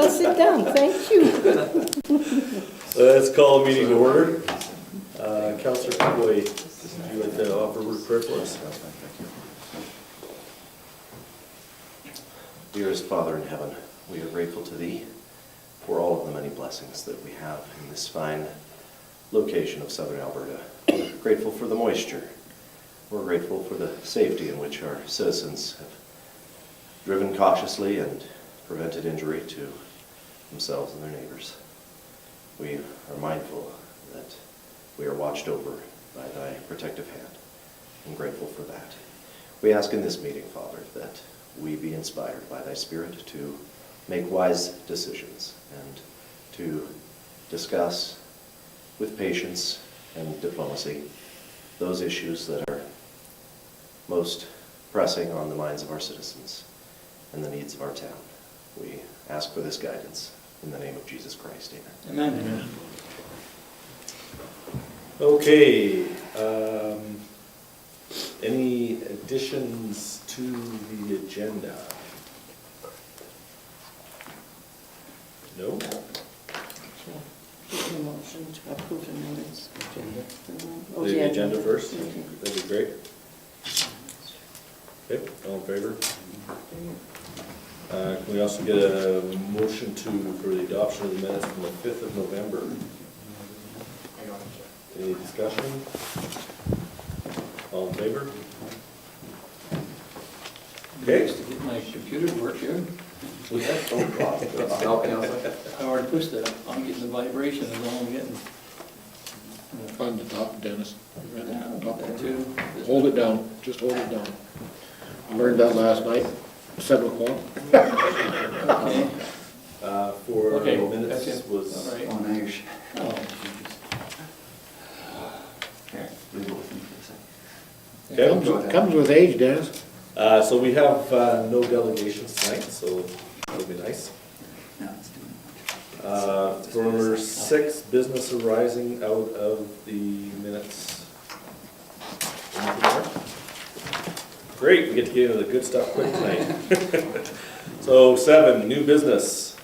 shall sit down, thank you. Let's call the meeting to order. Councillor Peavoy, would you like to offer a word of prayer for us? Dearest Father in heaven, we are grateful to Thee for all of the many blessings that we have in this fine location of southern Alberta. We're grateful for the moisture. We're grateful for the safety in which our citizens have driven cautiously and prevented injury to themselves and their neighbors. We are mindful that we are watched over by Thy protective hand, and grateful for that. We ask in this meeting, Father, that we be inspired by Thy Spirit to make wise decisions and to discuss with patience and diplomacy those issues that are most pressing on the minds of our citizens and the needs of our town. We ask for this guidance in the name of Jesus Christ. Amen. Amen. Amen. Okay. Any additions to the agenda? No? Motion to approve the minutes. The agenda first? That'd be great. Okay, all in favor? Can we also get a motion for the adoption of the minutes from the 5th of November? Any discussion? All in favor? Okay. To get my computer to work here. Amen. I already pushed it. I'm getting the vibration is all I'm getting. On the top, Dennis. Top That too. Hold it down, just hold it down. Learned that last night, 7 o'clock. Okay. For Okay, minutes that's it. was... All right. Oh, now you're... Oh. Here, we go with him for a second. Okay. Comes with age, Dennis. So we have no delegations tonight, so that'll be nice. No, it's doing it. For 6, business arising out of the minutes. Anything more? Great, we get to get into the good stuff quick tonight. So 7, new business.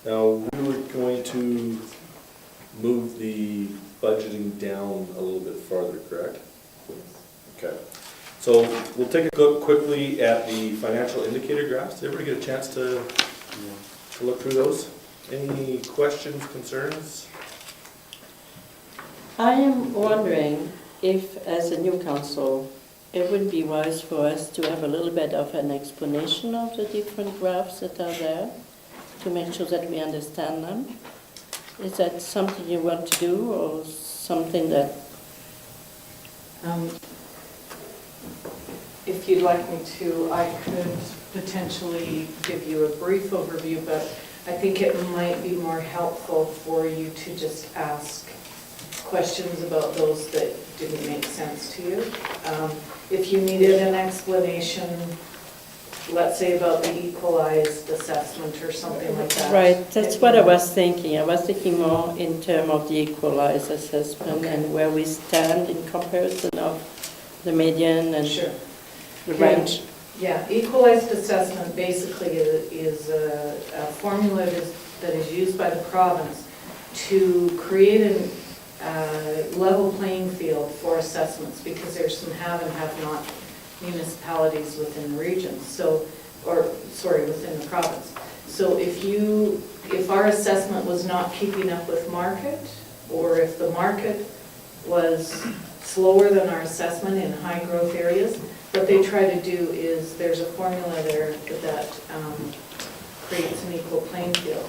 Now we were going to move the budgeting down a little bit farther, correct? Okay. So we'll take a look quickly at the financial indicator graphs. Did everybody get a chance to look through those? Any questions, concerns? I am wondering if, as a new council, it would be wise for us to have a little bit of an explanation of the different graphs that are there, to make sure that we understand them. Is that something you want to do, or something that... If you'd like me to, I could potentially give you a brief overview, but I think it might be more helpful for you to just ask questions about those that didn't make sense to you. If you needed an explanation, let's say about the equalized assessment or something like that. Right, that's what I was thinking. I was thinking more in terms of the equalized assessment and where we stand in comparison of the median and Sure. the range. Yeah, equalized assessment basically is a formula that is used by the province to create a level playing field for assessments, because there's some have and have not municipalities within the region, within the province. So if our assessment was not keeping up with market, or if the market was slower than our assessment in high growth areas, what they try to do is, there's a formula there that creates an equal playing field.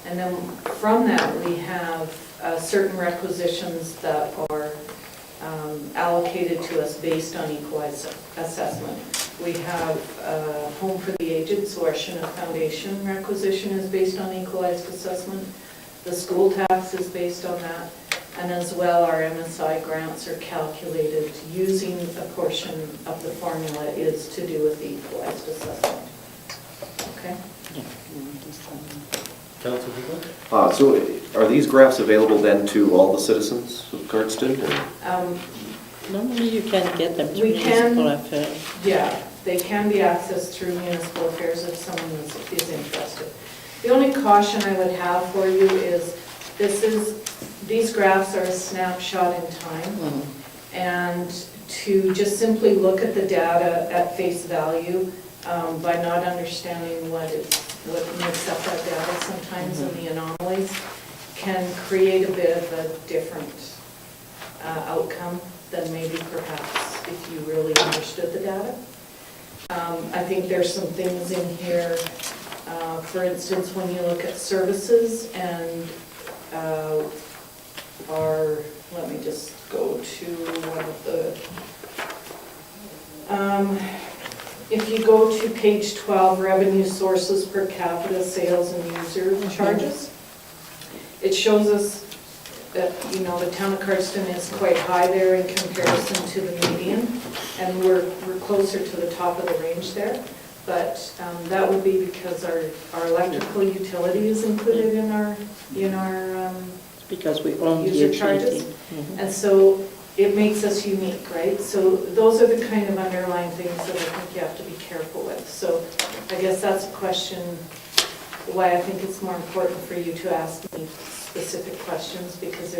And then from that, we have certain requisitions that are allocated to us based on equalized assessment. We have Home for the Aged, so our Chinook Foundation requisition is based on equalized assessment. The school tax is based on that. And as well, our MSI grants are calculated using a portion of the formula is to do with the equalized assessment. Okay? Councilor? So are these graphs available then to all the citizens of Cardston? Normally you can get them through We can- municipal affairs. Yeah, they can be accessed through municipal affairs if someone is interested. The only caution I would have for you is, these graphs are a snapshot in time. And to just simply look at the data at face value, by not understanding what makes up that data sometimes and the anomalies, can create a bit of a different outcome than maybe perhaps if you really understood the data. I think there's some things in here, for instance, when you look at services and let me just go to one of the, if you go to page 12, revenue sources per capita, sales and user charges, it shows us that, you know, the town of Cardston is quite high there in comparison to the median, and we're closer to the top of the range there. But that would be because our electrical utility is included in our Because we own the user charges. And so it makes us unique, right? So those are the kind of underlying things that I think you have to be careful with. So I guess that's a question why I think it's more important for you to ask me specific questions, because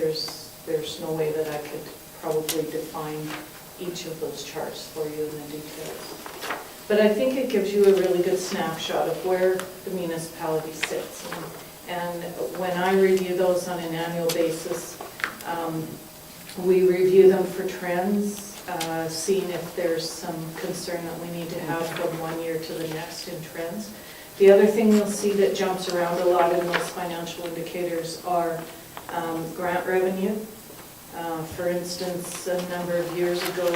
there's no way that I could probably define each of those charts for you in the details. But I think it gives you a really good snapshot of where the municipality sits. And when I review those on an annual basis, we review them for trends, seeing if there's some concern that we need to have from one year to the next in trends. The other thing you'll see that jumps around a lot in those financial indicators are grant revenue. For instance, a number of years ago,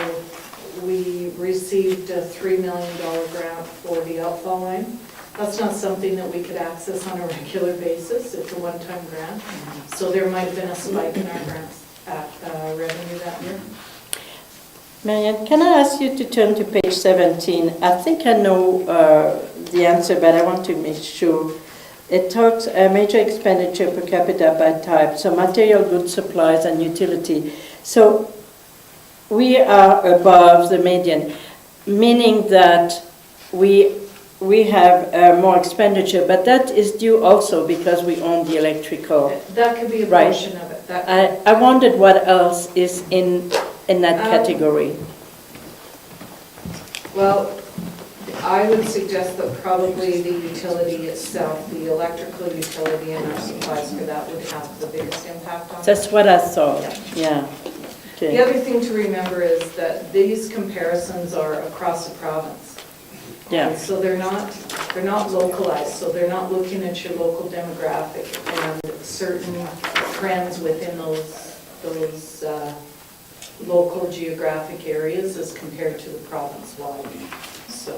we received a $3 million grant for the outfall line. That's not something that we could access on a regular basis. It's a one-time grant. So there might have been a spike in our grants revenue that year. Marian, can I ask you to turn to page 17? I think I know the answer, but I want to make sure. It talks major expenditure per capita by type, so material, goods, supplies, and utility. So we are above the median, meaning that we have more expenditure, but that is due also because we own the electrical. That could be a Right. portion of it. I wondered what else is in that category. Well, I would suggest that probably the utility itself, the electrical utility and our supplies for that would have the biggest impact on it. That's what I thought, yeah. The Okay. other thing to remember is that these comparisons are across the province. Yeah. And so they're not localized, so they're not looking at your local demographic and certain trends within those local geographic areas as compared to the province-wide. So,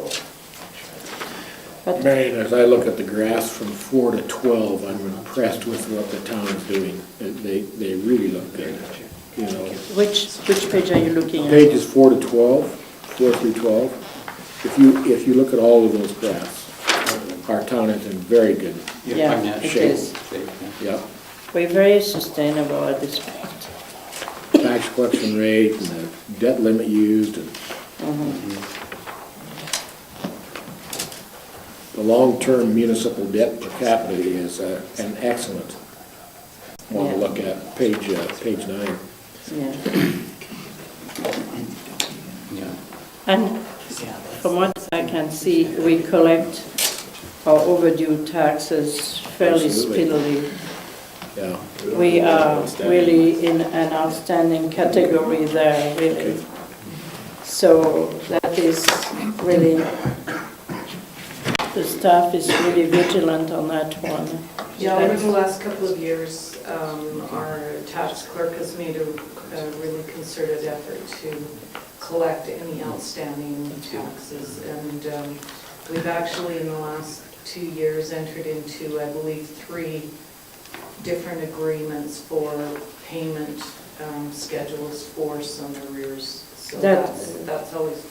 Marian, as I look at the graphs from 4 to 12, I'm impressed with what the town is doing. They really look good, you know. Which page are you looking at? Pages 4 to 12, 4 through 12. If you look at all of those graphs, our town is in very good Yeah, it shape. is. Yeah. We're very sustainable at this point. Tax collection rate and the debt limit used and the long-term municipal debt per capita is an excellent one to Yeah. look at, page 9. Yeah. Yeah. And from what I can see, we collect our overdue taxes fairly Absolutely. speedily. Yeah. We are really in an outstanding category there, really. Okay. So that is really, the staff is really vigilant on that one. yeah, over the last couple of years, our tax clerk has made a really concerted effort to collect any outstanding taxes. And we've actually, in the last 2 years, entered into, I believe, 3 different agreements for payment schedules for some arrears. So that's always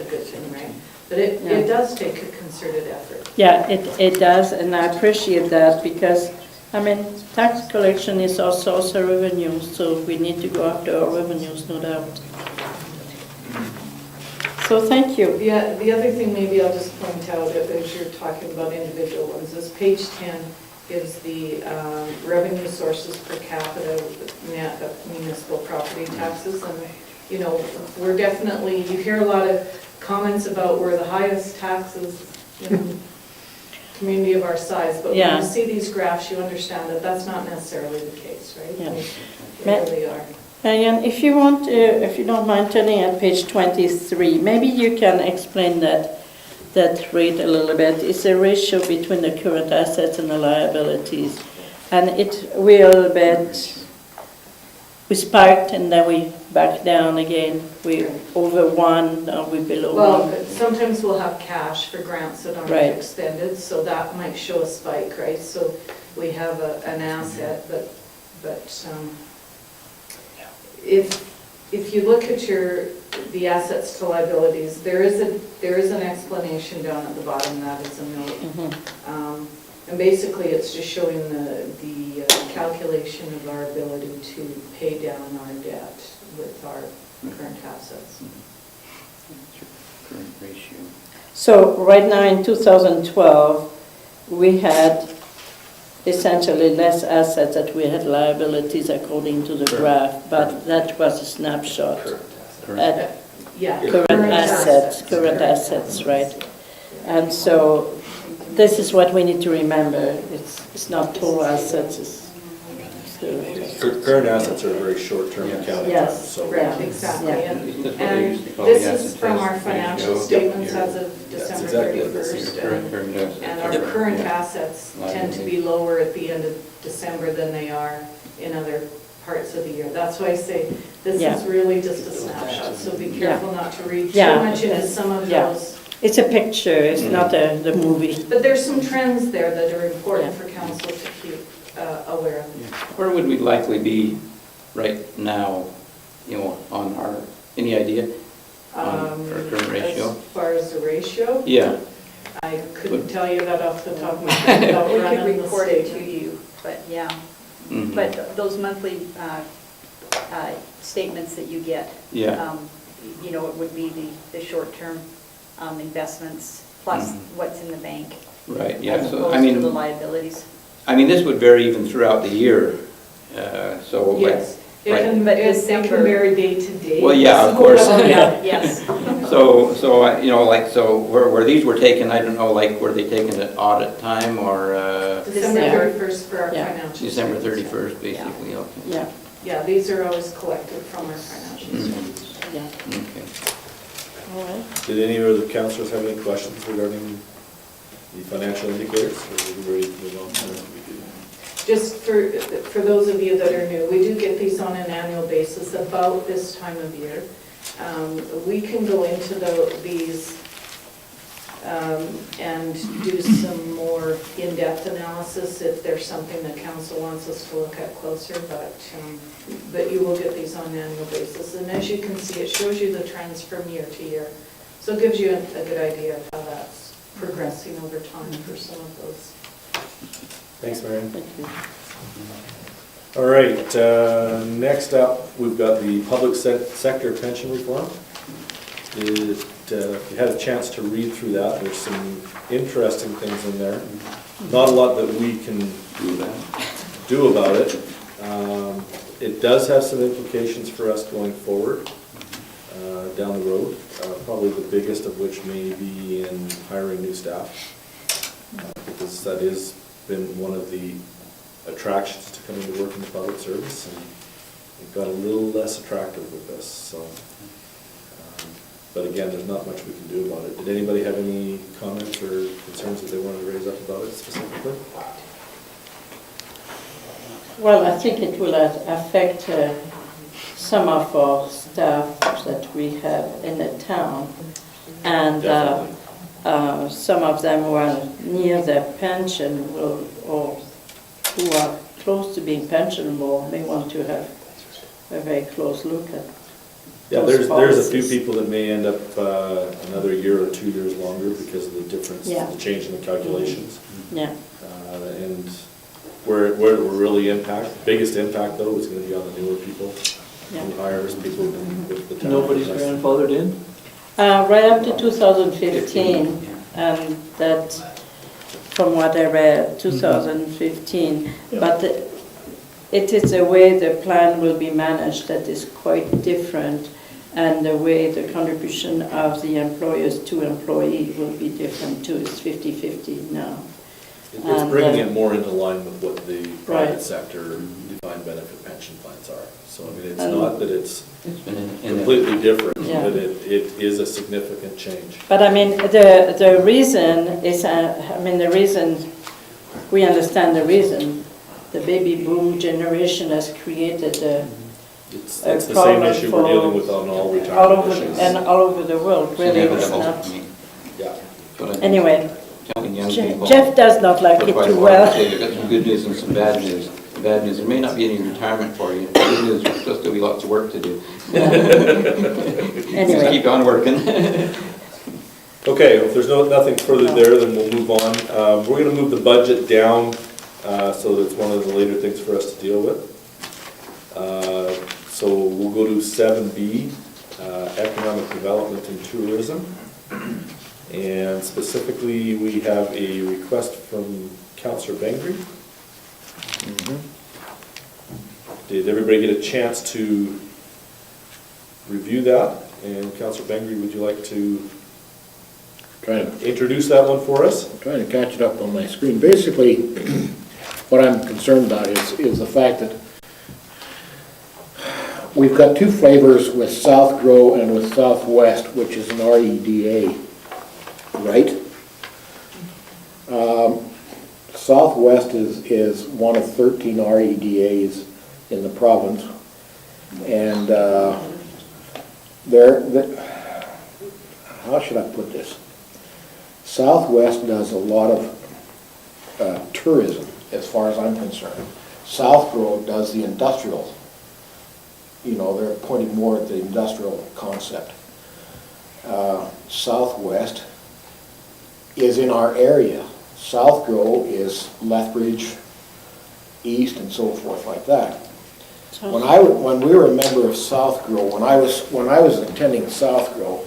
a good thing, right? But it does take a concerted effort. Yeah, it does, and I appreciate that because, I mean, tax collection is our source of revenue, so we need to go after our revenues, no doubt. So So thank you. Yeah, the other thing maybe I'll just point out, as you're talking about individual ones, is page 10 gives the revenue sources per capita net of municipal property taxes. And, you know, we're definitely, you hear a lot of comments about we're the highest taxes in a community of our size, but when Yeah. you see these graphs, you understand that that's not necessarily the case, right? Yeah. They really are. Marian, if you want, if you don't mind turning at page 23, maybe you can explain that rate a little bit. It's a ratio between the current assets and the liabilities. And it will bit, we spiked and then we back down again. We over 1, now we below 1. Well, but sometimes we'll have cash for grants that aren't Right. expended, so that might show a spike, right? So we have an asset, but if you look at the assets to liabilities, there is an explanation down at the bottom, that is a note. Mhm. And basically, it's just showing the calculation of our ability to pay down our debt with our current assets. Current ratio. So right now in 2012, we had essentially less assets that we had liabilities according to the graph, but that was a snapshot. At Yeah. current assets, right? And so this is what we need to remember. It's not total assets, it's Current assets are a very short-term Yes. accounting Yes. term, so. Right, exactly. Yeah. And That's what they used to call this the is asset from test our financial ratio. statements Yep. as of That's December exactly what this 31st. is. Current assets. And our Yep. current Yeah. assets tend to be lower at the end of December than they are in other parts of the year. That's why I say this Yeah. is really just a snapshot, so be careful not to read too Yeah. much into some of Yeah. those. It's a picture, it's not the movie. But there's some trends there that are important Yeah. for council to keep aware of. Where would we likely be right now, you know, on our, any idea? On our current ratio? As far as the ratio, Yeah, I couldn't tell you that off the top of my head. without We could running the report it to statement. you, but yeah. mhm. But those monthly statements that you get, Yeah, you know, it would be the short-term investments plus Mhm. what's in the bank. right, yeah, As so, opposed I to the mean, liabilities. this would vary even throughout the year, so like, Yes, it right. can, But it can December- vary day to day. Well, yeah, of course. Oh, yeah, yes. you know, like, so where these were taken, I don't know, like, were they taken at audit time or December December. 31st for our Yeah. financial. December statements. 31st, basically, okay. Yeah, Yeah, these are always collected from our financial Mhm. statements. yeah, Okay. all right. Did any of the councillors have any questions regarding the financial indicators? Or are we ready to move on to that? Just for those of you that are new, we do get these on an annual basis about this time of year. We can go into these and do some more in-depth analysis if there's something that council wants us to look at closer, but you will get these on an annual basis. And as you can see, it shows you the trends from year to year. So it gives you a good idea of how that's progressing over time for some of those. Thanks, Marian. Thank you. All right, next up, we've got the public sector pension reform. If you had a chance to read through that, there's some interesting things in there. Not a lot that we can do about it. It does have some implications for us going forward down the road, probably the biggest of which may be in hiring new staff, because that has been one of the attractions to coming to work in the public service, and it got a little less attractive with this, so. But again, there's not much we can do about it. Did anybody have any comments or concerns that they wanted to raise up about it specifically? Well, I think it will affect some of our staff that we have in the town. And some of them who are near their pension or who are close to being pensionable may want to have a very close look at. Yeah, those there's a few policies. people that may end up another year or 2 years longer because of the difference, Yeah. the change in the calculations. Yeah, And where it will really biggest impact though is going to be on the newer people, yeah. new hires, people with the town. Nobody's grandfathered in? Right up to 2015, and that, from what I read, 2015. Yeah. But it is the way the plan will be managed that is quite different, and the way the contribution of the employers to employee will be different too. It's 50-50 now. It's And, bringing it more into line with what the private Right. sector defined benefit pension plans are. So, I mean, it's And- not that it's It's been in completely different, Yeah. but it is a significant change. But I mean, the reason is, the reason, we understand the reason. The baby boom generation has created It's a the same problem issue we're for dealing with on all all retirement over, issues. and all over the world, really. It's inevitable. not. I mean, Yeah. but I think Anyway, telling young people. Jeff does not like for it quite too a while, well. say you've got some good news and some bad news. The bad news, there may not be any retirement for you. The good news, there's still going to be lots of work to do. Just Anyway, keep on working. Okay, if there's nothing further there, then we'll move on. We're gonna move the budget down, so that's one of the later things for us to deal with. So we'll go to 7B, Economic Development and Tourism. And specifically, we have a request from Councillor Bengry. Did everybody get a chance to review that? And Councillor Bengry, would you like to Trying introduce that one for us? to catch it up on my screen. Basically, what I'm concerned about is the fact that we've got two flavors with South Grow and with Southwest, which is an REDA, right? Southwest is one of 13 REDAs in the province, and how should I put this? Southwest does a lot of tourism, as far as I'm concerned. South Grow does the industrial. You know, they're pointing more at the industrial concept. Southwest is in our area. South Grow is Lethbridge, East, and so forth like that. When we were a member of South Grow, when I was attending South Grow,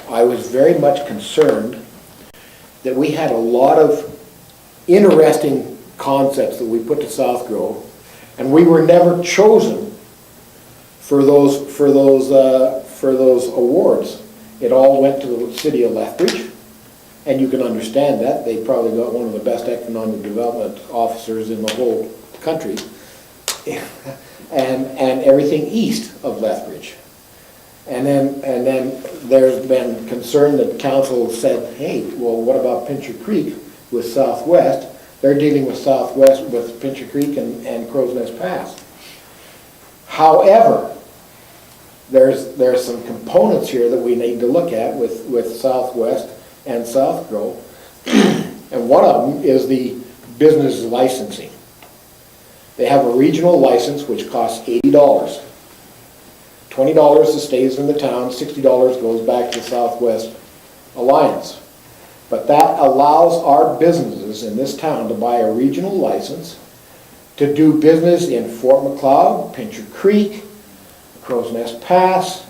I was very much concerned that we had a lot of interesting concepts that we put to South Grow, and we were never chosen for those awards. It all went to the city of Lethbridge, and you can understand that. They probably got one of the best economic development officers in the whole country, and everything east of Lethbridge. And then there's been concern that council said, hey, well, what about Pincher Creek with Southwest? They're dealing with Southwest with Pincher Creek and Crow's Nest Pass. However, there's some components here that we need to look at with Southwest and South Grow. And one of them is the business licensing. They have a regional license which costs $80. $20 stays in the town, $60 goes back to Southwest Alliance. But that allows our businesses in this town to buy a regional license to do business in Fort McLeod, Pincher Creek, Crow's Nest Pass.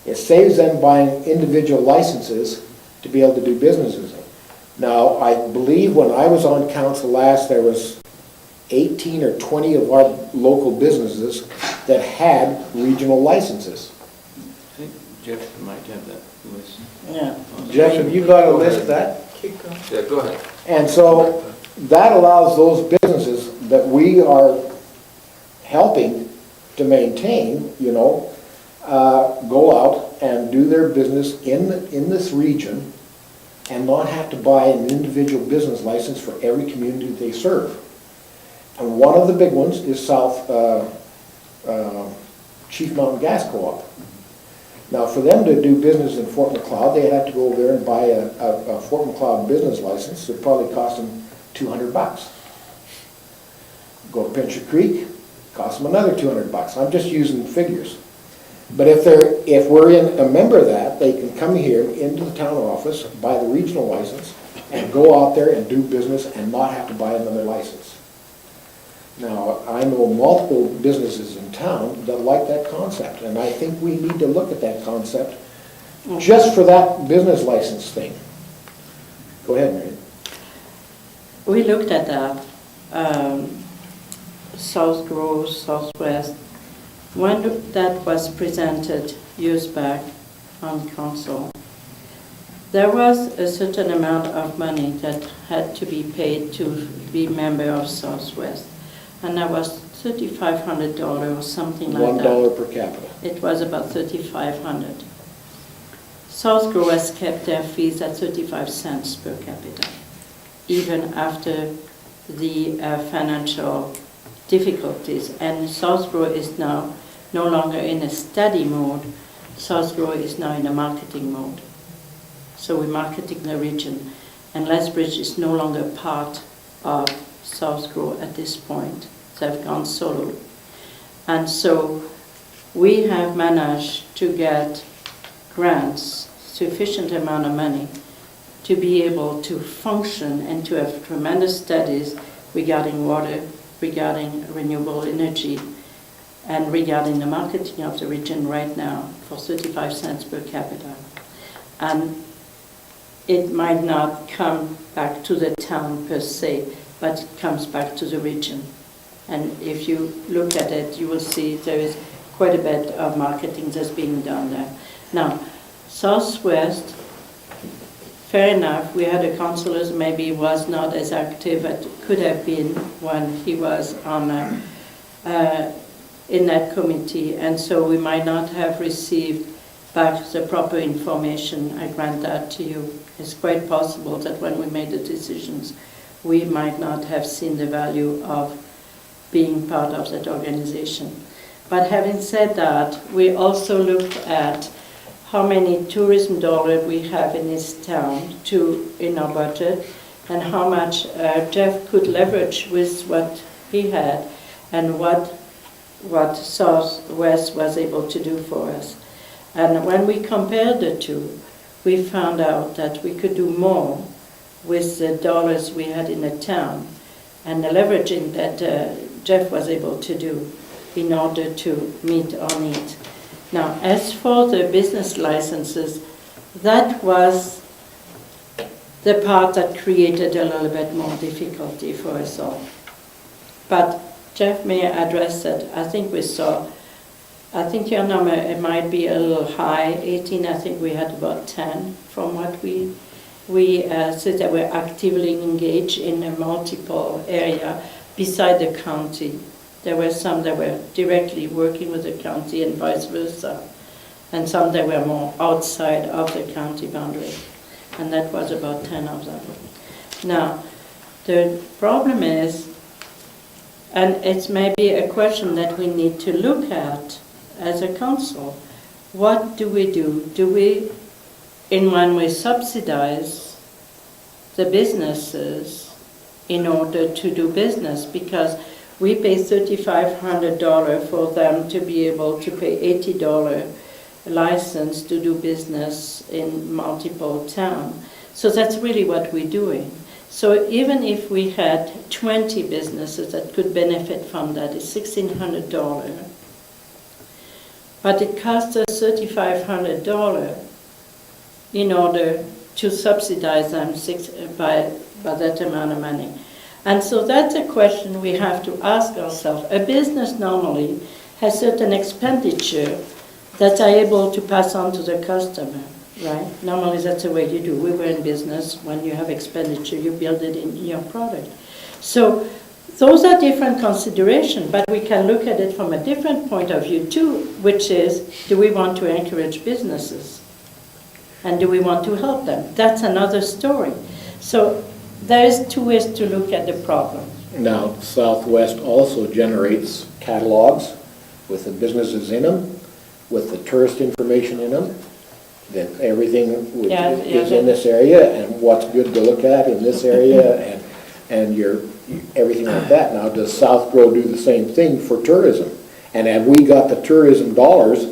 It saves them buying individual licenses to be able to do businesses in. Now, I believe when I was on council last, there was 18 or 20 of our local businesses that had regional licenses. I think Jeff might have that list. Yeah. Jeff, have you got a list of that? Yeah, go ahead. And so that allows those businesses that we are helping to maintain, go out and do their business in this region and not have to buy an individual business license for every community they serve. And one of the big ones is Chief Mountain Gas Co-op. Now, for them to do business in Fort McLeod, they'd have to go over there and buy a Fort McLeod business license. It'd probably cost them $200. Go to Pincher Creek, cost them another $200. I'm just using figures. But if we're a member of that, they can come here into the town office, buy the regional license, and go out there and do business and not have to buy another license. Now, I know multiple businesses in town that like that concept, and I think we need to look at that concept just for that business license thing. Go ahead, Marian. We looked at that, South Grove, Southwest. When that was presented years back on council, there was a certain amount of money that had to be paid to be member of Southwest. And that was $3,500 or something like that. $1 per capita. It was about $3,500. South Grove has kept their fees at 35 cents per capita, even after the financial difficulties. And South Grove is now no longer in a study mode. South Grove is now in a marketing mode. So we're marketing the region. And Lethbridge is no longer part of South Grove at this point. They've gone solo. And so we have managed to get grants, sufficient amount of money, to be able to function and to have tremendous studies regarding water, regarding renewable energy, and regarding the marketing of the region right now for 35 cents per capita. And it might not come back to the town per se, but it comes back to the region. And if you look at it, you will see there is quite a bit of marketing that's being done there. Now, Southwest, fair enough, we had a councillor maybe was not as active as could have been when he was on in that committee, and so we might not have received back the proper information. I grant that to you. It's quite possible that when we made the decisions, we might not have seen the value of being part of that organization. But having said that, we also looked at how many tourism dollars we have in this town in our budget, and how much Jeff could leverage with what he had, and what Southwest was able to do for us. And when we compared the two, we found out that we could do more with the dollars we had in the town and the leveraging that Jeff was able to do in order to meet our need. Now, as for the business licenses, that was the part that created a little bit more difficulty for us all. But Jeff may address that. I think your number, it might be a little high, 18, I think we had about 10 from what we said that we're actively engaged in a multiple area beside the county. There were some that were directly working with the county and vice versa, and some that were more outside of the county boundary, and that was about 10 of them. Now, the problem is, and it's maybe a question that we need to look at as a council, what do we do? Do we, in one way, subsidize the businesses in order to do business? Because we pay $3,500 for them to be able to pay $80 license to do business in multiple towns. So that's really what we're doing. So even if we had 20 businesses that could benefit from that, it's $1,600. But it costs us $3,500 in order to subsidize them by that amount of money. And so that's a question we have to ask ourselves. A business normally has certain expenditure that are able to pass on to the customer, right? Normally that's the way you do. We were in business, when you have expenditure, you build it in your product. So those are different considerations, but we can look at it from a different point of view too, which is, do we want to encourage businesses? And do we want to help them? That's another story. So there is two ways to look at the problem. Now, Southwest also generates catalogs with the businesses in them, with the tourist information in them, that everything is in this area, and what's good to look at in this area, and everything like that. Now, does South Grove do the same thing for tourism? And have we got the tourism dollars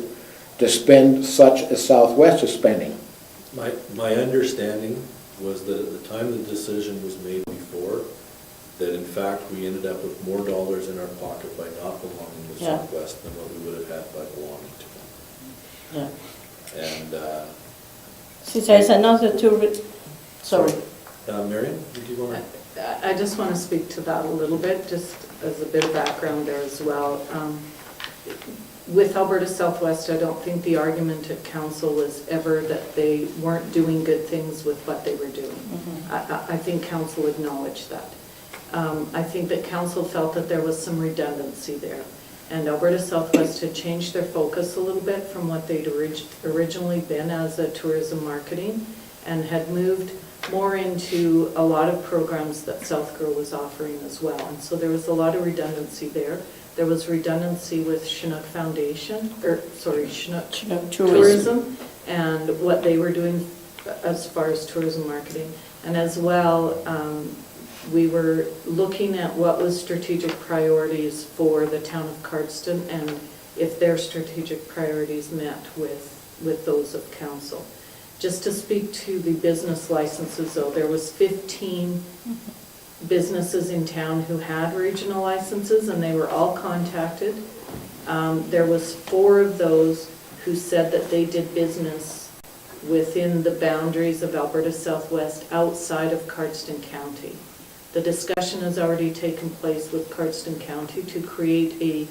to spend such as Southwest is spending? My understanding was that at the time the decision was made before, that in fact we ended up with more dollars in our pocket by not belonging to Southwest than what we would have had by belonging to them. Yeah. And Since there's another two, sorry. Marian, did you want to? I just want to speak to that a little bit, just as a bit of background there as well. With Alberta Southwest, I don't think the argument at council was ever that they weren't doing good things with what they were doing. I think council acknowledged that. I think that council felt that there was some redundancy there. And Alberta Southwest had changed their focus a little bit from what they'd originally been as a tourism marketing, and had moved more into a lot of programs that South Girl was offering as well. And so there was a lot of redundancy there. There was redundancy with Chinook Foundation, Chinook Tourism, and what they were doing as far as tourism marketing. And as well, we were looking at what was strategic priorities for the town of Cardston, and if their strategic priorities met with those of council. Just to speak to the business licenses though, there was 15 businesses in town who had regional licenses, and they were all contacted. There was 4 of those who said that they did business within the boundaries of Alberta Southwest outside of Cardston County. The discussion has already taken place with Cardston County to create a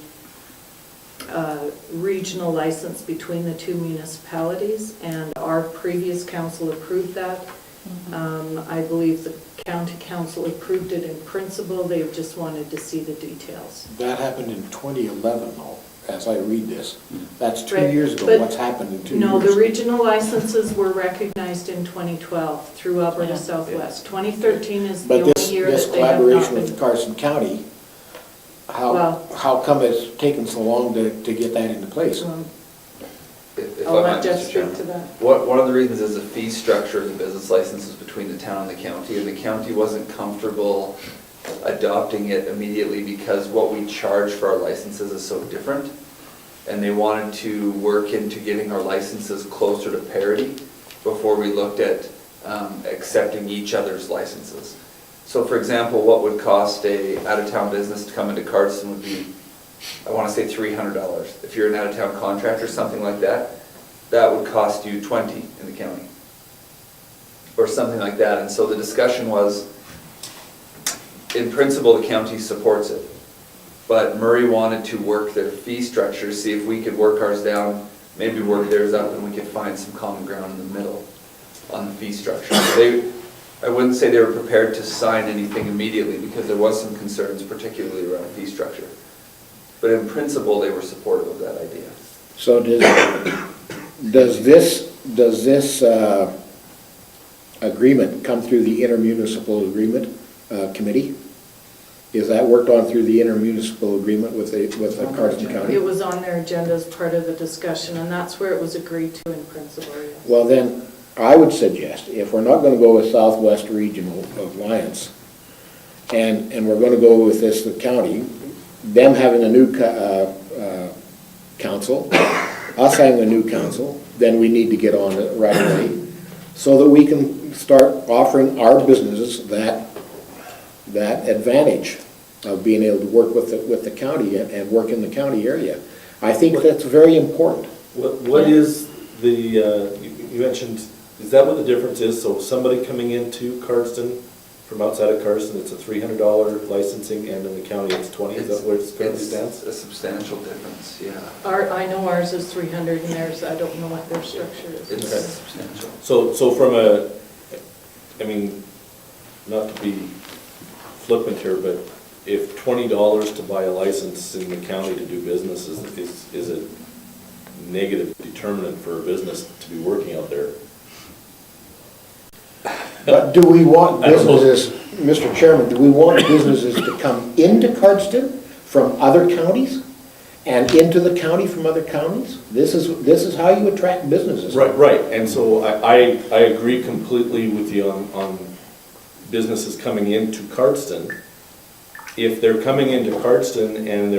regional license between the 2 municipalities, and our previous council approved that. I believe the county council approved it in principle. They just wanted to see the details. That happened in 2011, though, as I read this. That's 2 Right, years ago. but What's happened in 2 years? No, the regional licenses were recognized in 2012 through Alberta Southwest. 2013 is the But only this, year this that they have not collaboration been. with Carson County, Well- how come it's taken so long to get that into place? If I'll I let might, Jeff Mr. speak Chairman. to that. One of the reasons is the fee structure of the business licenses between the town and the county, and the county wasn't comfortable adopting it immediately because what we charge for our licenses is so different. And they wanted to work into getting our licenses closer to parity before we looked at accepting each other's licenses. So for example, what would cost a out-of-town business to come into Cardston would be, I want to say $300. If you're an out-of-town contractor, something like that, that would cost you $20 in the county, or something like that. And so the discussion was, in principle, the county supports it, but Murray wanted to work their fee structure, see if we could work ours down, maybe work theirs up, and we could find some common ground in the middle on the fee structure. I wouldn't say they were prepared to sign anything immediately because there was some concerns, particularly around fee structure. But in principle, they were supportive of that idea. So does this agreement come through the intermunicipal agreement committee? Is that worked on through the intermunicipal agreement with the Cardston County? It was on their agenda as part of the discussion, and that's where it was agreed to in principle, yes. Well, then, I would suggest, if we're not going to go with Southwest Regional Alliance, and we're going to go with the county, them having a new council, us having a new council, then we need to get on it right away, so that we can start offering our businesses that advantage of being able to work with the county and work in the county area. I think that's very important. What is the, you mentioned, is that what the difference is? So somebody coming into Cardston, from outside of Cardston, it's a $300 licensing, and in the county it's 20, is that where it currently stands? It's a substantial difference, yeah. I know ours is 300, and theirs, I don't know what their structure is. It's Okay. substantial. So from I mean, not to be flippant here, but if $20 to buy a license in the county to do business is a negative determinant for a business to be working out there. But do we want businesses, Mr. Chairman, do we want businesses to come into Cardston from other counties and into the county from other counties? This is how you attract businesses. Right, and so I agree completely with you on businesses coming into Cardston. If they're coming into Cardston and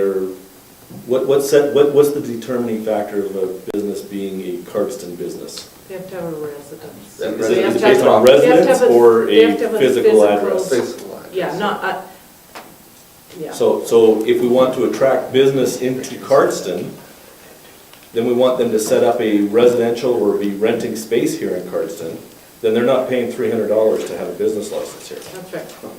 what's the determining factor of a business being a Cardston business? They have to have a residence. Is Is They it have to based have on a- residence or they have a to have a physical address? Physical address. Yeah, not, yeah. So if we want to attract business into Cardston, then we want them to set up a residential or be renting space here in Cardston, then they're not paying $300 to have a business license here. That's right.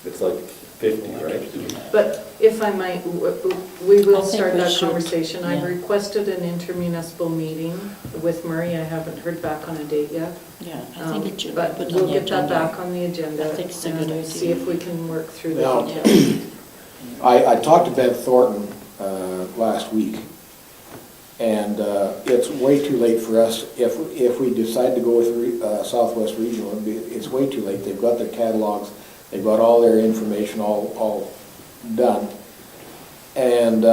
It's like 50, right? But if I might, we I will think start we that should, conversation. I've yeah. requested an intermunicipal meeting with Murray. I haven't heard back on a date yet. Yeah, I think it should be But put on we'll the get that agenda. back on the agenda. I think it's a good and see idea. if we can work through the Now- details. I talked to Ben Thornton last week, and it's way too late for us, if we decide to go with Southwest Regional, it's way too late. They've got their catalogs, they've got all their information all done. And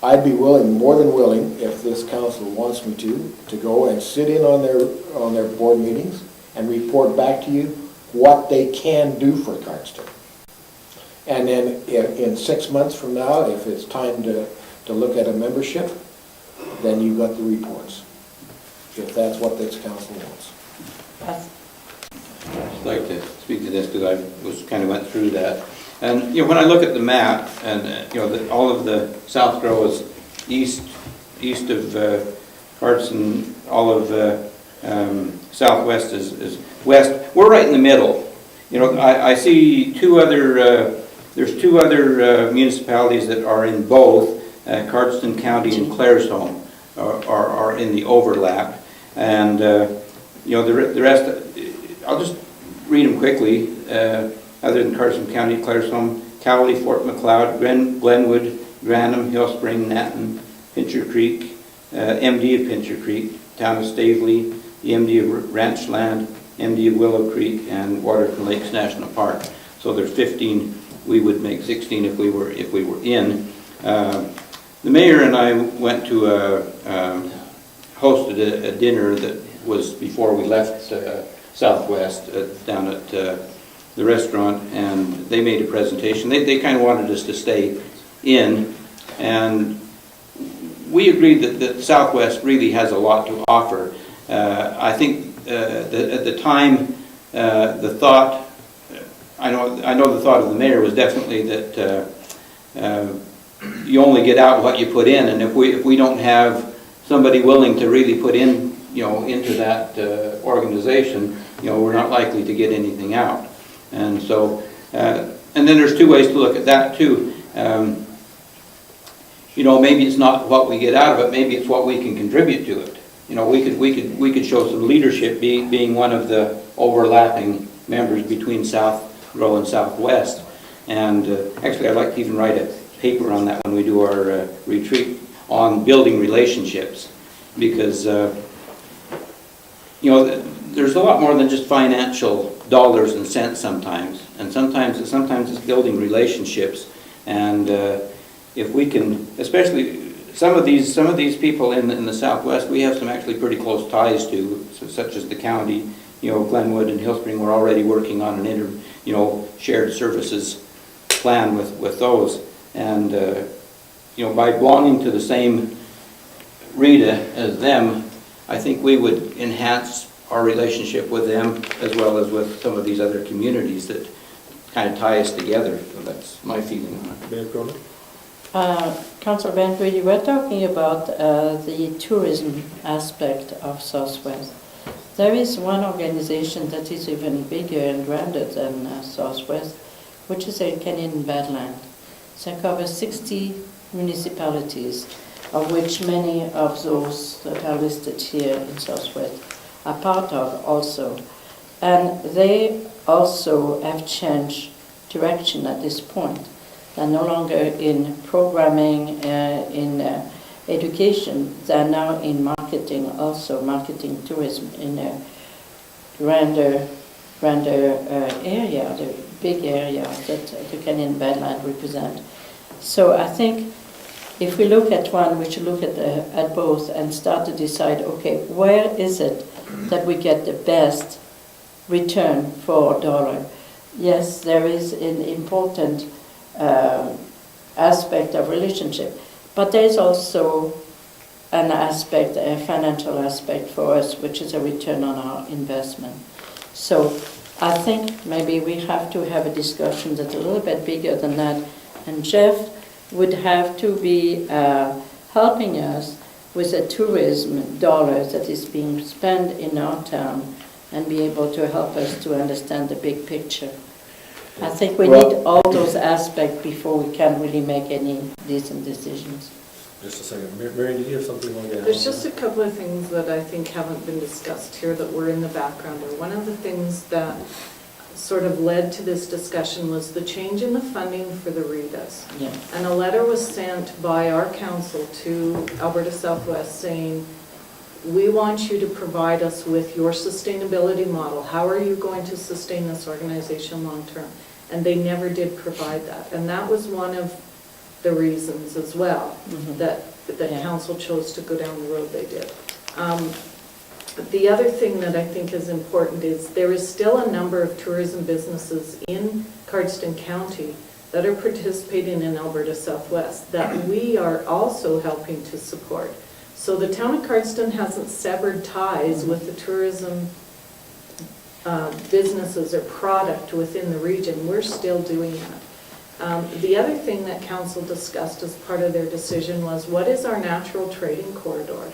I'd be willing, more than willing, if this council wants me to go and sit in on their board meetings and report back to you what they can do for Cardston. And then in 6 months from now, if it's time to look at a membership, then you've got the reports, if that's what this council wants. I'd like to speak to this because I kind of went through that. And, when I look at the map and, all of the South Grow is east of Cardston, all of Southwest is west. We're right in the middle. I see there's two other municipalities that are in both, Cardston County and Claresholm are in the overlap. And, the rest, I'll just read them quickly. Other than Cardston County, Claresholm, Cowley, Fort McLeod, Glenwood, Granham, Hill Spring, Natton, Pincher Creek, MD of Pincher Creek, Town of Stavely, the MD of Ranchland, MD of Willow Creek, and Waterton Lakes National Park. So there's 15. We would make 16 if we were in. The mayor and I went to hosted a dinner that was before we left Southwest down at the restaurant, and they made a presentation. They kind of wanted us to stay in, and we agreed that Southwest really has a lot to offer. I think at the time, the thought, I know the thought of the mayor was definitely that you only get out what you put in, and if we don't have somebody willing to really put in, into that organization, we're not likely to get anything out. And so, and then there's two ways to look at that too. Maybe it's not what we get out of it, maybe it's what we can contribute to it. We could show some leadership, being one of the overlapping members between South Grow and Southwest. And actually, I'd like to even write a paper on that when we do our retreat on building relationships, because there's a lot more than just financial dollars and cents sometimes, and sometimes it's building relationships. And if we can, especially some of these people in the Southwest, we have some actually pretty close ties to, such as the county. Glenwood and Hill Spring, we're already working on an shared services plan with those. And by belonging to the same RETA as them, I think we would enhance our relationship with them as well as with some of these other communities that kind of tie us together. So that's my feeling on it. Mayor Kronen? Councillor Bengry, you were talking about the tourism aspect of Southwest. There is one organization that is even bigger and grander than Southwest, which is a Canadian Badland. So it covers 60 municipalities, of which many of those that are listed here in Southwest are part of also. And they also have changed direction at this point. They're no longer in programming, in education. They're now in marketing also, marketing tourism in a grander area, the big area that the Canadian Badland represent. So I think if we look at one, we should look at both and start to decide, okay, where is it that we get the best return for dollar? Yes, there is an important aspect of relationship, but there is also an aspect, a financial aspect for us, which is a return on our investment. So I think maybe we have to have a discussion that's a little bit bigger than that, and Jeff would have to be helping us with the tourism dollars that is being spent in our town and be able to help us to understand the big picture. I think we need all those aspects before we can really make any decent decisions. Just a second. Marian, did you have something you wanted to add? There's just a couple of things that I think haven't been discussed here that were in the background. One of the things that sort of led to this discussion was the change in the funding for the RETAs. Yeah. And a letter was sent by our council to Alberta Southwest saying, we want you to provide us with your sustainability model. How are you going to sustain this organization long term? And they never did provide that. And that was one of the reasons as well that the council chose to go down the road they did. The other thing that I think is important is there is still a number of tourism businesses in Cardston County that are participating in Alberta Southwest that we are also helping to support. So the town of Cardston hasn't severed ties with the tourism businesses or product within the region. We're still doing that. The other thing that council discussed as part of their decision was what is our natural trading corridor?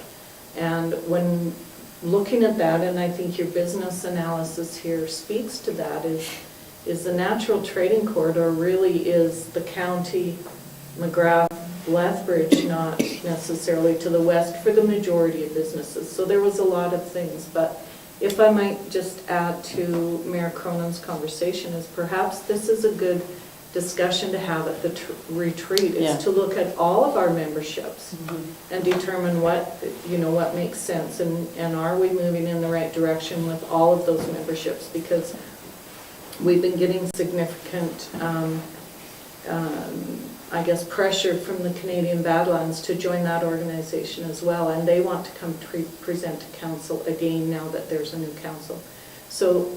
And when looking at that, and I think your business analysis here speaks to that, is the natural trading corridor really is the county, McGrath, Lethbridge, not necessarily to the west for the majority of businesses. So there was a lot of things, but if I might just add to Mayor Kronen's conversation is perhaps this is a good discussion to have at the retreat is to look at all of our memberships and determine what makes sense and are we moving in the right direction with all of those memberships, because we've been getting significant I guess pressure from the Canadian Badlands to join that organization as well, and they want to come present to council again now that there's a new council. So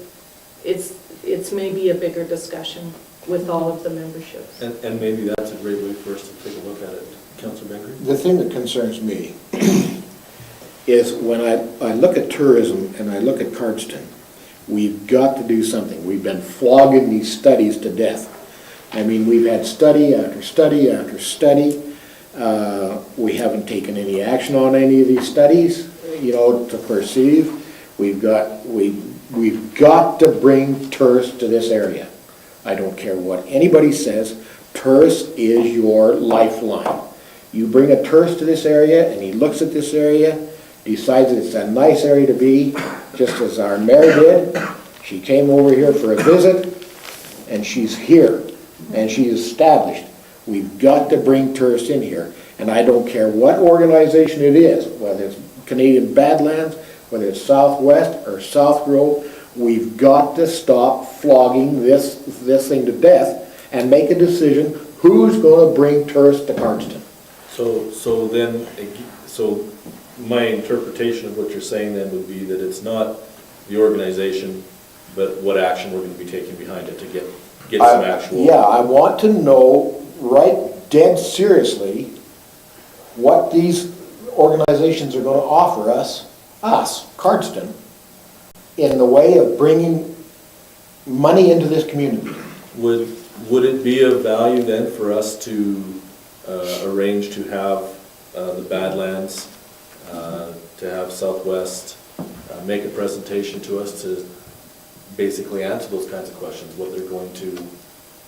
it's maybe a bigger discussion with all of the memberships. And maybe that's a great way for us to take a look at it. Councillor Bengry? The thing that concerns me is when I look at tourism and I look at Cardston, we've got to do something. We've been flogging these studies to death. I mean, we've had study after study after study. We haven't taken any action on any of these studies, to perceive. We've got to bring tourists to this area. I don't care what anybody says, tourist is your lifeline. You bring a tourist to this area and he looks at this area, decides that it's a nice area to be, just as our mayor did. She came over here for a visit and she's here and she's established. We've got to bring tourists in here, and I don't care what organization it is, whether it's Canadian Badlands, whether it's Southwest or South Grove. We've got to stop flogging this thing to death and make a decision who's going to bring tourists to Cardston. So my interpretation of what you're saying then would be that it's not the organization, but what action we're going to be taking behind it to get some actual... Yeah, I want to know right dead seriously what these organizations are going to offer us, Cardston, in the way of bringing money into this community. Would it be of value then for us to arrange to have the Badlands, to have Southwest make a presentation to us to basically answer those kinds of questions, what they're going to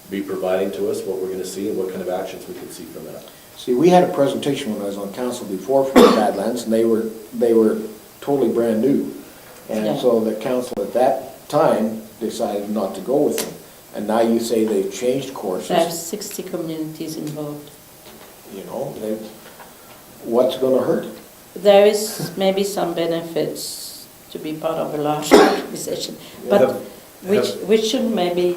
be providing to us, what we're going to see, and what kind of actions we could see from that? See, we had a presentation when I was on council before from the Badlands, and they were totally brand new. And so the council at that time decided not to go with them. And now you say they've changed courses. There's 60 communities involved. What's going to hurt? There is maybe some benefits to be part of a large organization, but which should maybe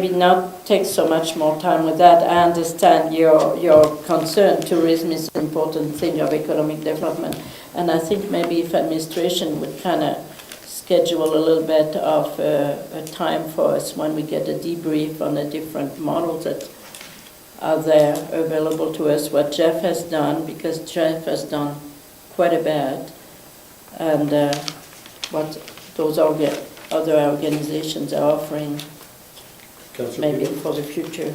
not take so much more time with that. I understand your concern. Tourism is an important thing of economic development, and I think maybe if administration would kind of schedule a little bit of a time for us when we get a debrief on the different models that are there available to us, what Jeff has done, because Jeff has done quite a bit, and what those other organizations are offering maybe for the future.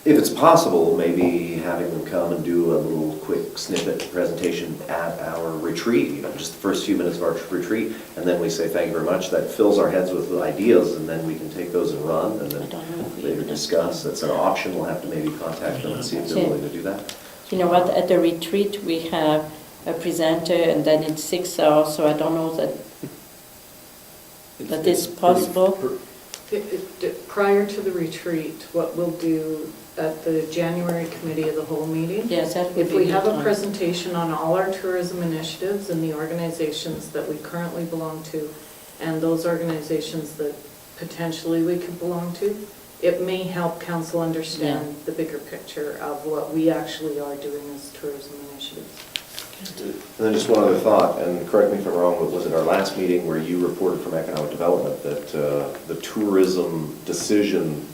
if it's possible, maybe having them come and do a little quick snippet presentation at our retreat, you know, just the first few minutes of our retreat, and then we say thank you very much. That fills our heads with ideas, and then we can take those and run, and I don't know then if we later even- discuss. That's an option. We'll have to maybe contact them and see if they're Okay. willing to do that. You know what, at the retreat, we have a presenter, and then it's 6 hours, so I don't know that is possible. Prior to the retreat, what we'll do at the January Committee of the Whole meeting, Yes, that would be if we good have a time. presentation on all our tourism initiatives and the organizations that we currently belong to, and those organizations that potentially we could belong to, it may help council understand the bigger picture of what we actually are doing as tourism initiatives. And then just one other thought, and correct me if I'm wrong, but was it our last meeting where you reported from Economic Development that the tourism decision,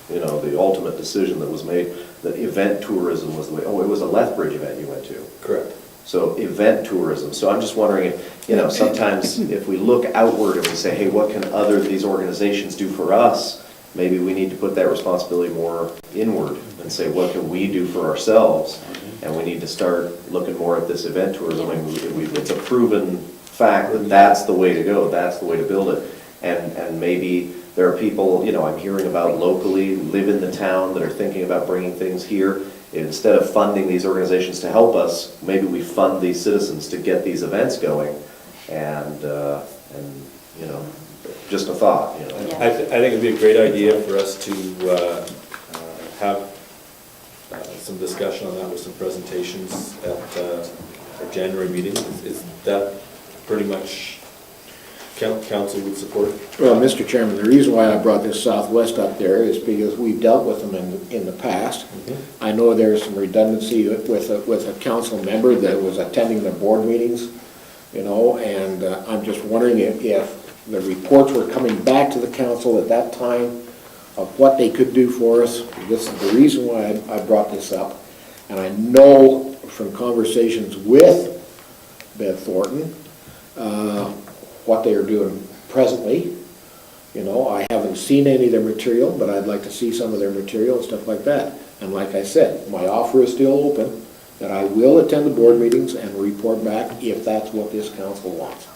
you know, the ultimate decision that was made, that event tourism was the way, oh, it was a Lethbridge event you went to. Correct. So event tourism. So I'm just wondering, if, you know, sometimes if we look outward and we say, hey, what can these organizations do for us? Maybe we need to put that responsibility more inward and say, what can we do for ourselves? And we need to start looking more at this event tourism. I mean, it's a proven fact that that's the way to go, that's the way to build it. And maybe there are people, you know, I'm hearing about locally, live in the town, that are thinking about bringing things here. Instead of funding these organizations to help us, maybe we fund these citizens to get these events going. And you know, just a thought, you know. Yeah. I think it'd be a great idea for us to have some discussion on that with some presentations at our January meeting. Is that pretty much council would support? Well, Mr. Chairman, the reason why I brought this Southwest up there is because we've dealt with them in the past. I know there's some redundancy with a council member that was attending the board meetings, you know, and I'm just wondering if the reports were coming back to the council at that time of what they could do for us. This is the reason why I brought this up. And I know from conversations with Beth Thornton, what they are doing presently. You know, I haven't seen any of their material, but I'd like to see some of their material and stuff like that. And like I said, my offer is still open, that I will attend the board meetings and report back if that's what this council wants.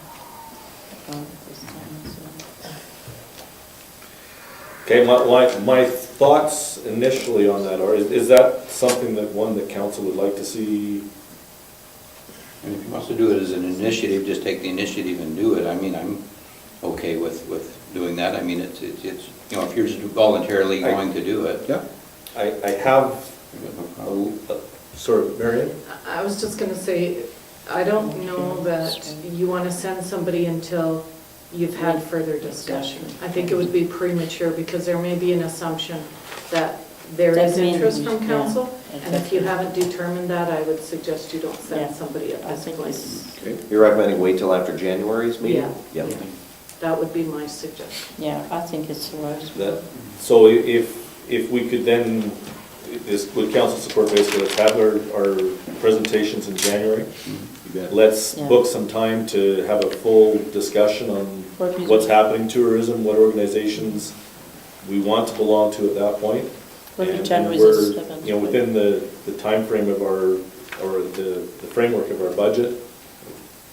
Okay, my thoughts initially on that are, is that something that council would like to see? And if he wants to do it as an initiative, just take the initiative and do it. I mean, I'm okay with doing that. I mean, it's you know, if you're just voluntarily going to do it. Yeah. I have sort of, Marian? I was just going to say, I don't know that you want to send somebody until you've had further discussion. I think it would be premature because there may be an assumption that there is interest from council. And if you haven't determined that, I would suggest you don't send somebody at this point. You're recommending wait till after January's meeting? Yeah. That would be my suggestion. Yeah, I think it's worth. So if we could then, would council support basically, let's have our presentations in January. Let's book some time to have a full discussion on what's happening in tourism, what organizations we want to belong to at that point. And we're, you know, within the timeframe of or the framework of our budget.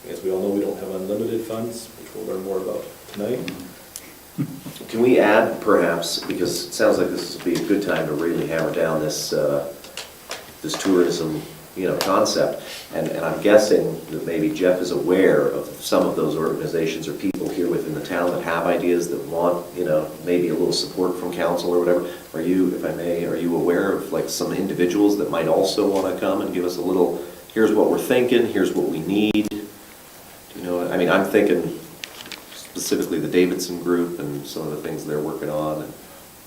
As we all know, we don't have unlimited funds, which we'll learn more about tonight. Can we add perhaps, because it sounds like this would be a good time to really hammer down this tourism, you know, concept, and I'm guessing that maybe Jeff is aware of some of those organizations or people here within the town that have ideas that want, you know, maybe a little support from council or whatever. Are you, if I may, are you aware of like some individuals that might also want to come and give us a little, here's what we're thinking, here's what we need? You know, I mean, I'm thinking specifically the Davidson Group and some of the things they're working on, and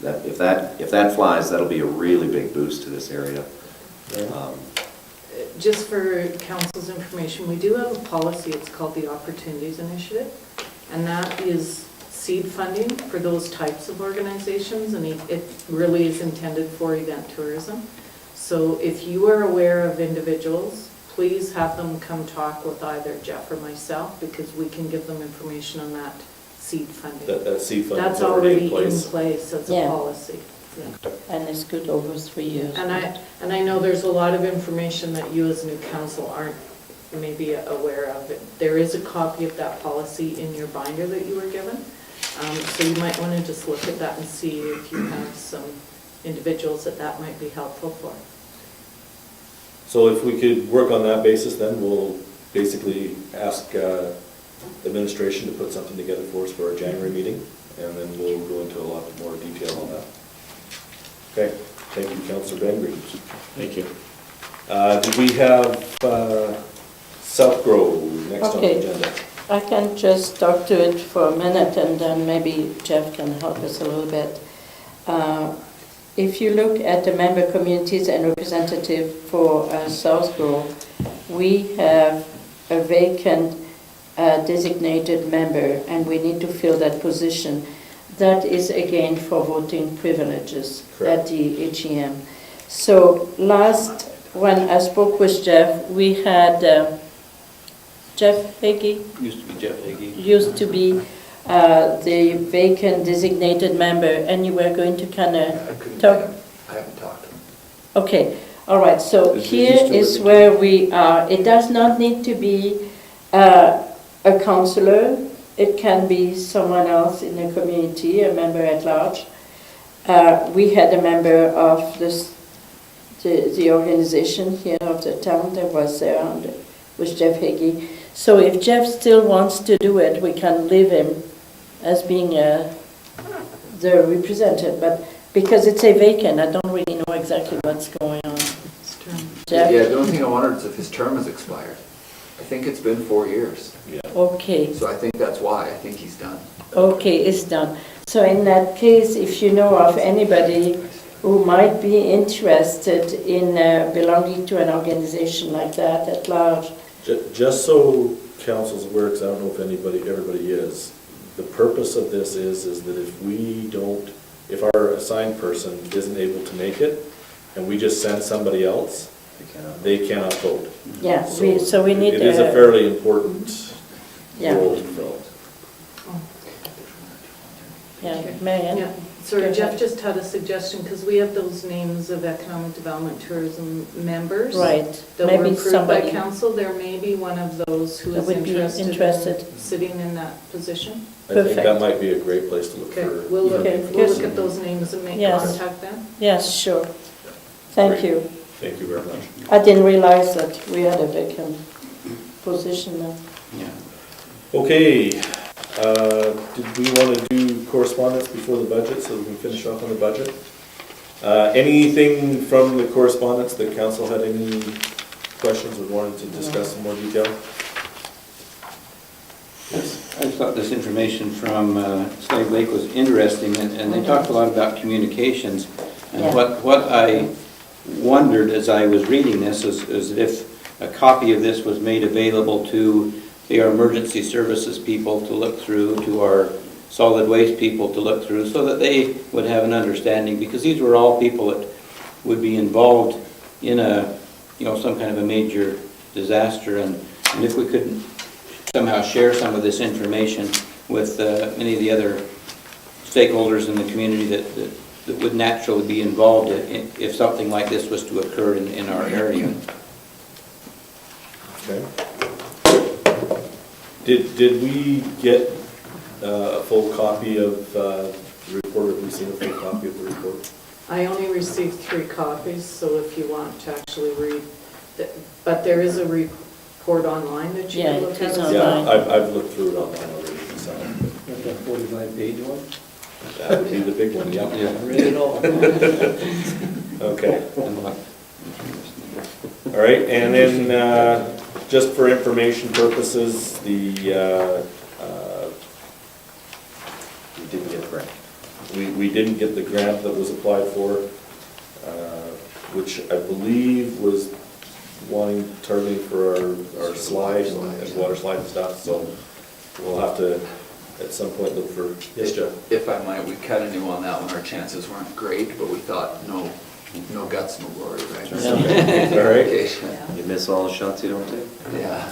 that if that flies, that'll be a really big boost to this area. Just for council's information, we do have a policy, it's called the Opportunities Initiative, and that is seed funding for those types of organizations, and it really is intended for event tourism. So if you are aware of individuals, please have them come talk with either Jeff or myself, because we can give them information on that seed funding. That seed funding That's is already in already place. in place as a policy. And it's good over 3 years. And I know there's a lot of information that you as new council aren't maybe aware of. There is a copy of that policy in your binder that you were given. So you might want to just look at that and see if you have some individuals that might be helpful for. So if we could work on that basis, then we'll basically ask administration to put something together for us for our January meeting, and then we'll go into a lot more detail on that. Okay, thank you, Councillor Bengry. Thank you. Did we have South Grove next on Okay. the agenda? I can just talk to it for a minute and then maybe Jeff can help us a little bit. If you look at the member communities and representative for South Grove, we have a vacant designated member and we need to fill that position. That is again for voting privileges Correct. at the AGM. So when I spoke with Jeff, we had Jeff Hagee Used to be Jeff Hagee. used to be the vacant designated member, and you were going to kind I of couldn't, talk. I haven't talked to him. Okay, all right, so Is it here used to is be- where we are. It does not need to be a councillor. It can be someone else in the community, a member at large. We had a member of the organization here of the town that was there, was Jeff Hagee. So if Jeff still wants to do it, we can leave him as being the representative, but because it's a vacant, I don't really know exactly what's going on. Jeff? Yeah, the only thing I wondered is if his term has expired. I think it's been 4 years, Okay, so I think that's why, I think he's done. okay, it's done. So in that case, if you know of anybody who might be interested in belonging to an organization like that at large, Just so council's aware, because I don't know if everybody is, the purpose of this is that if our assigned person isn't able to make it, and we just send somebody else, they cannot vote. yeah, so we need. It is a fairly important Yeah. role to fill. Yeah, Marian? Yeah, sorry, Jeff just had a suggestion, because we have those names of economic development tourism members. Right, That were maybe approved by somebody council, there may be one of those who that is would be interested interested. in sitting in that position. I think that Perfect. might be a great place to look Okay, for. we'll look Okay. at those names and make Yes. contact then. Yes, sure. Thank Great. you. Thank you very much. I didn't realize that we had a vacant position now. Yeah. Okay, did we want to do correspondence before the budget so we can finish off on the budget? Anything from the correspondence that council had any questions or wanted to discuss in more detail? I thought this information from Slave Lake was interesting, and they talked a lot about communications. And Yeah. what I wondered as I was reading this is if a copy of this was made available to our emergency services people to look through, to our solid waste people to look through, so that they would have an understanding, because these were all people that would be involved in some kind of a major disaster, and if we could somehow share some of this information with many of the other stakeholders in the community that would naturally be involved if something like this was to occur in our area. Okay. Did we get a full copy of the report? Have we seen a full copy of the report? I only received 3 copies, so if you want to actually read, but there is a report online that you Yeah, can look it is at. online. Yeah, I've looked through it online already, so Like that 45-page one? that would be the big one, yeah. Yeah. Read it all. Okay. And what- All right, and then, just for information purposes, We didn't get a grant. we didn't get the grant that was applied for, which I believe was targeting for our slide and water slide and stuff, so we'll have to, at some point, look for, yes, Jeff? If I might, we kind of knew on that one, our chances weren't great, but we thought, no guts, no glory, right? All right, Okay. You miss all the shots you don't take? Yeah.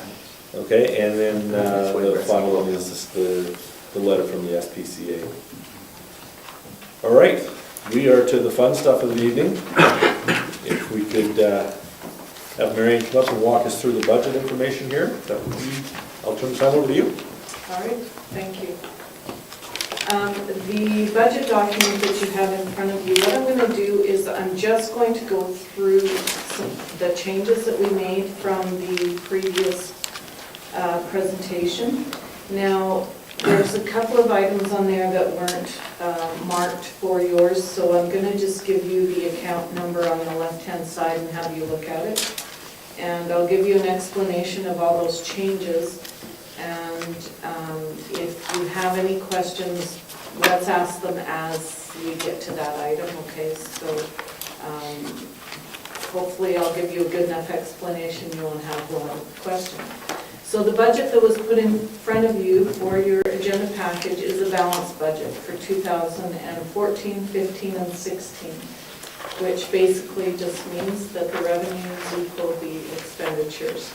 okay, and then the final one is just the letter from the SPCA. All right, we are to the fun stuff of the evening. If we could have Marian come up and walk us through the budget information here, that would be, I'll turn the time over to you. All right, thank you. The budget document that you have in front of you, what I'm going to do is I'm just going to go through the changes that we made from the previous presentation. Now, there's a couple of items on there that weren't marked for yours, so I'm going to just give you the account number on the left-hand side and have you look at it. And I'll give you an explanation of all those changes. And if you have any questions, let's ask them as we get to that item, okay? So hopefully I'll give you a good enough explanation, you won't have a lot of questions. So the budget that was put in front of you for your agenda package is a balanced budget for 2014, 15, and 16, which basically just means that the revenues equal the expenditures.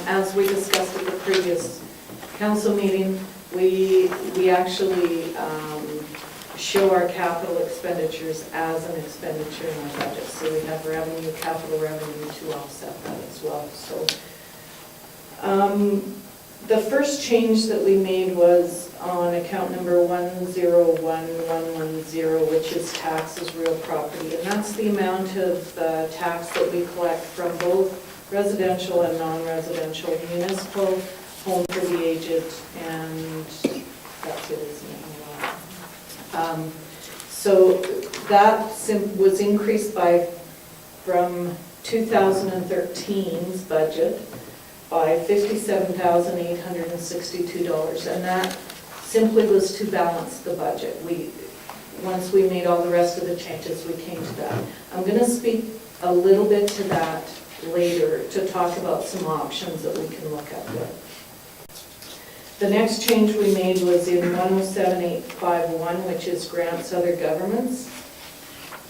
As we discussed at the previous council meeting, we actually show our capital expenditures as an expenditure in our budget. So we have revenue, capital revenue to offset that as well. So the first change that we made was on account number 101110, which is taxes real property. And that's the amount of tax that we collect from both residential and non-residential, municipal, home for the aged, and that's it, isn't it? So that was increased from 2013's budget by $57,862, and that simply was to balance the budget. Once we made all the rest of the changes, we came to that. I'm going to speak a little bit to that later to talk about some options that we can look at there. The next change we made was in 107851, which is grants other governments.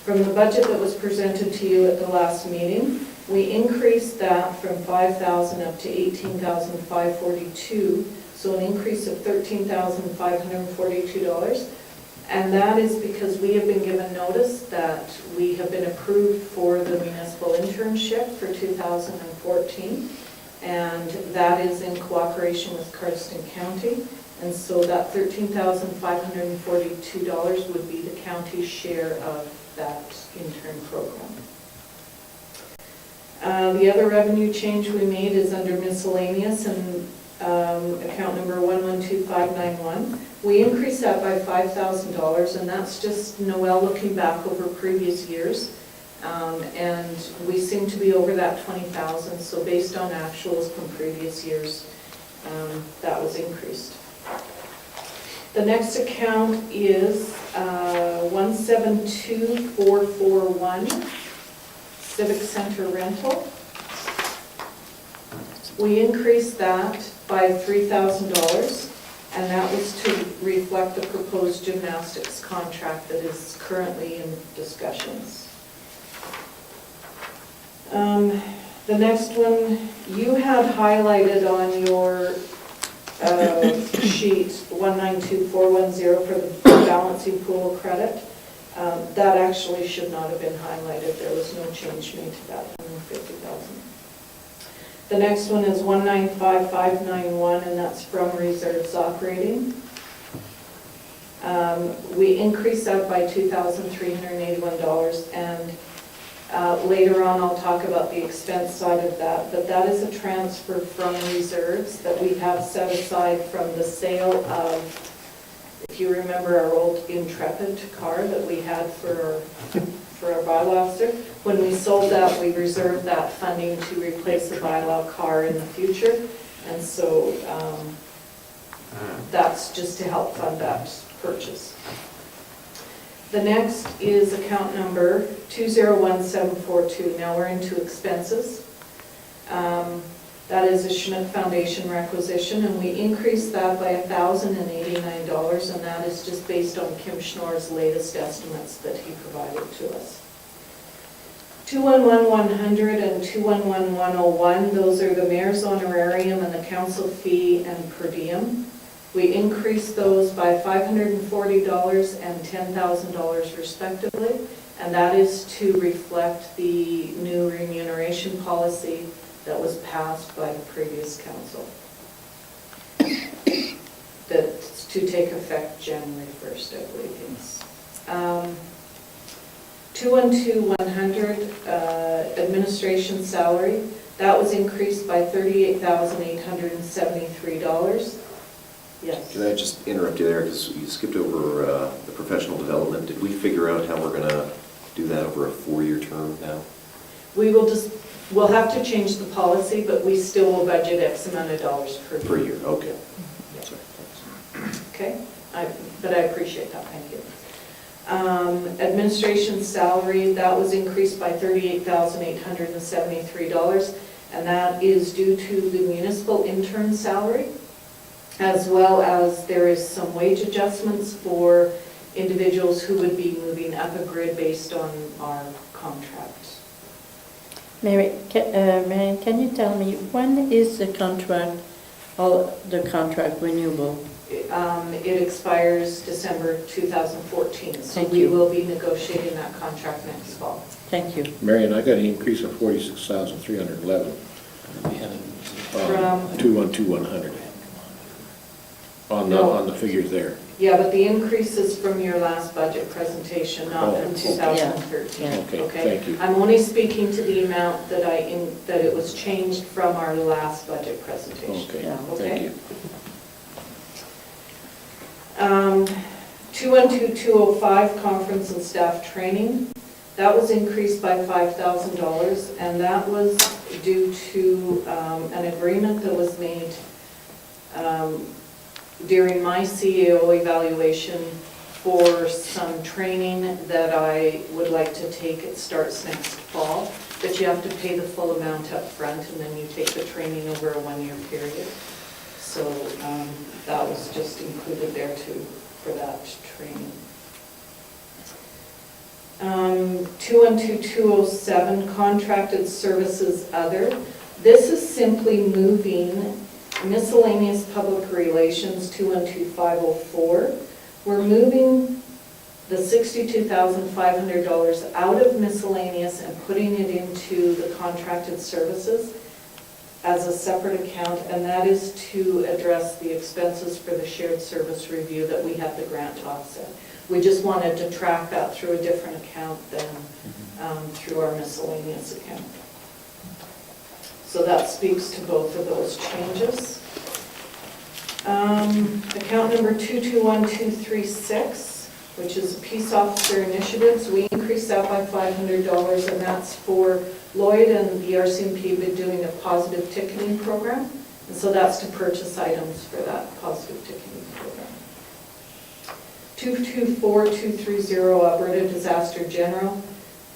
From the budget that was presented to you at the last meeting, we increased that from $5,000 up to $18,542, so an increase of $13,542. And that is because we have been given notice that we have been approved for the municipal internship for 2014, and that is in cooperation with Cardston County. And so that $13,542 would be the county's share of that intern program. The other revenue change we made is under miscellaneous and account number 112591. We increased that by $5,000, and that's just Noel looking back over previous years. And we seem to be over that 20,000, so based on actuals from previous years, that was increased. The next account is 172441, Civic Center rental. We increased that by $3,000, and that was to reflect the proposed gymnastics contract that is currently in discussions. The next one, you had highlighted on your sheet 192410 for the balancing pool credit. That actually should not have been highlighted. There was no change made to that, 150,000. The next one is 195591, and that's from reserves operating. We increased that by $2,381, and later on I'll talk about the expense side of that, but that is a transfer from reserves that we have set aside from the sale of, if you remember, our old Intrepid car that we had for our bylaw officer. When we sold that, we reserved that funding to replace the bylaw car in the future, and so that's just to help fund that purchase. The next is account number 201742. Now we're into expenses. That is a Chinook Foundation requisition, and we increased that by $1,089, and that is just based on Kim Schnorr's latest estimates that he provided to us. 211100 and 211101, those are the mayor's honorarium and the council fee and per diem. We increased those by $540 and $10,000 respectively, and that is to reflect the new remuneration policy that was passed by the previous council. That's to take effect January 1st, I believe, yes. 212-100 administration salary, that was increased by $38,873. Yes. Can I just interrupt you there, because you skipped over the professional development. Did we figure out how we're going to do that over a 4-year term now? We'll have to change the policy, but we still will budget X amount of dollars per year. Per year, okay. Yeah. Sorry, thanks. Okay, but I appreciate that, thank you. Administration salary, that was increased by $38,873, and that is due to the municipal intern salary, as well as there is some wage adjustments for individuals who would be moving up a grid based on our contract. Marian, can you tell me, when is the contract renewable? It expires December 2014, so Thank we you. will be negotiating that contract next fall. Thank you. Marian, I got an increase of 46,311 From- 212-100 on the figures there. Yeah, but the increase is from your last budget presentation, not Oh, from okay. 2013. Yeah. Okay, thank you. I'm only speaking to the amount that that it was changed from our last budget presentation. Okay, Yeah. thank you. 212-205 conference and staff training, that was increased by $5,000, and that was due to an agreement that was made during my CEO evaluation for some training that I would like to take. It starts next fall, but you have to pay the full amount up front, and then you take the training over a 1-year period. So that was just included there too, for that training. 212-207 contracted services other. This is simply moving miscellaneous public relations 212-504. We're moving the $62,500 out of miscellaneous and putting it into the contracted services as a separate account, and that is to address the expenses for the shared service review that we have the grant to offset. We just wanted to track that through a different account than through our miscellaneous account. So that speaks to both of those changes. Account number 221236, which is Peace Officer Initiatives, we increased that by $500, and that's for Lloyd and the RCMP have been doing a positive ticketing program, and so that's to purchase items for that positive ticketing program. 224230 Alberta Disaster General,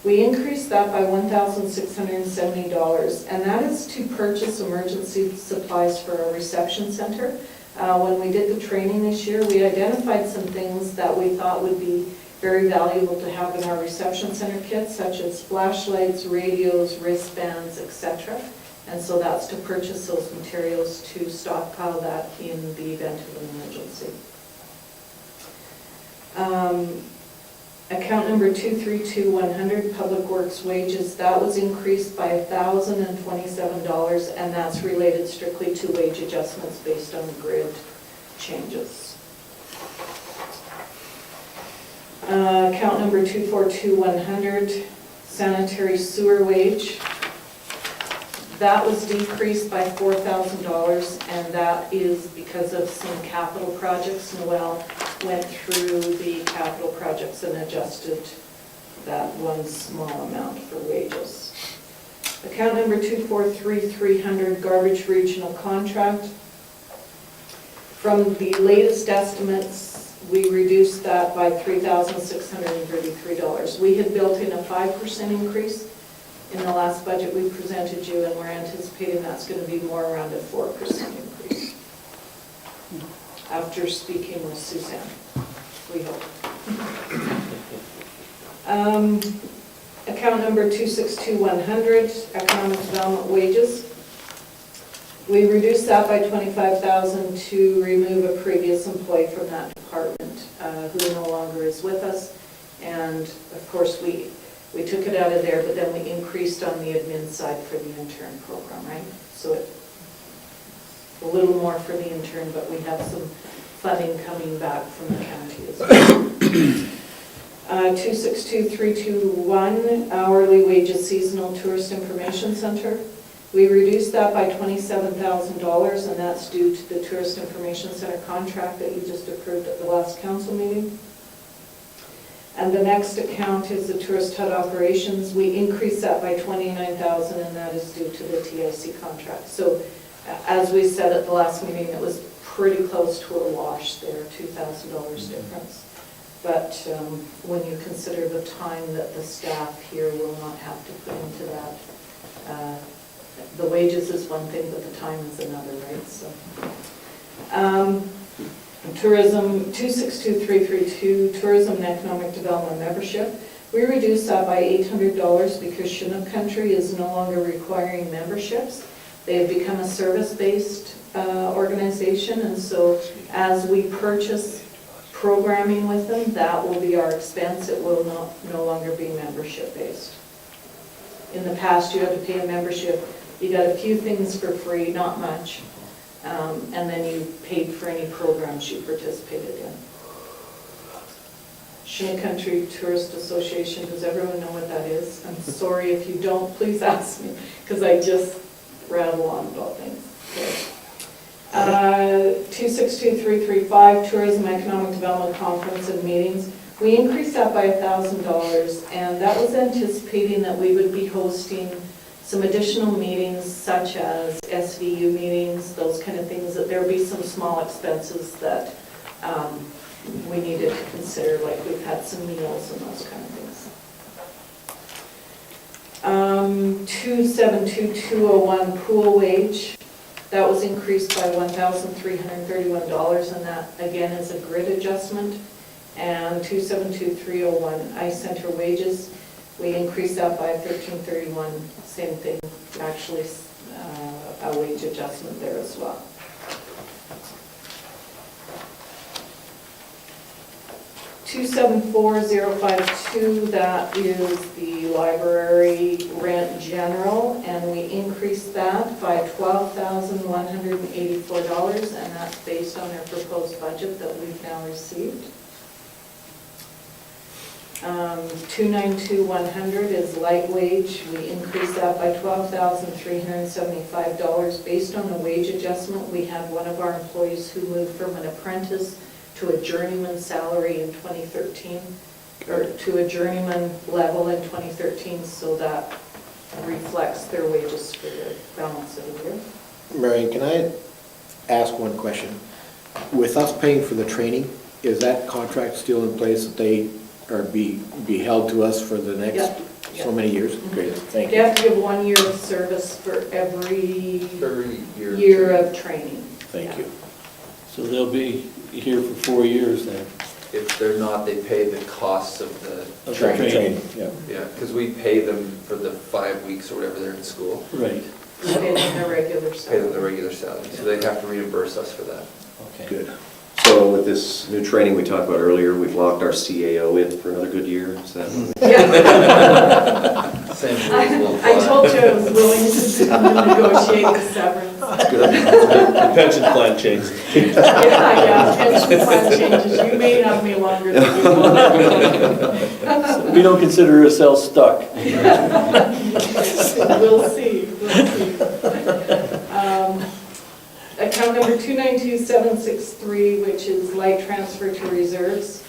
we increased that by $1,670, and that is to purchase emergency supplies for our reception center. When we did the training this year, we identified some things that we thought would be very valuable to have in our reception center kits, such as flashlights, radios, wristbands, etc. And so that's to purchase those materials to stockpile that in the event of an emergency. Account number 232100, Public Works Wages, that was increased by $1,027, and that's related strictly to wage adjustments based on grid changes. Account number 242100, Sanitary Sewer Wage, that was decreased by $4,000, and that is because of some capital projects. Noel went through the capital projects and adjusted that one small amount for wages. Account number 243300, Garbage Regional Contract. From the latest estimates, we reduced that by $3,633. We had built in a 5% increase in the last budget we presented you, and we're anticipating that's going to be more around a 4% increase. After speaking with Suzanne, we hope. Account number 262100, Economic Development Wages. We reduced that by 25,000 to remove a previous employee from that department who no longer is with us. And of course, we took it out of there, but then we increased on the admin side for the intern program, right? So a little more for the intern, but we have some funding coming back from the county as well. 262321, hourly wages seasonal tourist information center. We reduced that by $27,000, and that's due to the tourist information center contract that you just approved at the last council meeting. And the next account is the tourist hut operations. We increased that by $29,000, and that is due to the TIC contract. So as we said at the last meeting, it was pretty close to a wash there, $2,000 difference. But when you consider the time that the staff here will not have to put into that, the wages is one thing, but the time is another, right? So, tourism, 262332, tourism and economic development membership. We reduced that by $800 because Chinook Country is no longer requiring memberships. They have become a service-based organization, and so as we purchase programming with them, that will be our expense. It will no longer be membership-based. In the past, you had to pay a membership. You got a few things for free, not much, and then you paid for any programs you participated in. Chinook Country Tourist Association, does everyone know what that is? I'm sorry if you don't, please ask me, because I just rattle on about things. Okay. 262335, Tourism Economic Development Conference and Meetings. We increased that by $1,000, and that was anticipating that we would be hosting some additional meetings such as SVU meetings, those kind of things, that there would be some small expenses that we needed to consider, like we've had some meals and those kind of things. 272201 pool wage, that was increased by $1,331, and that again is a grid adjustment. And 272301 ice center wages, we increased that by $1,331, same thing, actually a wage adjustment there as well. $274,052, that is the library rent general, and we increased that by $12,184, and that's based on our proposed budget that we've now received. 292,100 is light wage. We increased that by $12,375. Based on the wage adjustment, we had one of our employees who moved from an apprentice to a journeyman salary in 2013, or to a journeyman level in 2013, so that reflects their wages for the balance of the year. Marian, can I ask one question? With us paying for the training, is that contract still in place that they are be held to us for the next so many years? Great, thank You you. have to give 1 year of service for every year year of training. Thank you. So they'll be here for 4 years then? If they're not, they pay the costs of the, Of the Training, yeah. yeah, because we pay them for the 5 weeks or whatever they're in school. Right, Pay them their regular Pay them salary. the regular salary, so they have to reimburse us for that. okay. Good. So with this new training we talked about earlier, we've locked our CAO in for another good year, is that? Same rules will I apply. told you I was willing to negotiate the severance. The pension plan changed. Yeah, pension plan changes. You may have me longer than you want. We don't consider ourselves stuck. We'll see, we'll see. Account number 292763, which is light transfer to reserves.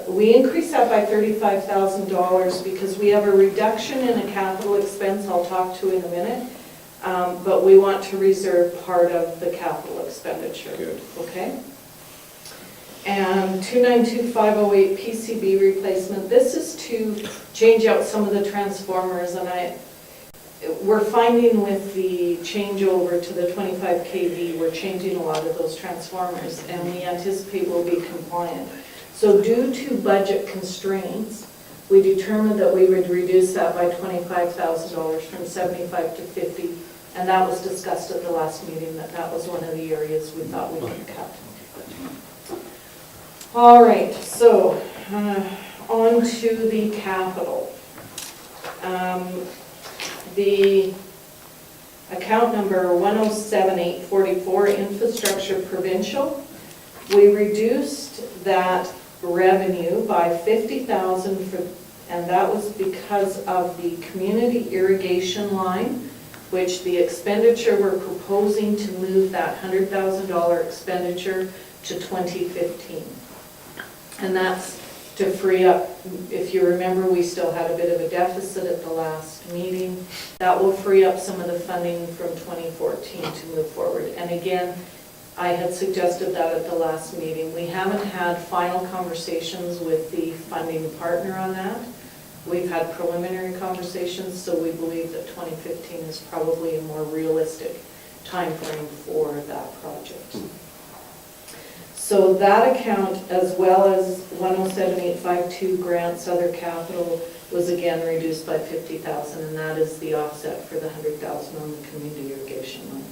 We increased that by $35,000 because we have a reduction in a capital expense I'll talk to in a minute, but we want to reserve part of the capital expenditure. Good. Okay? And 292508 PCB replacement. This is to change out some of the transformers, and we're finding with the changeover to the 25 kV, we're changing a lot of those transformers, and we anticipate we'll be compliant. So due to budget constraints, we determined that we would reduce that by $25,000 from 75 to 50 And that was discussed at the last meeting, that was one of the areas we thought we could cut. All right, so on to the capital. The account number 107844, infrastructure provincial, we reduced that revenue by 50,000 and that was because of the community irrigation line, which the expenditure we're proposing to move that $100,000 expenditure to 2015. And that's to free up, if you remember, we still had a bit of a deficit at the last meeting. That will free up some of the funding from 2014 to move forward. And again, I had suggested that at the last meeting. We haven't had final conversations with the funding partner on that. We've had preliminary conversations, so we believe that 2015 is probably a more realistic timeframe for that project. So that account, as well as 107852 grants, other capital, was again reduced by 50,000, and that is the offset for the 100,000 on the community irrigation line.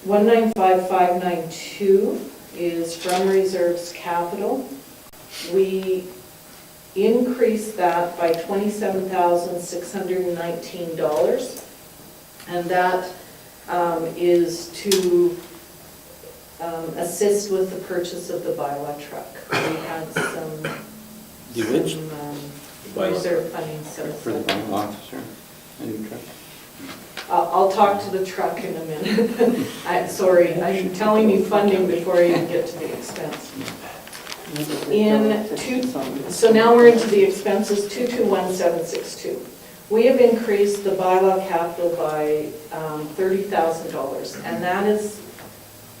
195592 is from reserves capital. We increased that by $27,619, and that is to assist with the purchase of the bylaw truck. We had some reserve funding set For the aside. bylaw officer, a new truck. I'll talk to the truck in a minute. Sorry, I'm telling you funding before I even get to the expense. So now we're into the expenses, 221762. We have increased the bylaw capital by $30,000, and that is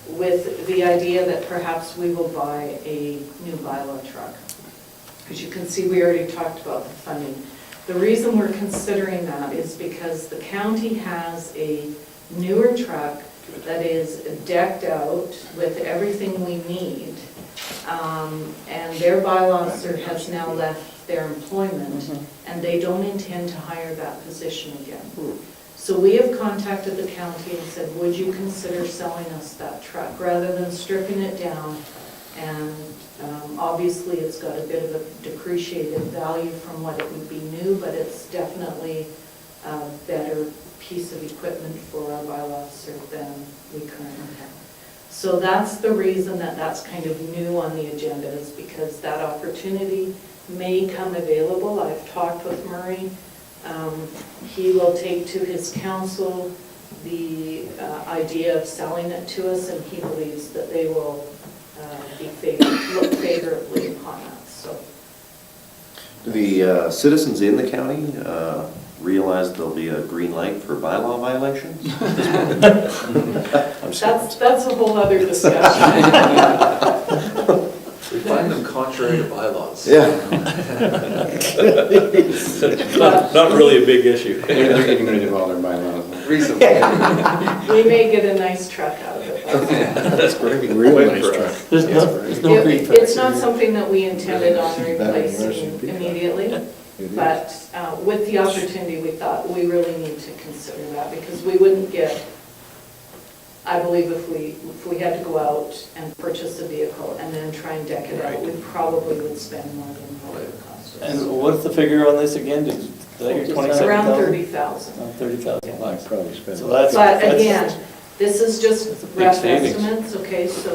with the idea that perhaps we will buy a new bylaw truck. As you can see, we already talked about the funding. The reason we're considering that is because the county has a newer truck that is decked out with everything we need, and their bylaw officer has now left their employment, and they don't intend to hire that position again. So we have contacted the county and said, would you consider selling us that truck rather than stripping it down? And obviously it's got a bit of a depreciated value from what it would be new, but it's definitely a better piece of equipment for our bylaw officer than we currently have. So that's the reason that that's kind of new on the agenda, is because that opportunity may come available. I've talked with Murray. He will take to his council the idea of selling it to us, and he believes that they will look favorably upon that. So, Do the citizens in the county realize there'll be a green light for bylaw violations? that's a whole other discussion. We find them contrary to bylaws. Yeah. Not really a big issue. They're getting rid of all their bylaws. Recently. We may get a nice truck out of it. That's great. Real Wait nice for truck. us. There's no green truck. It's not something that we intended on replacing immediately, but with the opportunity, we thought we really need to consider that, because we wouldn't get, I believe if we had to go out and purchase a vehicle and then try and deck it out, we probably would spend more than what it would cost us. And what's the figure on this again? Did I hear 27,000? Around 30,000. $30,000 bucks. Probably spend. So that's. But again, this is just That's a big rough savings. estimates, okay, so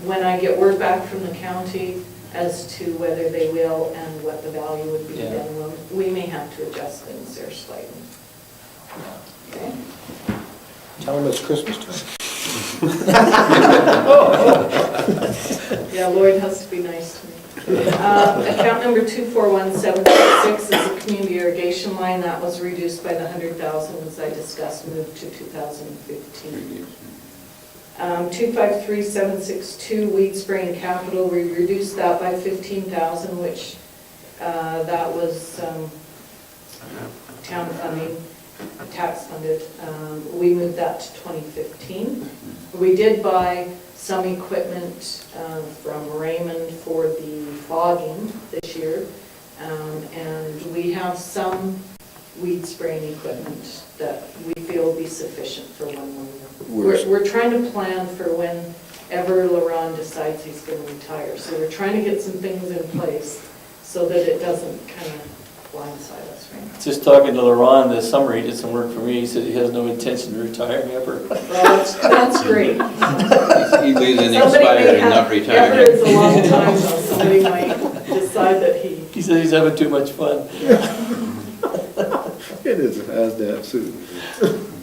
when I get word back from the county as to whether they will and what the value would be, Yeah. then we may have to adjust things there slightly. Okay? Tell them it's Christmas time. Yeah, Lloyd has to be nice to me. Account number 241766 is the community irrigation line. That was reduced by the 100,000, as I discussed, moved to 2015. 253762, weed spraying capital, we reduced that by 15,000, which that was town funding, tax funded. We moved that to 2015. We did buy some equipment from Raymond for the fogging this year, and we have some weed spraying equipment that we feel will be sufficient for 1 more We're- year. We're trying to plan for whenever Laurent decides he's going to retire. So we're trying to get some things in place so that it doesn't kind of blindside us, right? Just talking to Laurent this summer, he did some work for me. He said he has no intention of retiring ever. Well, that's great. He believes in Somebody may expiring, not have, retiring. ever is a long time though, somebody might decide that he, He said he's having too much fun. It is, as that suit.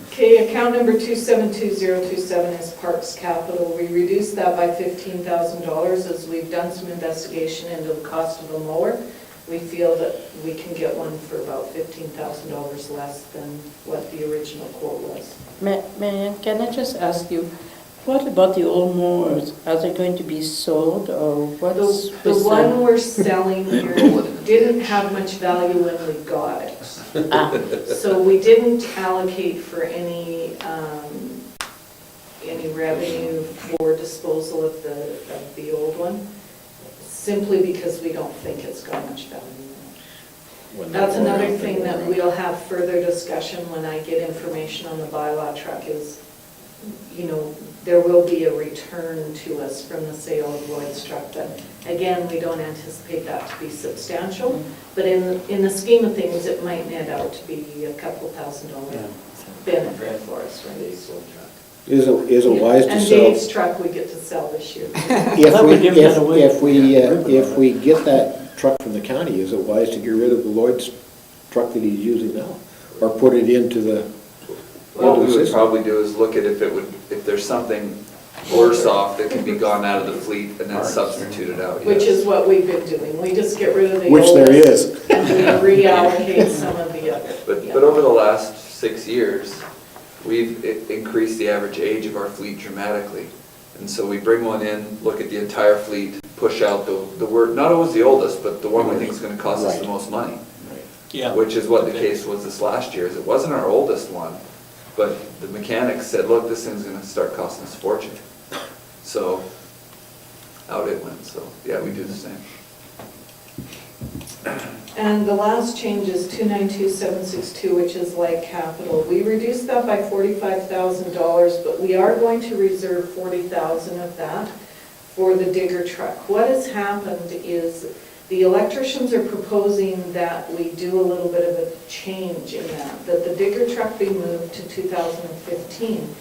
okay, account number 272027 is Parks Capital. We reduced that by $15,000 as we've done some investigation into the cost of a mower. We feel that we can get one for about $15,000 less than what the original quote was. Marian, can I just ask you, what about the old mowers? Are they going to be sold or what's? The one we're selling here didn't have much value when we got it. So we didn't allocate for any revenue for disposal of the old one, simply because we don't think it's got much value. That's another thing that we'll have further discussion when I get information on the bylaw truck is, there will be a return to us from the sale of Lloyd's truck, but again, we don't anticipate that to be substantial, but in the scheme of things, it might net out to be a couple $1,000 benefit for us, right? Is it wise to And sell? Dave's truck we get to sell this year. If we get that truck from the county, is it wise to get rid of the Lloyd's truck that he's using now? Or put it into the? What we would probably do is look at if there's something worse off that can be gone out of the fleet and then substituted out. Which yes. is what we've been doing. We just get rid of the Which there oldest is. and we reallocate some of the other. But over the last 6 years, we've increased the average age of our fleet dramatically. And so we bring one in, look at the entire fleet, push out the word, not always the oldest, but the one we think is going to cost us the most money. Yeah. Which is what the case was this last year, is it wasn't our oldest one, but the mechanics said, look, this thing's going to start costing us a fortune. So out it went, so yeah, we do the same. And the last change is 292762, which is like capital. We reduced that by $45,000, but we are going to reserve $40,000 of that for the digger truck. What has happened is the electricians are proposing that we do a little bit of a change in that the digger truck be moved to 2015.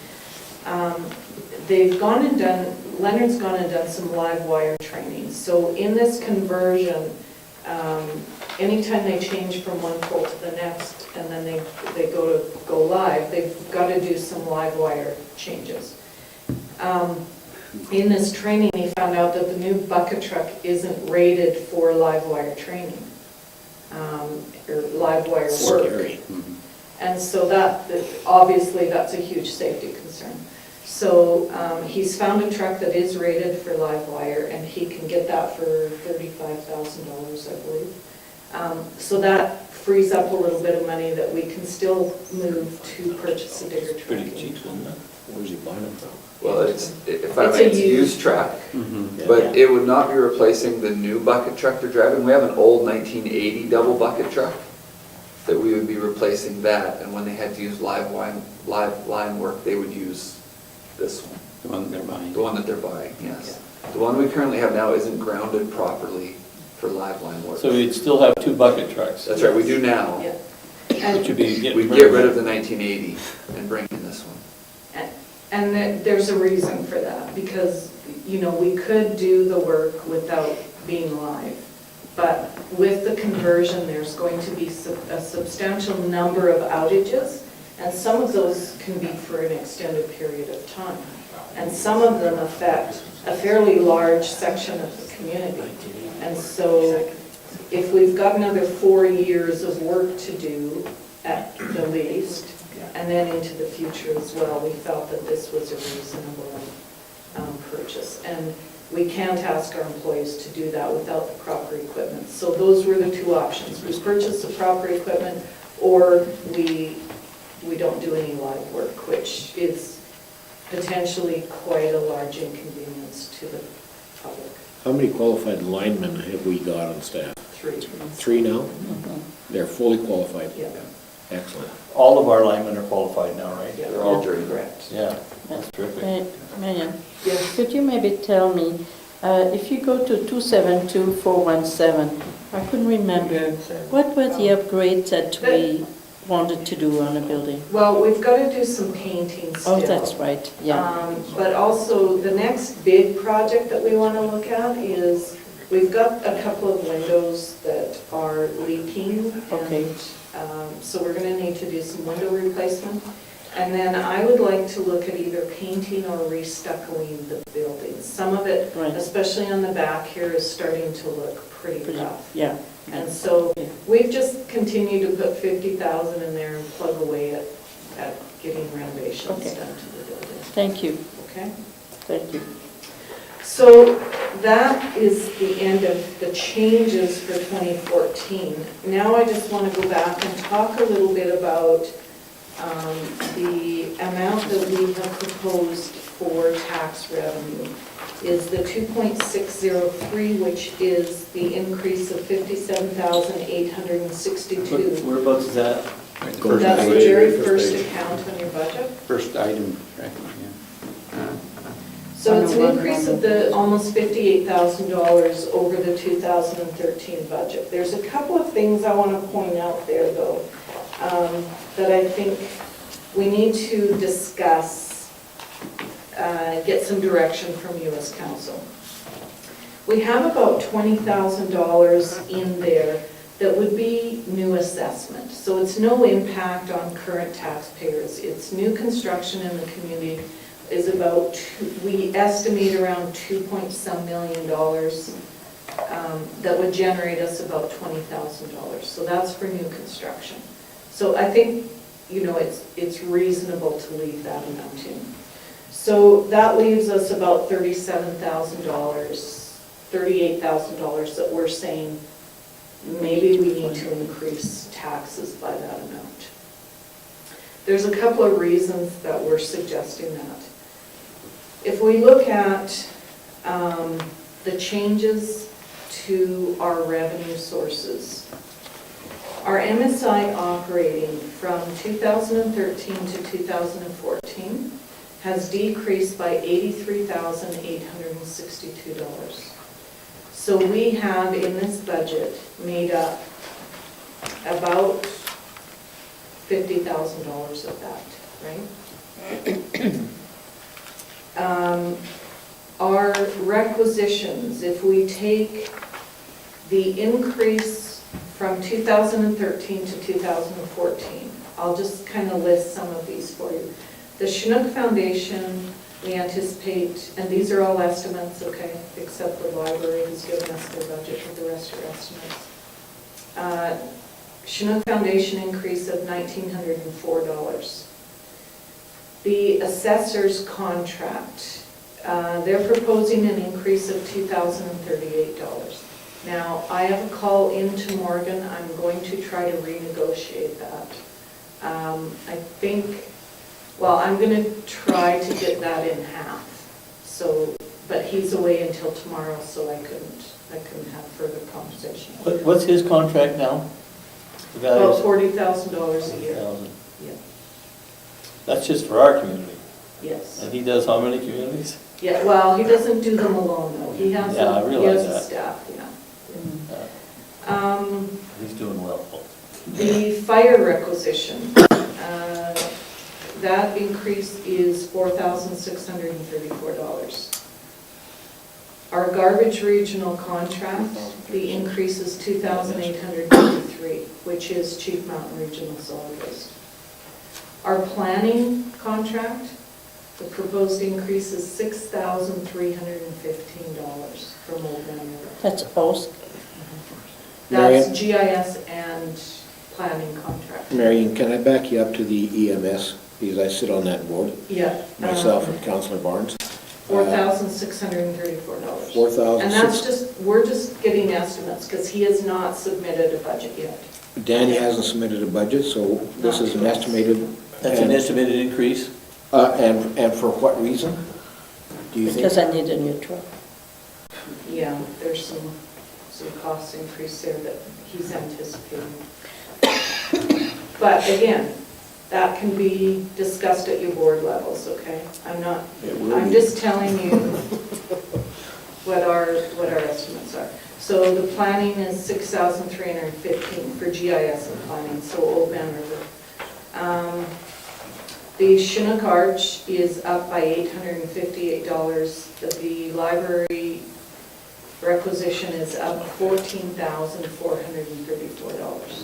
Leonard's gone and done some live wire training. So in this conversion, anytime they change from one pole to the next and then they go live, they've got to do some live wire changes. In this training, he found out that the new bucket truck isn't rated for live wire training, or live wire work. Scary. And so obviously that's a huge safety concern. So he's found a truck that is rated for live wire, and he can get that for $35,000, I believe. So that frees up a little bit of money that we can still move to purchase a digger truck. Pretty cheap, isn't it? Where's he buying it from? Well, if I It's may, a it's a used truck, Mm-hmm. but it would not be replacing the new bucket truck they're driving. We have an old 1980 double bucket truck that we would be replacing that, and when they had to use live line work, they would use this one. The one they're buying. The one that they're buying, yes. The one we currently have now isn't grounded properly for live line work. So you'd still have 2 bucket trucks. That's right, we do now. Yeah. Which would be getting We get rid of the 1980 and bring in this one. And there's a reason for that, because, we could do the work without being live. But with the conversion, there's going to be a substantial number of outages, and some of those can be for an extended period of time. And some of them affect a fairly large section of the community. And so if we've got another 4 years of work to do at the least, and then into the future as well, we felt that this was a reasonable purchase. And we can't ask our employees to do that without the proper equipment. So those were the 2 options. We purchase the proper equipment, or we don't do any live work, which is potentially quite a large inconvenience to the public. How many qualified linemen have we got on staff? 3. 3 now? They're fully qualified. Yeah. Excellent. All of our linemen are qualified now, right? They're all jury grants. Yeah, that's terrific. Marian, Yes. could you maybe tell me, if you go to 272417, I couldn't remember, what were the upgrades that we wanted to do on a building? Well, we've got to do some painting still. Oh, that's right, yeah. But also, the next big project that we want to look at is, we've got a couple of windows that are leaking. Okay. So we're going to need to do some window replacement. And then I would like to look at either painting or restuccoing the building. Some of it, Right. especially on the back here, is starting to look pretty rough. Yeah. And so we've just continued to put 50,000 in there and plug away at getting renovations Okay. done to the building, Thank you, okay? thank you. So that is the end of the changes for 2014. Now I just want to go back and talk a little bit about the amount that we have proposed for tax revenue is the 2.603, which is the increase of 57,862. Whereabouts is that? First That's the page, very first first page. account on your budget. First item, right, yeah. So it's an increase of almost $58,000 over the 2013 budget. There's a couple of things I want to point out there, though, that I think we need to discuss, get some direction from you as council. We have about $20,000 in there that would be new assessment. So it's no impact on current taxpayers. It's new construction in the community is about, we estimate around $2.some million that would generate us about $20,000. So that's for new construction. So I think, it's reasonable to leave that amount in. So that leaves us about $37,000, $38,000 that we're saying maybe we need to increase taxes by that amount. There's a couple of reasons that we're suggesting that. If we look at the changes to our revenue sources, our MSI operating from 2013 to 2014 has decreased by $83,862. So we have in this budget made up about $50,000 of that, right? Our requisitions, if we take the increase from 2013 to 2014, I'll just kind of list some of these for you. The Chinook Foundation, we anticipate, and these are all estimates, okay, except the library has given us their budget, but the rest are estimates. Chinook Foundation increase of $1,904. The assessor's contract, they're proposing an increase of $2,038. Now, I have a call into Morgan. I'm going to try to renegotiate that. I think, well, I'm going to try to get that in half. So, but he's away until tomorrow, so I couldn't have further conversation. What's his contract now? The value About is $40,000 a year. 40,000. Yeah. That's just for our community. Yes. And he does how many communities? Yeah, well, he doesn't do them alone, though. He has Yeah, I he realize has a that. staff, yeah. He's doing well. The fire requisition, that increase is $4,634. Our garbage regional contract, the increase is $2,883, which is Chief Mountain Regional Solid Waste. Our planning contract, the proposed increase is $6,315 from Old Man River. That's both. That's GIS and planning contract. Marian, can I back you up to the EMS, because I sit on that board, Yeah. myself and Councillor Barnes. $4,634. 4,000. And that's just, we're just getting estimates, because he has not submitted a budget yet. Danny hasn't submitted a budget, so this is an estimated. That's an estimated increase? And for what reason? Do you think? Because I need a new truck. Yeah, there's some cost increase there that he's anticipating. But again, that can be discussed at your board levels, okay? I'm just telling you what our estimates are. So the planning is 6,315 for GIS and planning, so Old Man River. The Chinook Arch is up by $858. The library requisition is up $14,434.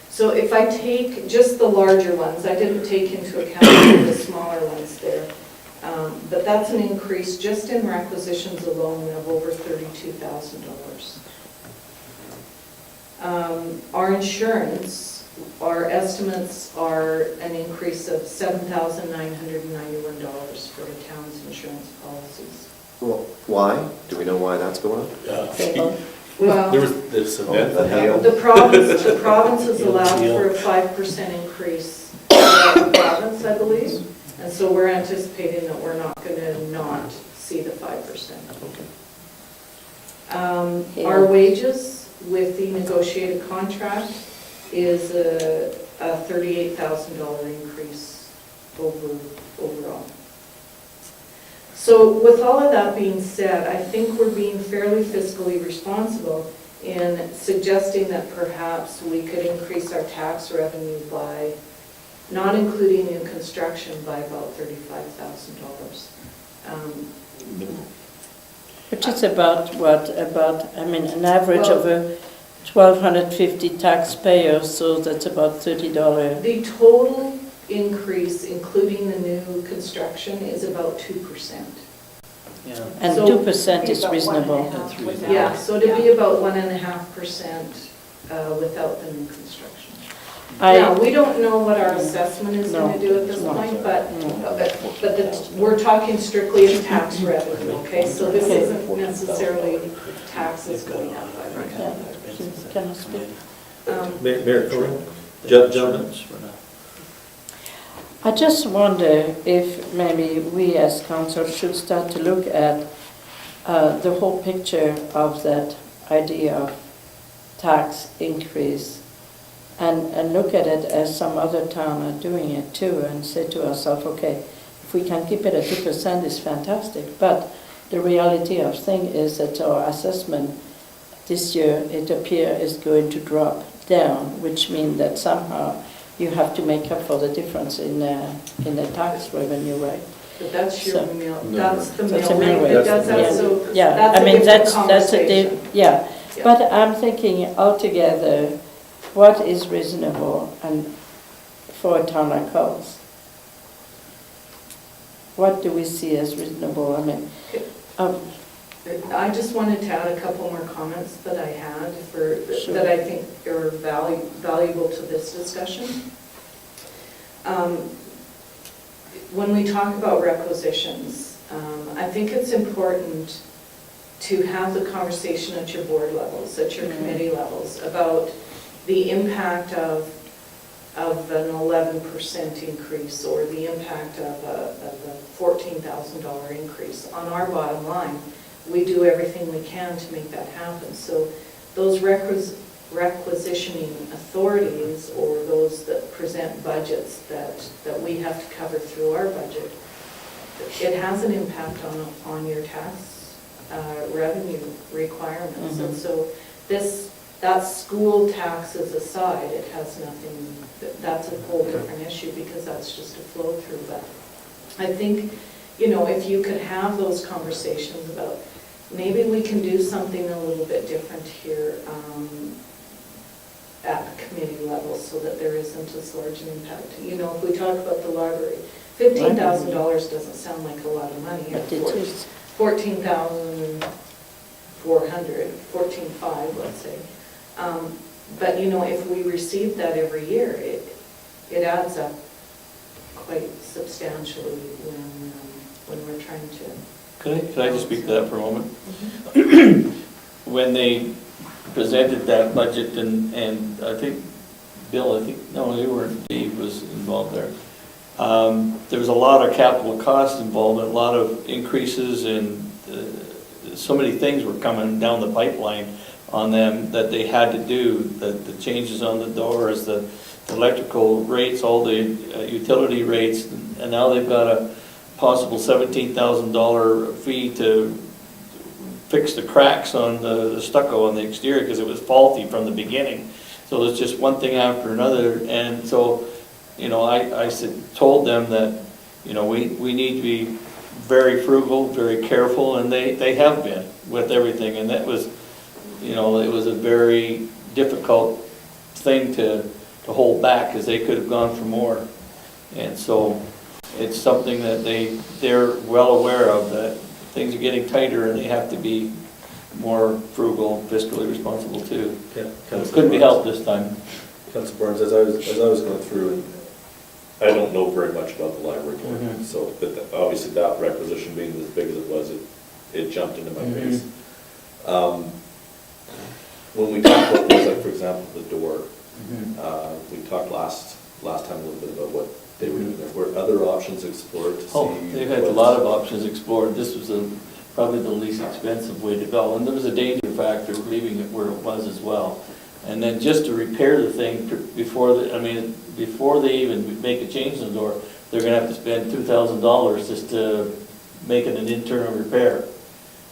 So if I take just the larger ones, I didn't take into account the smaller ones there, but that's an increase just in requisitions alone of over $32,000. Our insurance, our estimates are an increase of $7,991 for the town's insurance policies. Well, why? Do we know why that's going up? Well, There was this event that happened. the province has allowed for a 5% increase throughout the province, I believe, and so we're anticipating that we're not going to not see the 5%. Our wages with the negotiated contract is a $38,000 increase overall. So with all of that being said, I think we're being fairly fiscally responsible in suggesting that perhaps we could increase our tax revenue by, not including new construction, by about $35,000. Which is about what, an average of a 1,250 taxpayers, so that's about $30. The total increase, including the new construction, is about 2%. Yeah. And So- 2% is reasonable. Yeah, so to be about 1.5% without the new construction. Now, we don't know what our assessment is going to do at this point, but we're talking strictly of tax revenue, okay? So this isn't necessarily taxes going up. Yeah. Can I speak? Mayor Kronen, gentlemen. I just wonder if maybe we as council should start to look at the whole picture of that idea of tax increase and look at it as some other town are doing it too, and say to ourselves, okay, if we can keep it at 2% is fantastic, but the reality of thing is that our assessment this year, it appears, is going to drop down, which means that somehow you have to make up for the difference in the tax revenue, right? But that's your So- mill, that's the That's a mill mill rate rate. that does that, so Yeah, that's I a mean, different that's a, conversation. yeah. Yeah. But I'm thinking altogether, what is reasonable and for a town like ours? What do we see as reasonable? I mean, I just wanted to add a couple more comments that I had Sure. that I think are valuable to this discussion. When we talk about requisitions, I think it's important to have the conversation at your board levels, at your committee levels, about the impact of an 11% increase or the impact of a $14,000 increase on our bottom line. We do everything we can to make that happen. So those requisitioning authorities, or those that present budgets that we have to cover through our budget, it has an impact on your tax revenue requirements. And so that school taxes aside, it has nothing, that's a whole different issue, because that's just a flow through. But I think, if you could have those conversations about, maybe we can do something a little bit different here at the committee level, so that there isn't as large an impact. If we talk about the library, $15,000 doesn't sound like a lot of money. but it is. 14,400, 14,500, let's say. But if we receive that every year, it adds up quite substantially when we're trying to. Could I just speak to that for a moment? Mhm. When they presented that budget, and I think Bill, you weren't, Dave was involved there. There was a lot of capital cost involvement, a lot of increases, and so many things were coming down the pipeline on them that they had to do, the changes on the doors, the electrical rates, all the utility rates, and now they've got a possible $17,000 fee to fix the cracks on the stucco on the exterior because it was faulty from the beginning. So it's just one thing after another, and so, you know, I told them that, you know, we need to be very frugal, very careful, and they have been with everything, and that was, you know, it was a very difficult thing to hold back because they could have gone for more. And so it's something that they're well aware of, that things are getting tighter and they have to be more frugal, fiscally responsible too. Yeah, It couldn't be helped this time. Councillor Barnes, as I was going through, and I don't know very much about the library board, Mhm. so, but obviously that requisition being as big as it was, it jumped into my face. When we talked about things like, for example, the door, we talked last time a little bit about what they were doing there. Were other options explored to see? Oh, they've had a lot of options explored. This was probably the least expensive way to go. And there was a danger factor leaving it where it was as well. And then just to repair the thing before they even make a change in the door, they're gonna have to spend $2,000 just to make it an internal repair.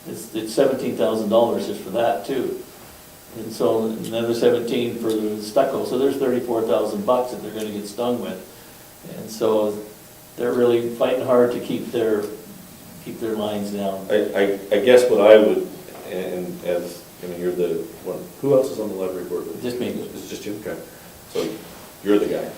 It's $17,000 just for that too. And so another 17 for the stucco, so there's $34,000 that they're gonna get stung with. And so they're really fighting hard to keep their lines down. I guess what I would, and as, I mean, you're the one, who else is on the library board? Just me. It's just you? Okay. So you're the guy.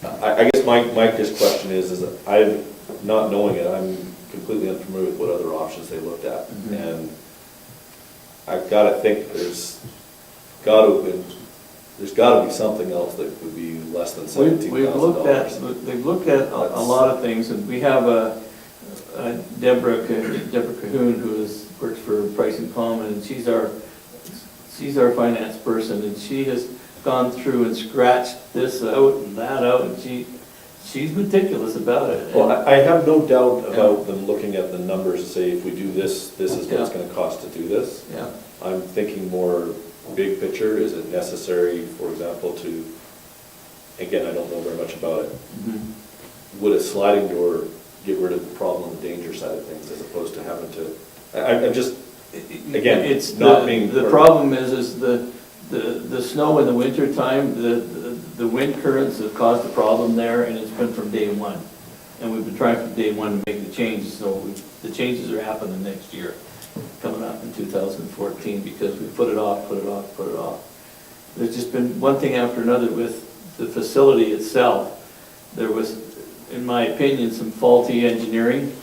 I guess my just question is that I'm not knowing it, I'm completely unfamiliar with what other options they looked at. Mhm. And I've got to think there's got to be something else that would be less than $17,000. We've looked at a lot of things, and we have a Deborah Cahoon who works for Price and Common, and she's our finance person, and she has gone through and scratched this out and that out, and she's meticulous about it. Well, I have no doubt about them looking at the numbers to say, if we do this, this is what it's Yeah. going to cost to do this. Yeah. I'm thinking more big picture. Is it necessary, for example, to, again, I don't know very much about it, Mhm. would a sliding door get rid of the problem and danger side of things as opposed to having to, I'm just, again, It's not being. the problem is the snow in the winter time, the wind currents have caused a problem there, and it's been from day one. And we've been trying from day one to make the changes, so the changes are happening next year, coming up in 2014, because we put it off. There's just been one thing after another with the facility itself. There was, in my opinion, some faulty engineering.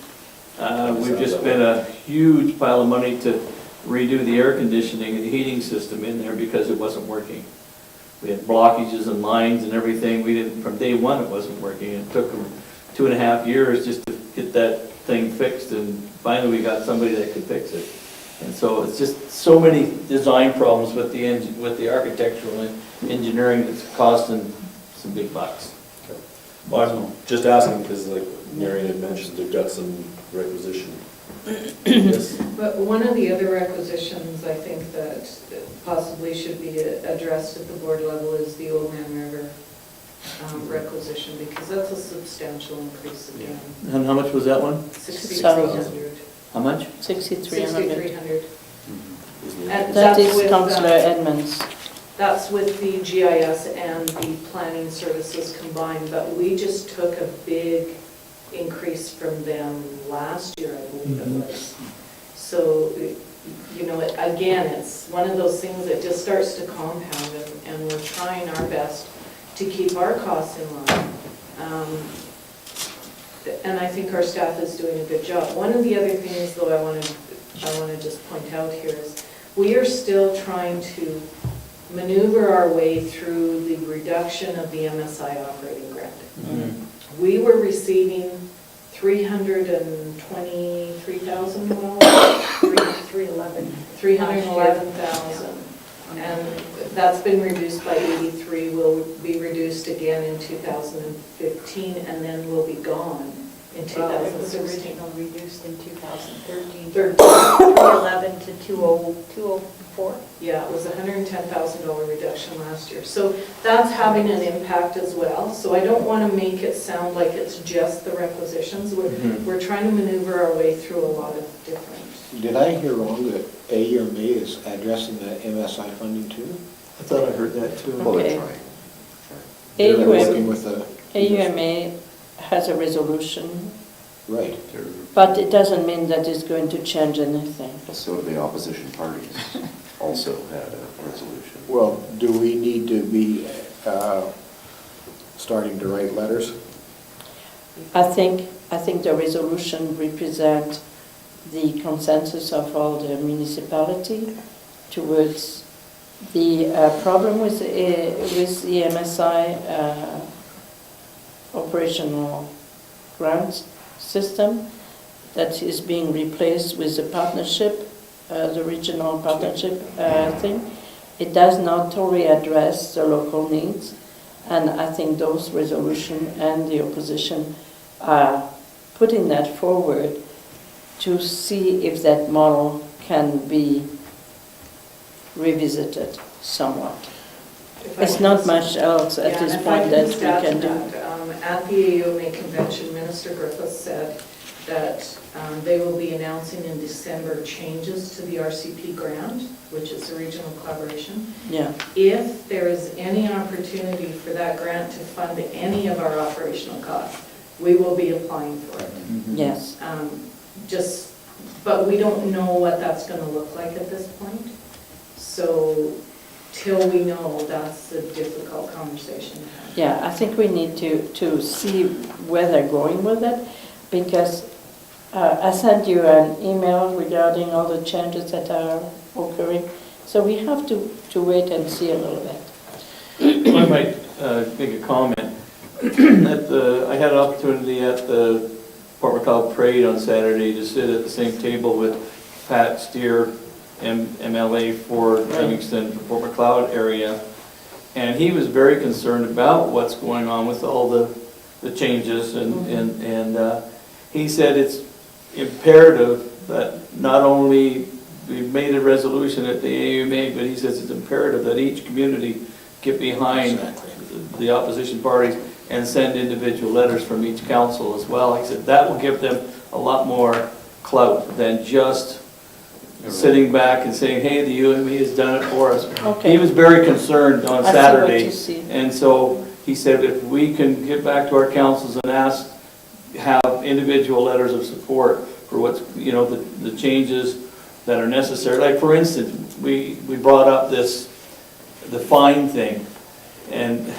We've just spent a huge pile of money to redo the air conditioning and the heating system in there because it wasn't working. We had blockages and lines and everything. From day one, it wasn't working. It took them 2.5 years just to get that thing fixed, and finally we got somebody that could fix it. And so it's just so many design problems with the architectural and engineering that's costing some big bucks. Well, I'm just asking because, like Marian had mentioned, they've got some requisition. Yes. But one of the other requisitions, I think, that possibly should be addressed at the board level is the Old Man River requisition, because that's a substantial increase again. And how much was that one? 6,300. How much? 6,300. 6,300. Isn't That is Councillor Edmonds. That's with the GIS and the planning services combined, but we just took a big increase from them last year, I believe it was. So, you know, again, it's one of those things that just starts to compound, and we're trying our best to keep our costs in line. And I think our staff is doing a good job. One of the other things, though, I want to just point out here is we are still trying to maneuver our way through the reduction of the MSI operating grant. We were receiving $311,000, and that's been reduced by 83, will be reduced again in 2015, and then will be gone in Well, it was 2016. originally reduced in 2013, 13. 311 to 204. Yeah, it was a $110,000 reduction last year. So that's having an impact as well. So I don't want to make it sound like it's just the requisitions. We're trying to maneuver our way through a lot of different. Did I hear wrong that AUMA is addressing the MSI funding too? I thought I heard that too. Well, they're Okay. trying. They're working AUM, with the, AUMA has a resolution, right. but it doesn't mean that it's going to change anything. So do the opposition parties also had a resolution. Well, do we need to be starting to write letters? I think the resolution represents the consensus of all the municipality towards the problem with the MSI operational grant system that is being replaced with the partnership, the regional partnership thing. It does not totally address the local needs, and I think those resolution and the opposition are putting that forward to see if that model can be revisited somewhat. If I It's can not just- much else at Yeah, this and if I point that just we add to can do. that, at the AUMA convention, Minister Griffiths said that they will be announcing in December changes to the RCP grant, which is a regional collaboration. Yeah, If there is any opportunity for that grant to fund any of our operational costs, we will be applying for it. yes. But we don't know what that's going to look like at this point. So till we know, that's a difficult conversation to have. Yeah, I think we need to see where they're going with it, because I sent you an email regarding all the changes that are occurring. So we have to wait and see a little bit. I might make a comment. I had an opportunity at the Port MacLeod Parade on Saturday to sit at the same table with Pat Steer, MLA for Livingston, for Port MacLeod area, and he was very concerned about what's going on with all the changes, and he said it's imperative that not only we've made a resolution at the AUMA, but he says it's imperative that each community get behind the opposition parties and send individual letters from each council as well. He said that will give them a lot more clout than just sitting back and saying, hey, the UME has done it for us. Okay. He was very concerned on I see what Saturday. you see. And so he said if we can get back to our councils and have individual letters of support for what's, the changes that are necessary. Like, for instance, we brought up the fine thing, and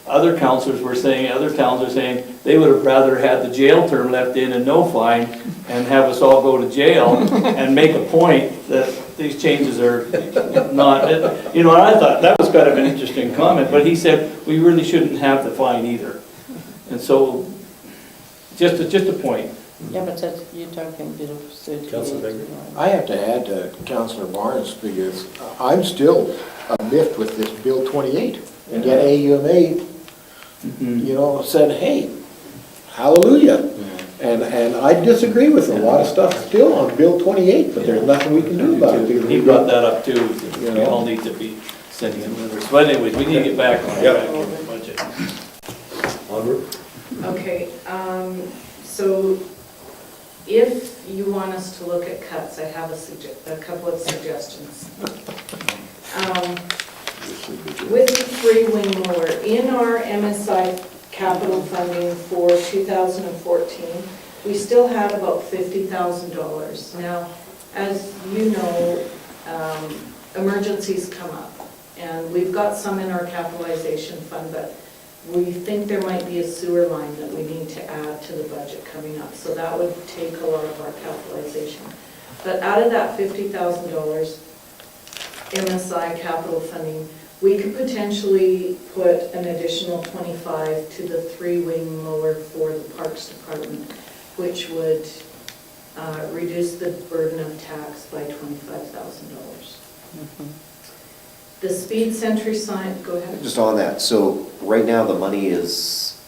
other councillors were saying, other towns are saying, they would have rather had the jail term left in and no fine, and have us all go to jail, and make a point that these changes are not, and I thought that was kind of an interesting comment, but he said, we really shouldn't have the fine either. And so, just a point. Yeah, but you're talking Bill 38. Councillor Bengry? I have to add to Councillor Barnes, because I'm still miffed with this Bill 28. And yet AUMA, said, hey, hallelujah. And I disagree with a lot of stuff still on Bill 28, but there's nothing we can do about it. because He we've brought got- that up too, we all need to be sending them letters. But anyways, we need to get back on Yep. track with the budget. Onward. Okay, so if you want us to look at cuts, I have a couple of suggestions. With the three-wing mower, in our MSI capital funding for 2014, we still had about $50,000. Now, as you know, emergencies come up, and we've got some in our capitalization fund, but we think there might be a sewer line that we need to add to the budget coming up, so that would take a lot of our capitalization. But out of that $50,000 MSI capital funding, we could potentially put an additional 25 to the three-wing mower for the Parks Department, which would reduce the burden of tax by $25,000. The speed sentry sign, go ahead. Just on that, so right now the money is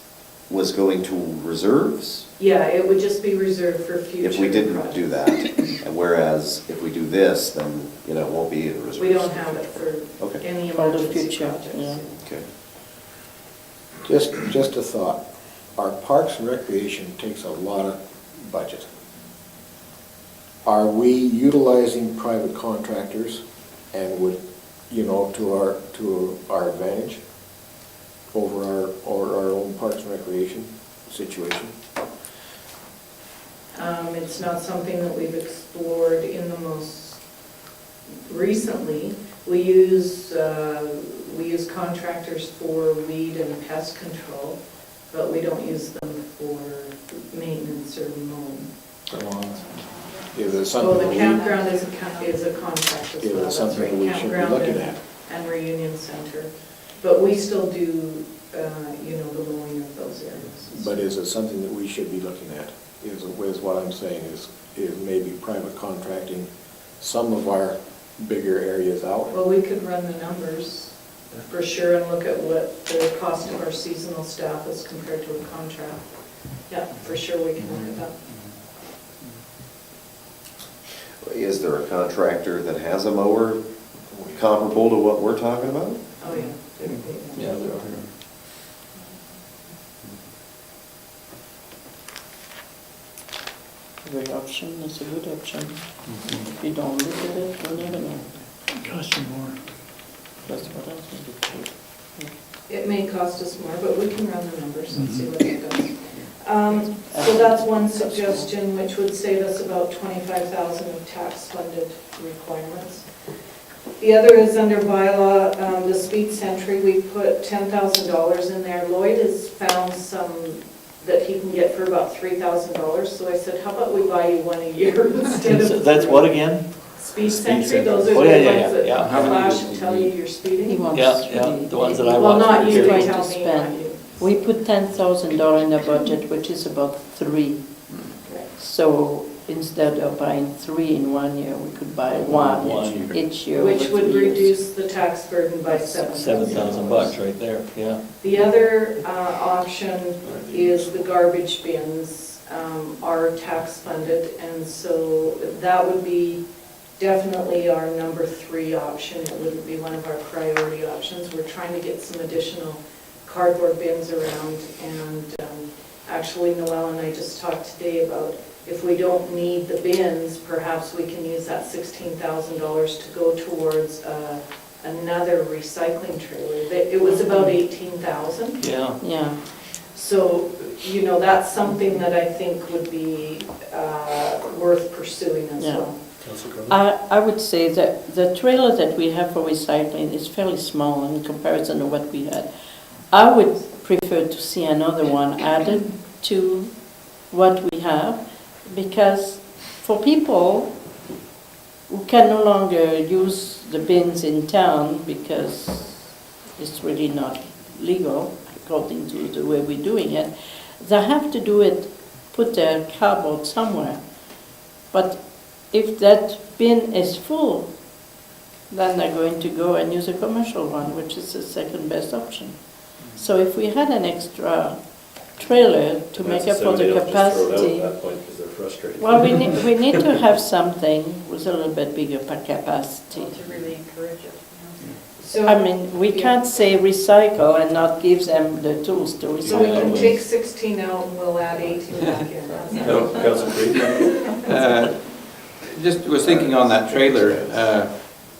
was going to reserves Yeah, it would just be reserved for future. if we didn't do projects. that. And whereas if we do this, then, you know, it won't be in reserves. We don't have it for Okay. any For the emergency future, projects. yeah. Okay. Just a thought. Our Parks and Recreation takes a lot of budget. Are we utilizing private contractors and would, you know, to our advantage over our own Parks and Recreation situation? It's not something that we've explored in the most recently. We use contractors for weed and pest control, but we don't use them for maintenance or mowing. Is it Well, something the that campground is a contract as Is it well, that's something right, that we should be campground looking and- at? and reunion center. But we still do, you know, the mowing of those areas. But is it something that we should be looking at? Is what I'm saying is maybe private contracting some of our bigger areas out? Well, we could run the numbers for sure and look at what the cost of our seasonal staff is compared to a contract. Yeah, for sure we can look at that. Is there a contractor that has a mower comparable to what we're talking about? Oh, yeah. Yeah, they're here. Every option is a good option. If you don't look at it, you'll never know. Cost you more. That's what I think it should. It may cost us more, but we can run the numbers and see what it does. So that's one suggestion, which would save us about $25,000 of tax-funded requirements. The other is under bylaw, the speed sentry, we put $10,000 in there. Lloyd has found some that he can get for about $3,000, so I said, how about we buy you one a year instead of... That's what again? Speed Speed sentry, those are sensor. the Oh, yeah, yeah, ones that yeah. How many flash and tell you you're He speeding. wants Yeah, the ones that I Well, watch. not you, Trying they to tell me, spend. not you. We put $10,000 in the budget, which is about 3. So instead of buying 3 in 1 year, we could buy one One. each year. Which over would 3 years. reduce the tax burden by $7,000 right there, yeah. The other option is the garbage bins are tax funded, and so that would be definitely our number 3 option. It wouldn't be one of our priority options. We're trying to get some additional cardboard bins around, and actually Noel and I just talked today about if we don't need the bins, perhaps we can use that $16,000 to go towards another recycling trailer. It was about $18,000. Yeah. Yeah. So, you know, that's something that I think would be worth pursuing as Yeah. well. Councillor Kronen? I would say that the trailer that we have for recycling is fairly small in comparison to what we had. I would prefer to see another one added to what we have, because for people who can no longer use the bins in town because it's really not legal according to the way we're doing it, they have to do it, put their cardboard somewhere. But if that bin is full, then they're going to go and use a commercial one, which is the second best option. So if we had an extra trailer to make up for the capacity, At that point, because they're frustrated. well, we need to have something with a little bit bigger capacity. To really encourage it. So, I mean, we can't say recycle and not give them the tools to so we can recycle. take 16 out and we'll add 18 back in. How's that? No, Councillor Creed? Just was thinking on that trailer,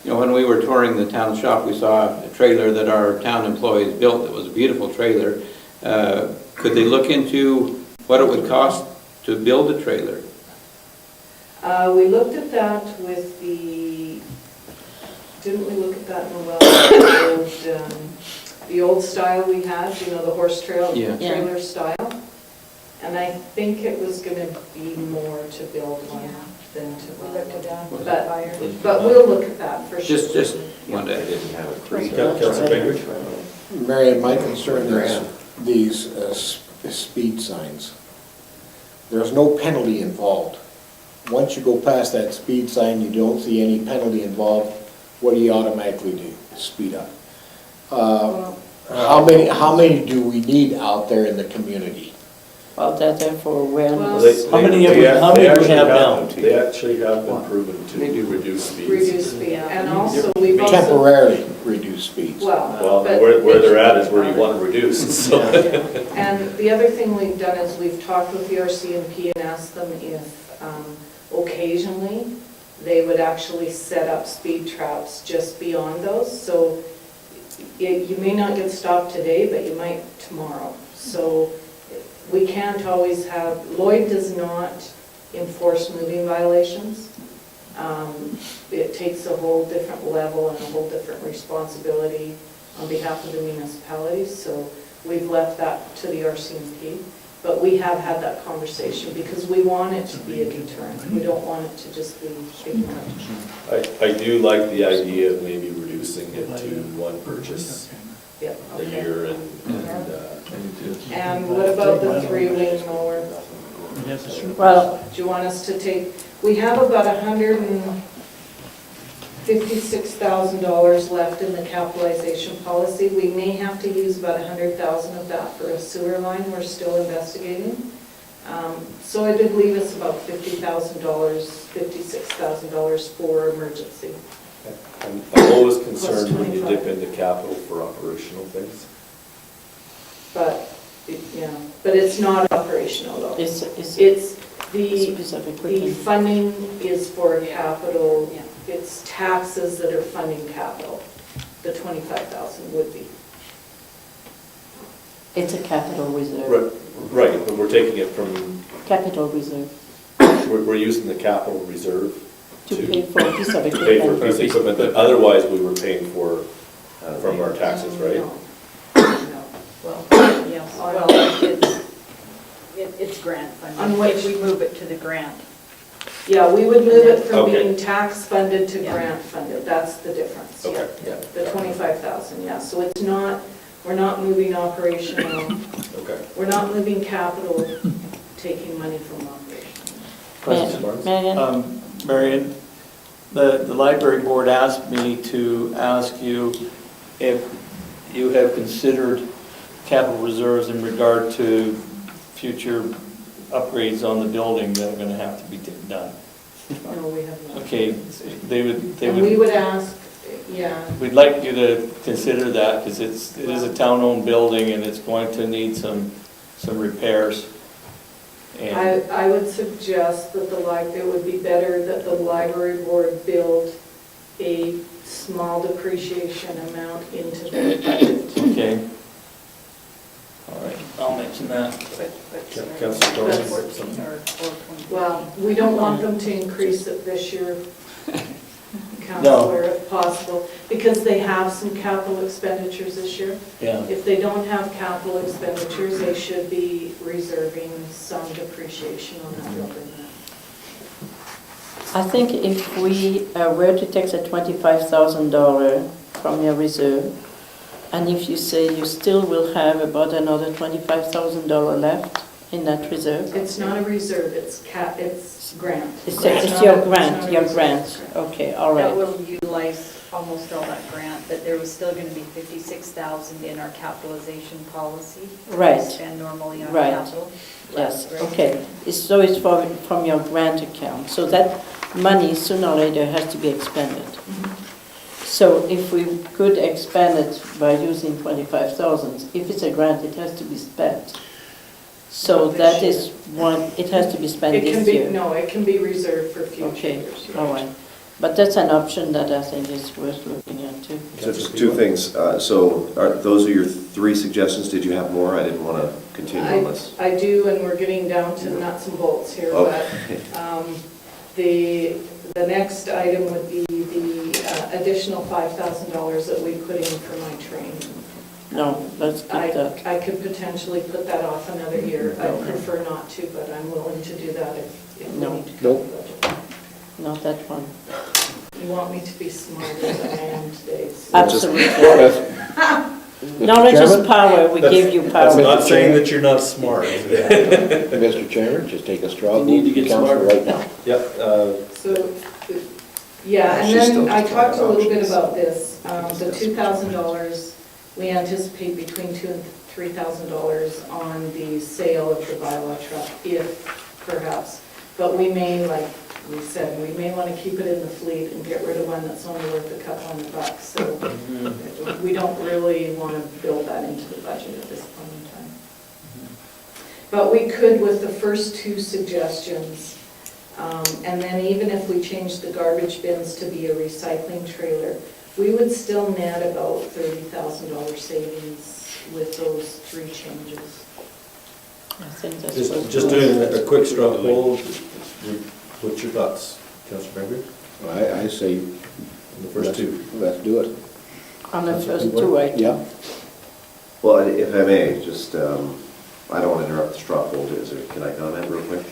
you know, when we were touring the town shop, we saw a trailer that our town employees built that was a beautiful trailer. Could they look into what it would cost to build a trailer? We looked at that with didn't we look at that in the old style we had, you know, the horse Yeah. trailer style? And I think it was gonna be more to build one than to We buy looked at one. that. But we'll look at that for sure. Just I one day. didn't have a creed. Councillor Bengry? Marian, my concern is these speed signs. There's no penalty involved. Once you go past that speed sign, you don't see any penalty involved, what do you automatically do? Speed up. How many do we need out there in the community? Well, that's therefore awareness. They- How many they- have we- they how many do we actually have now? They actually have been proven to reduce speeds. Reduce speed, and also we've also, Temporarily reduce speeds. Well, but- where they're at is where you want to reduce, so. And the other thing we've done is we've talked with the RCMP and asked them if occasionally they would actually set up speed traps just beyond those. So you may not get stopped today, but you might tomorrow. So we can't always have, Lloyd does not enforce moving violations. It takes a whole different level and a whole different responsibility on behalf of the municipalities. So we've left that to the RCMP. But we have had that conversation because we want it to be a deterrent. We don't want it to just be ignorant. I do like the idea of maybe reducing it to one purchase Yeah, a okay. year And what about the three-wing mower? Well, Do you want us to take, we have about $156,000 left in the capitalization policy. We may have to use about $100,000 of that for a sewer line we're still investigating. So it did leave us about $50,000, $56,000 for emergency. I'm always concerned when you dip into capital for operational things. But, but it's not operational though. it's The specific The equipment. funding is for capital, Yeah. it's taxes that are funding capital. The 25,000 would be. It's a capital reserve. Right, but we're taking it from, Capital reserve we're using the capital reserve to pay for a piece of to pay for a equipment. piece of equipment that otherwise we were paying for from our taxes, right? No. No. Well, yes, well, it's grant funding. On which- If we move it to the grant. Yeah, we would move it from Okay. being tax funded to Yeah. grant funded, that's the difference. Yeah. Okay, yeah. The 25,000, yeah, so it's not, we're not moving operational, Okay. we're not moving capital, taking money from operational. Questions, Barnes? Marian? Marian, the library board asked me to ask you if you have considered capital reserves in regard to future upgrades on the building that are going to have to be done. No, we have not. Okay, they And we would, would ask, yeah, we'd like you to consider that because it is a town-owned building and it's going to need some repairs. And I would suggest that it would be better that the library board build a small depreciation amount into their budget. okay. All right, I'll mention that. Councillor That's- Kronen? Well, we don't want them to increase it this year, Councillor, if possible, because they have some capital expenditures this year. Yeah. If they don't have capital expenditures, they should be reserving some depreciation on that building. I think if we were to take the $25,000 from your reserve, and if you say you still will have about another $25,000 left in that reserve, It's not a reserve, it's grant. it's not your a- grant, not a your reserve. grant. Okay, all That right. will utilize almost all that grant, but there was still going to be 56,000 in our capitalization policy. Right. We spend normally on Right. capital. Yes, Right. okay. So it's from your grant account. So that money sooner or later has to be expended. So if we could expand it by using 25,000, if it's a grant, it has to be spent. So Not that this is one, it has to be spent It can this be, year. no, it can be reserved for future Okay, years. all right. But that's an option that I think is worth looking into. So just two things. Those are your three suggestions. Did you have more? I didn't want to continue on this. I do, and we're getting down to nuts and bolts here, but Okay. the next item would be the additional $5,000 that we put in for my training. No, let's keep that. I could potentially put that off another year. I prefer not to, but I'm willing to do that if we No. need to cut the Nope. budget. Not that one. You want me to be smarter than I am today. so- Absolutely. Mr. Knowledge is Chairman? power. We give you That's power. not saying that you're not smart. Mr. Chairman, just take a straw You need to vote, get council smarter. right now. Yep, So, yeah, and She's still then I talked a little bit options. about this, the $2,000 we anticipate between $2,000 and $3,000 on the sale of the bylaw truck, if perhaps. But we may, like we said, we may want to keep it in the fleet and get rid of one that's only worth a couple $100. So we don't really want to build that into the budget at this point in time. But we could with the first two suggestions, and then even if we change the garbage bins to be a recycling trailer, we would still net about $30,000 savings with those three changes. I think that's Just doing a quick straw poll, what's your thoughts, Councillor Bengry? I say, The first two. let's do it. on the first two items. Yeah. Well, if I may, just, I don't want to interrupt the straw poll, can I comment real quick?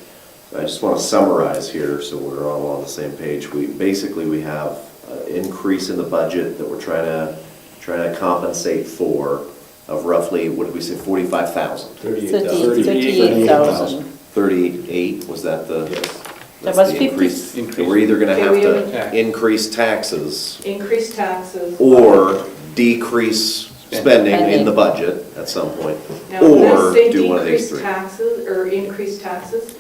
I just want to summarize here so we're all on the same page. We have an increase in the budget that we're trying to compensate for of roughly, what did we say, 45,000? 38,000. 38, was that the? Yes. That that's was the 50. increase. We're either going to have to increase taxes Increase taxes. or decrease spending in the budget at some point, Now, when I or say do one of these decrease three. taxes, or increase taxes,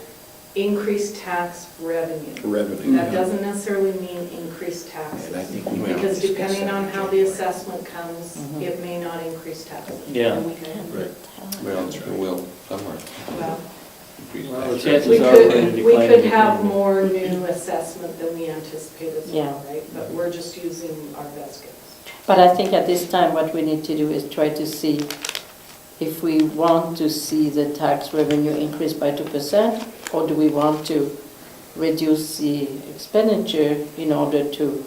increase tax revenue. Revenue. That doesn't necessarily mean increase taxes. And I think we Because discussed depending that on in how the January. assessment comes, it may not increase taxes. Yeah. Right. Well, it will somewhere. Well, Increase Well, the tax chances We are could, we're in a we could declining have economy. more new assessment than we anticipate as Yeah. well, right? But we're just using our best guess. But I think at this time, what we need to do is try to see if we want to see the tax revenue increase by 2%, or do we want to reduce the expenditure in order to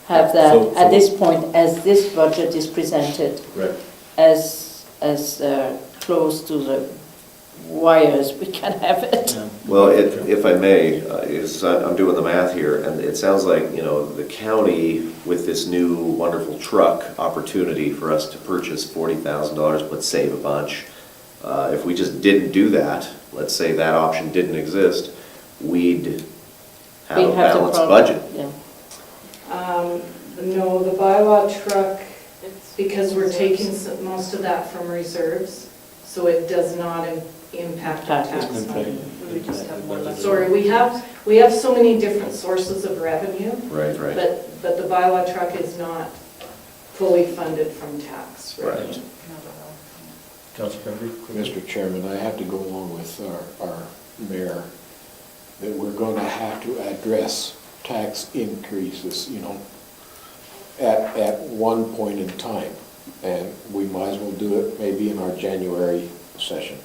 have that, So- at this point, as this budget is presented, Right. as close to the wire as we can have it. Yeah. Well, if I may, I'm doing the math here, and it sounds like, the county with this new wonderful truck opportunity for us to purchase $40,000 would save a bunch. If we just didn't do that, let's say that option didn't exist, we'd have We a the balanced problem, budget. yeah. No, the bylaw truck, because we're taking most of that from reserves, so it does not impact our tax In fact, money. We would just have more left. Sorry, we have so many different sources of revenue, Right, right. but the bylaw truck is not fully funded from tax revenue. Right. Councillor Bengry? Mr. Chairman, I have to go along with our mayor, that we're going to have to address tax increases, at one point in time. And we might as well do it maybe in our January session.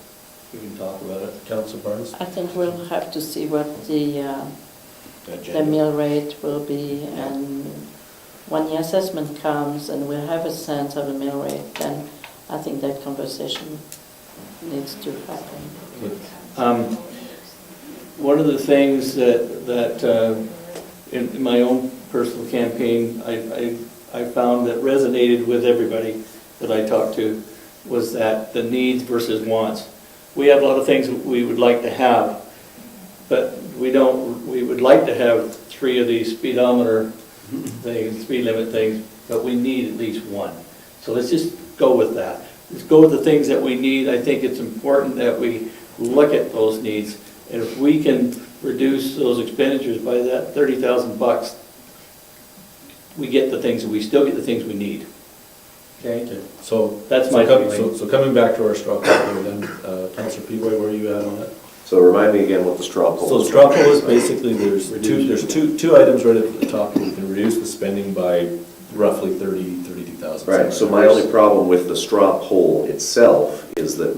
We can talk about it. Councillor Barnes? I think we'll have to see what the Agenda. mill rate will be, and when the assessment comes and we'll have a sense of the mill rate, then I think that conversation needs to happen. One of the things that in my own personal campaign, I found that resonated with everybody that I talked to was that the needs versus wants. We have a lot of things that we would like to have, but we would like to have 3 of these speedometer things, speed limit things, but we need at least one. So let's just go with that. Let's go with the things that we need. I think it's important that we look at those needs. And if we can reduce those expenditures by that $30,000, we get the things, we still get the things we need. Okay? Okay, so. That's my so feeling. So coming back to our straw poll here then, Councillor Peavoy, where are you at on it? So remind me again what the straw poll So the is. straw poll is basically, there's two items right at the top, we can reduce the spending by roughly $32,000. Right, so my only problem with the straw poll itself is that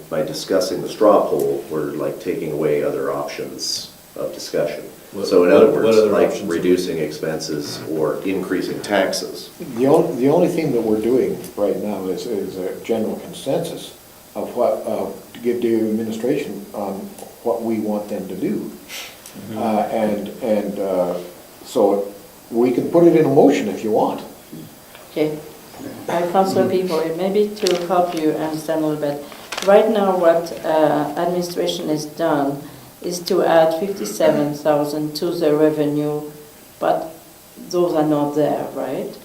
by discussing the straw poll, we're like taking away other options of discussion. So in other What words, other like options? reducing expenses or increasing taxes. The only thing that we're doing right now is a general consensus of what, to give the administration on what we want them to do. So we can put it in motion if you want. Okay. Councillor Peavoy, maybe to help you understand a little bit. Right now, what administration has done is to add 57,000 to the revenue, but those are not there, right?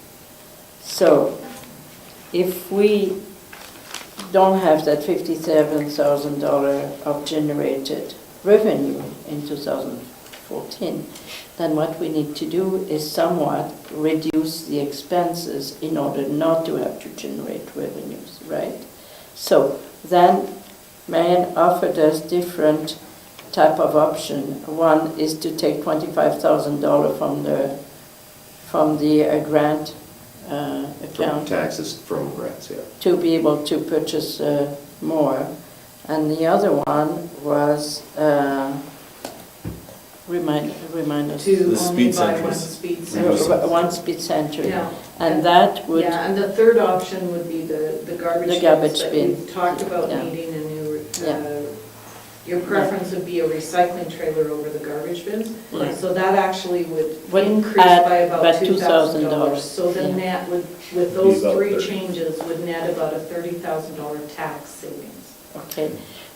So if we don't have that $57,000 of generated revenue in 2014, then what we need to do is somewhat reduce the expenses in order not to have to generate revenues, right? So then Marian offered us different type of option. One is to take $25,000 from the grant From account taxes from grants, yeah. to be able to purchase more. And the other one was, remind us. To The only speed buy one sensors. speed sensor. One speed sentry. Yeah. And that would, Yeah, and the third option would be the garbage The bins garbage that bin. we've talked about Yeah. needing a new, Yeah. your preference would be a recycling trailer over the garbage bins. Yeah. So that actually would Would increase add by about about $2,000. $2,000. So the Yeah. net would, with Be those about three 30. changes, would net about a $30,000 tax savings. okay.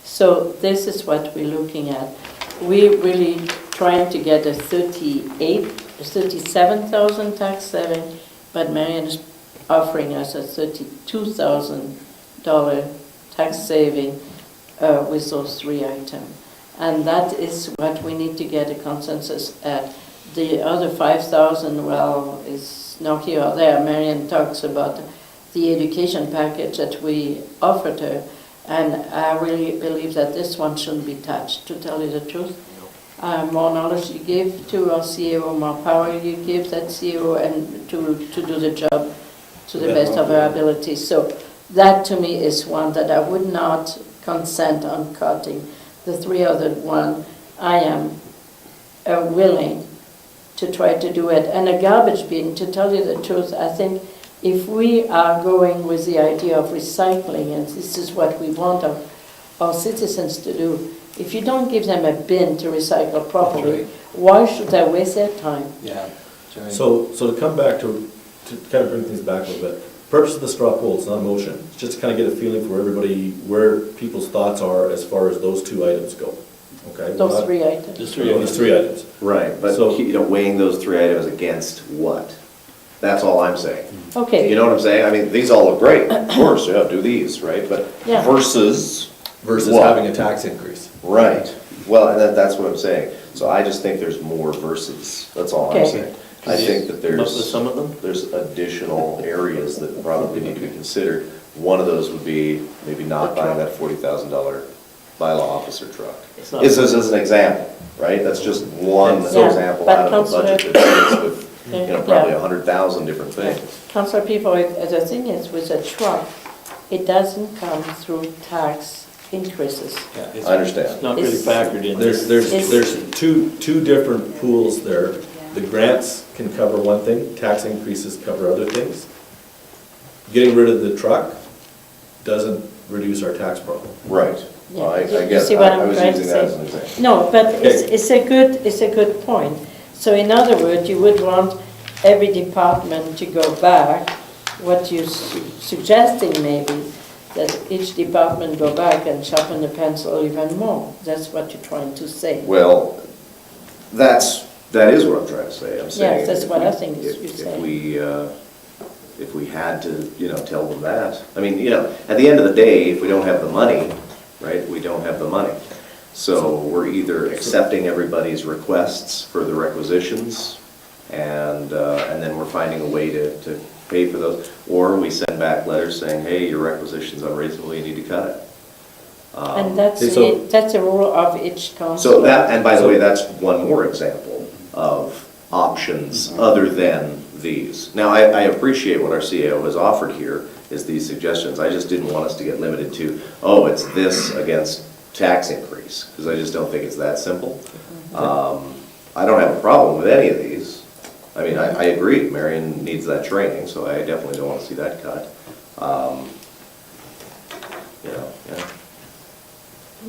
So this is what we're looking at. We're really trying to get a 37,000 tax saving, but Marian is offering us a $32,000 tax saving with those three items. And that is what we need to get a consensus at. The other 5,000, well, is not here or there. Marian talks about the education package that we offered her, and I really believe that this one shouldn't be touched, to tell you the truth. More knowledge you give to our CEO, more power you give that CEO, and to do the job to the best of our ability. So that to me is one that I would not consent on cutting. The three other one, I am willing to try to do it. And a garbage bin, to tell you the truth, I think if we are going with the idea of recycling, and this is what we want our citizens to do, if you don't give them a bin to recycle properly, why should they waste their time? Yeah. So to come back to kind of bring things back a little bit, purpose of the straw poll, it's not a motion, it's just to kind of get a feeling for everybody where people's thoughts are as far as those two items go, okay? Those three items. Just Those three items. Right, but, So- weighing those three items against what? That's all I'm saying. Okay. You know what I'm saying? I mean, these all look great, of course, yeah, do these, right? But Yeah. versus Versus what? having a tax increase. Right, well, and that's what I'm saying. So I just think there's more versus, that's all I'm Okay. saying. I think that Come up with there's, some of them? there's additional areas that probably need to be considered. One of those would be maybe not buying that $40,000 bylaw officer truck. It's not- This is as an example, right? That's just one Yeah, example but out of a budget Councillor- that deals with, probably Yeah. 100,000 different things. Councillor Peavoy, the thing is with a truck, it doesn't come through tax increases. I understand. It's not really factored in. There's two different pools there. The grants can cover one thing, tax increases cover other things. Getting rid of the truck doesn't reduce our tax problem. Right. Yeah. Well, I You guess, see what I I'm was trying to using that as say? an example. No, but Okay. it's a good point. So in other words, you would want every department to go back, what you're suggesting maybe, that each department go back and sharpen the pencil even more. That's what you're trying to say. Well, that is what I'm trying to say. I'm saying. Yes, that's if what we- I think you're if- saying. If we had to, tell them that. I mean, at the end of the day, if we don't have the money, right, we don't have the money. So we're either accepting everybody's requests for the requisitions, and then we're finding a way to pay for those, or we send back letters saying, hey, your requisition's unreasonable, you need to cut it. And that's so- that's a rule of each council. So that, and by the way, that's one more example of options other than these. Now, I appreciate what our CEO has offered here, is these suggestions. I just didn't want us to get limited to, oh, it's this against tax increase, because I just don't think it's that simple. I don't have a problem with any of these. I mean, I agree, Marian needs that training, so I definitely don't want to see that cut. Yeah.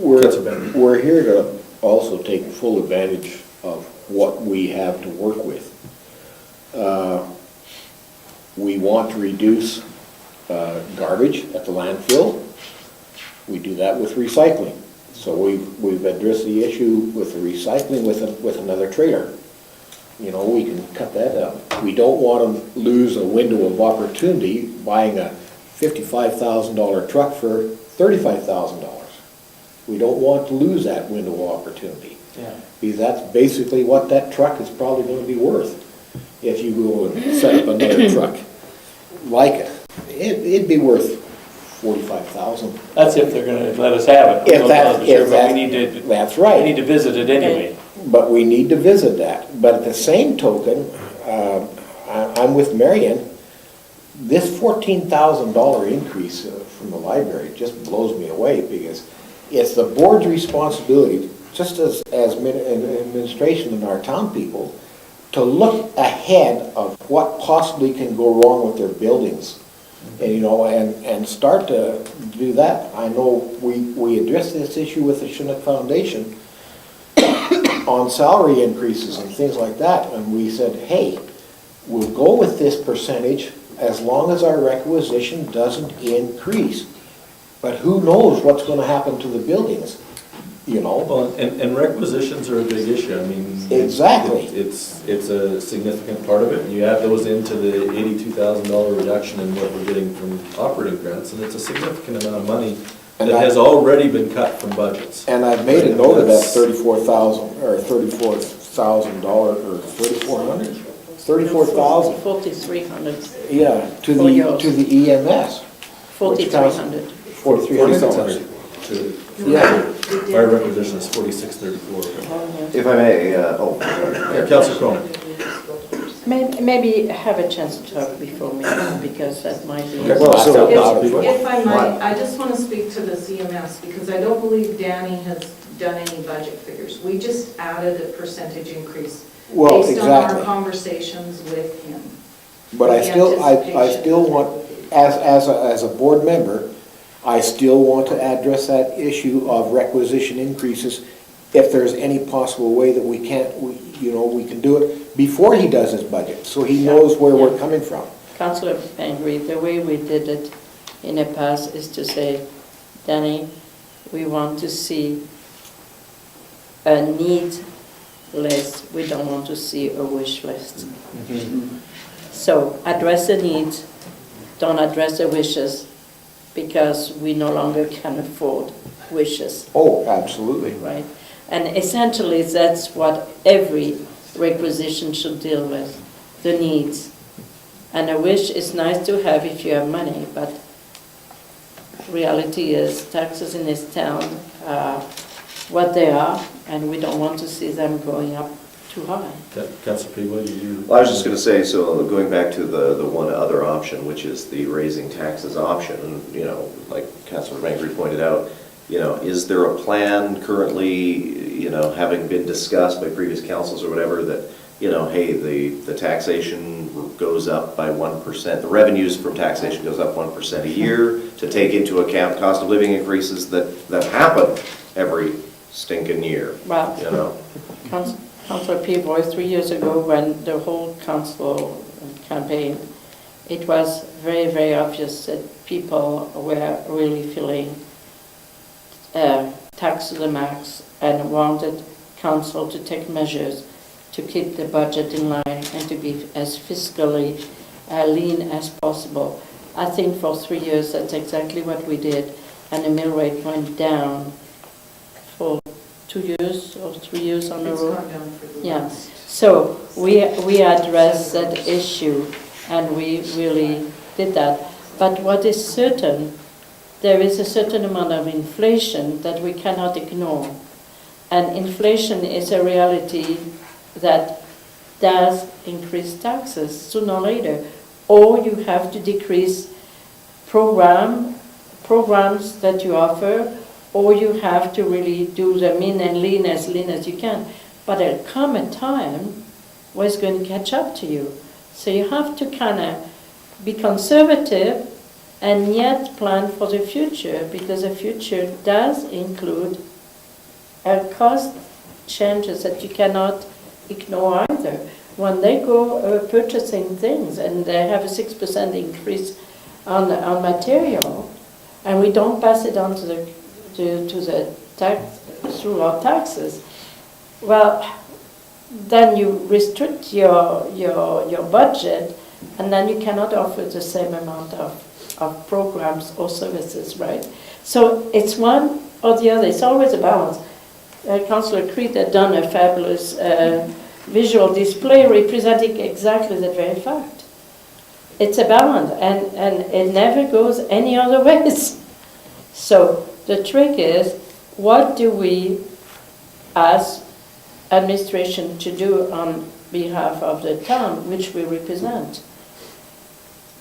Councillor Bengry. We're here to also take full advantage of what we have to work with. We want to reduce garbage at the landfill. We do that with recycling. So we've addressed the issue with the recycling with another trailer. We can cut that out. We don't want to lose a window of opportunity buying a $55,000 truck for $35,000. We don't want to lose that window of opportunity. Yeah. Because that's basically what that truck is probably gonna be worth if you go and set up another truck like it. It'd be worth $45,000. That's if they're gonna let us have it. If that- But if that- we need to, That's right. we need to visit it anyway. But we need to visit that. But at the same token, I'm with Marian. This $14,000 increase from the library just blows me away because it's the board's responsibility, just as administration and our town people, to look ahead of what possibly can go wrong with their buildings. And, you know, and start to do that. I know we addressed this issue with the Chinook Foundation on salary increases and things like that, and we said, hey, we'll go with this percentage as long as our requisition doesn't increase. But who knows what's gonna happen to the buildings, you know? Well, and requisitions are a big issue, I mean. Exactly. It's a significant part of it, and you add those into the $82,000 reduction in what we're getting from operating grants, and it's a significant amount of money that And has already been cut from budgets. And I've made a note of that That's- $34,000, or $34,000, or 3,400? 34,000, 4,300, yeah, to For yours. the EMS. 4,300. 4,300. To- Yeah. Our requisition is 4634. If I may, sorry. Yeah, Councillor Kronen. Maybe have a chance to talk before me, because that might be. Okay, Well, so- If I might, I just want to speak to the CMS, because I don't believe Danny has done any budget figures. We just added a percentage increase Well, based on our exactly. conversations with him. But I The still anticipation. want, as a board member, I still want to address that issue of requisition increases if there's any possible way that we can do it before he does his budget, so he knows where we're coming from. Councillor Bengry, the way we did it in the past is to say, Danny, we want to see a need list, we don't want to see a wish list. So address the needs, don't address the wishes, because we no longer can afford wishes, Oh, absolutely. right? And essentially, that's what every requisition should deal with, the needs. And a wish is nice to have if you have money, but reality is taxes in this town are what they are, and we don't want to see them going up too high. Councillor Peavoy, you? Well, I was just going to say, so going back to the one other option, which is the raising taxes option, and, you know, like Councillor Bengry pointed out, you know, is there a plan currently, you know, having been discussed by previous councils or whatever, that, you know, hey, the taxation goes up by 1%, the revenues from taxation goes up 1% a year to take into account cost of living increases that happen every stinking year, Well, you know? Councillor Peavoy, 3 years ago, when the whole council campaign, it was very, very obvious that people were really feeling taxed to the max and wanted council to take measures to keep the budget in line and to be as fiscally lean as possible. I think for 3 years that's exactly what we did, and the mill rate went down for 2 years or 3 years on the It's road. gone down for the Yeah. last. So we addressed that issue, and we really did that. But what is certain, there is a certain amount of inflation that we cannot ignore. And inflation is a reality that does increase taxes sooner or later. Or you have to decrease programs that you offer, or you have to really do the lean as you can. But there'll come a time where it's going to catch up to you. So you have to kind of be conservative and yet plan for the future, because the future does include cost changes that you cannot ignore either. When they go purchasing things and they have a 6% increase on material, and we don't pass it on to the tax through our taxes, well, then you restrict your budget, and then you cannot offer the same amount of of programs or services, right? So it's one or the other, it's always a balance. Councillor Creed had done a fabulous visual display representing exactly that very fact. It's a balance, and it never goes any other ways. So the trick is, what do we, as administration, to do on behalf of the town, which we represent?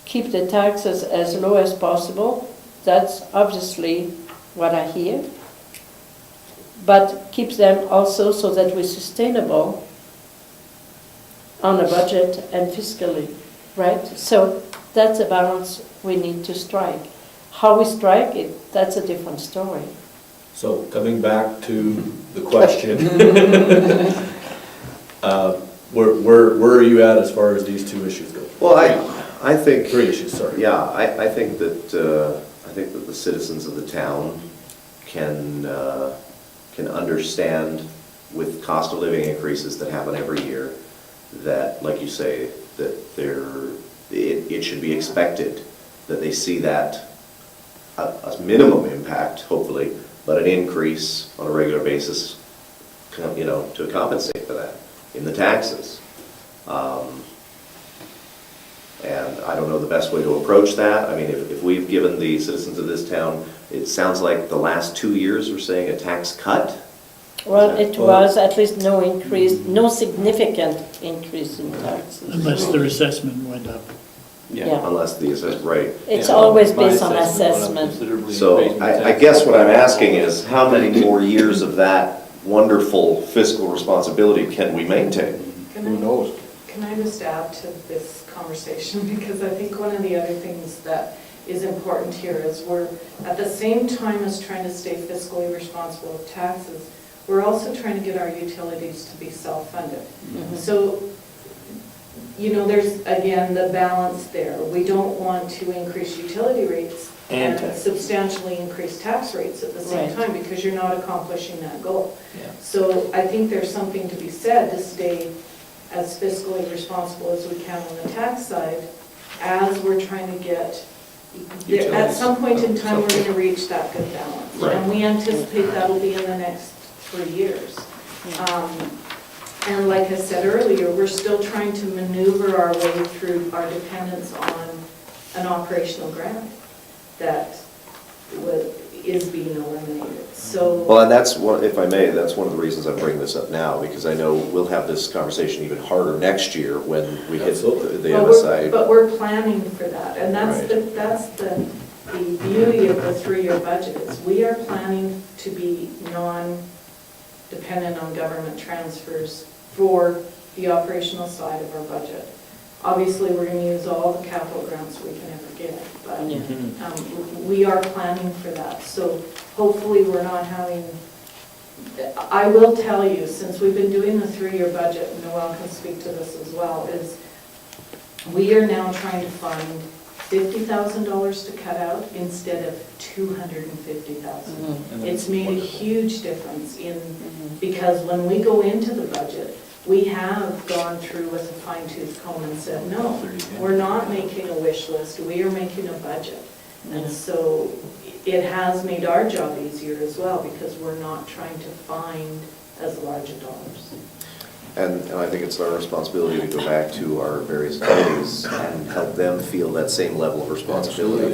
Keep the taxes as low as possible. That's obviously what I hear. But keep them also so that we're sustainable on a budget and fiscally, right? So that's a balance we need to strike. How we strike it, that's a different story. So coming back to the question, where are you at as far as these two issues go? Well, I think. 3 issues, sorry. Yeah, I think that the citizens of the town can understand, with cost of living increases that happen every year, that, like you say, that it should be expected that they see that a minimum impact, hopefully, but an increase on a regular basis, to compensate for that in the taxes. And I don't know the best way to approach that. I mean, if we've given the citizens of this town, it sounds like the last 2 years we're saying a tax cut. Well, it was at least no increase, no significant increase in taxes. Unless their assessment went up. Yeah. Unless the assessment, right. It's Yeah, always my based on assessment went up assessment. considerably in So basement I tax. guess what I'm asking is, how many more years of that wonderful fiscal responsibility can we maintain? Who knows? Can I just add to this conversation? Because I think one of the other things that is important here is we're, at the same time as trying to stay fiscally responsible with taxes, we're also trying to get our utilities to be self-funded. So, there's, again, the balance there. We don't want to increase utility rates and substantially increase tax rates at the same time, because you're not accomplishing that goal. Yeah. So I think there's something to be said to stay as fiscally responsible as we can on the tax side, as we're trying to get, at some point in time, we're going to reach that good balance. Right. And we anticipate that'll be in the next 3 years. And like I said earlier, we're still trying to maneuver our way through our dependence on an operational grant that is being eliminated. So. Well, and that's one, if I may, that's one of the reasons I'm bringing this up now, because I know we'll have this conversation even harder next year when we hit the MSI. But we're planning for that, and that's the beauty of the 3-year budget, is we are planning to be non-dependent on government transfers for the operational side of our budget. Obviously, we're going to use all the capital grants we can ever get, but we are planning for that. So hopefully we're not having, I will tell you, since we've been doing the 3-year budget, and Noel can speak to this as well, is we are now trying to find $50,000 to cut out instead of $250,000. It's made a huge difference because when we go into the budget, we have gone through with a fine-tooth comb and said, no, we're not making a wish list, we are making a budget. And so it has made our job easier as well, because we're not trying to find as large dollars. And I think it's our responsibility to go back to our various committees and help them feel that same level of responsibility.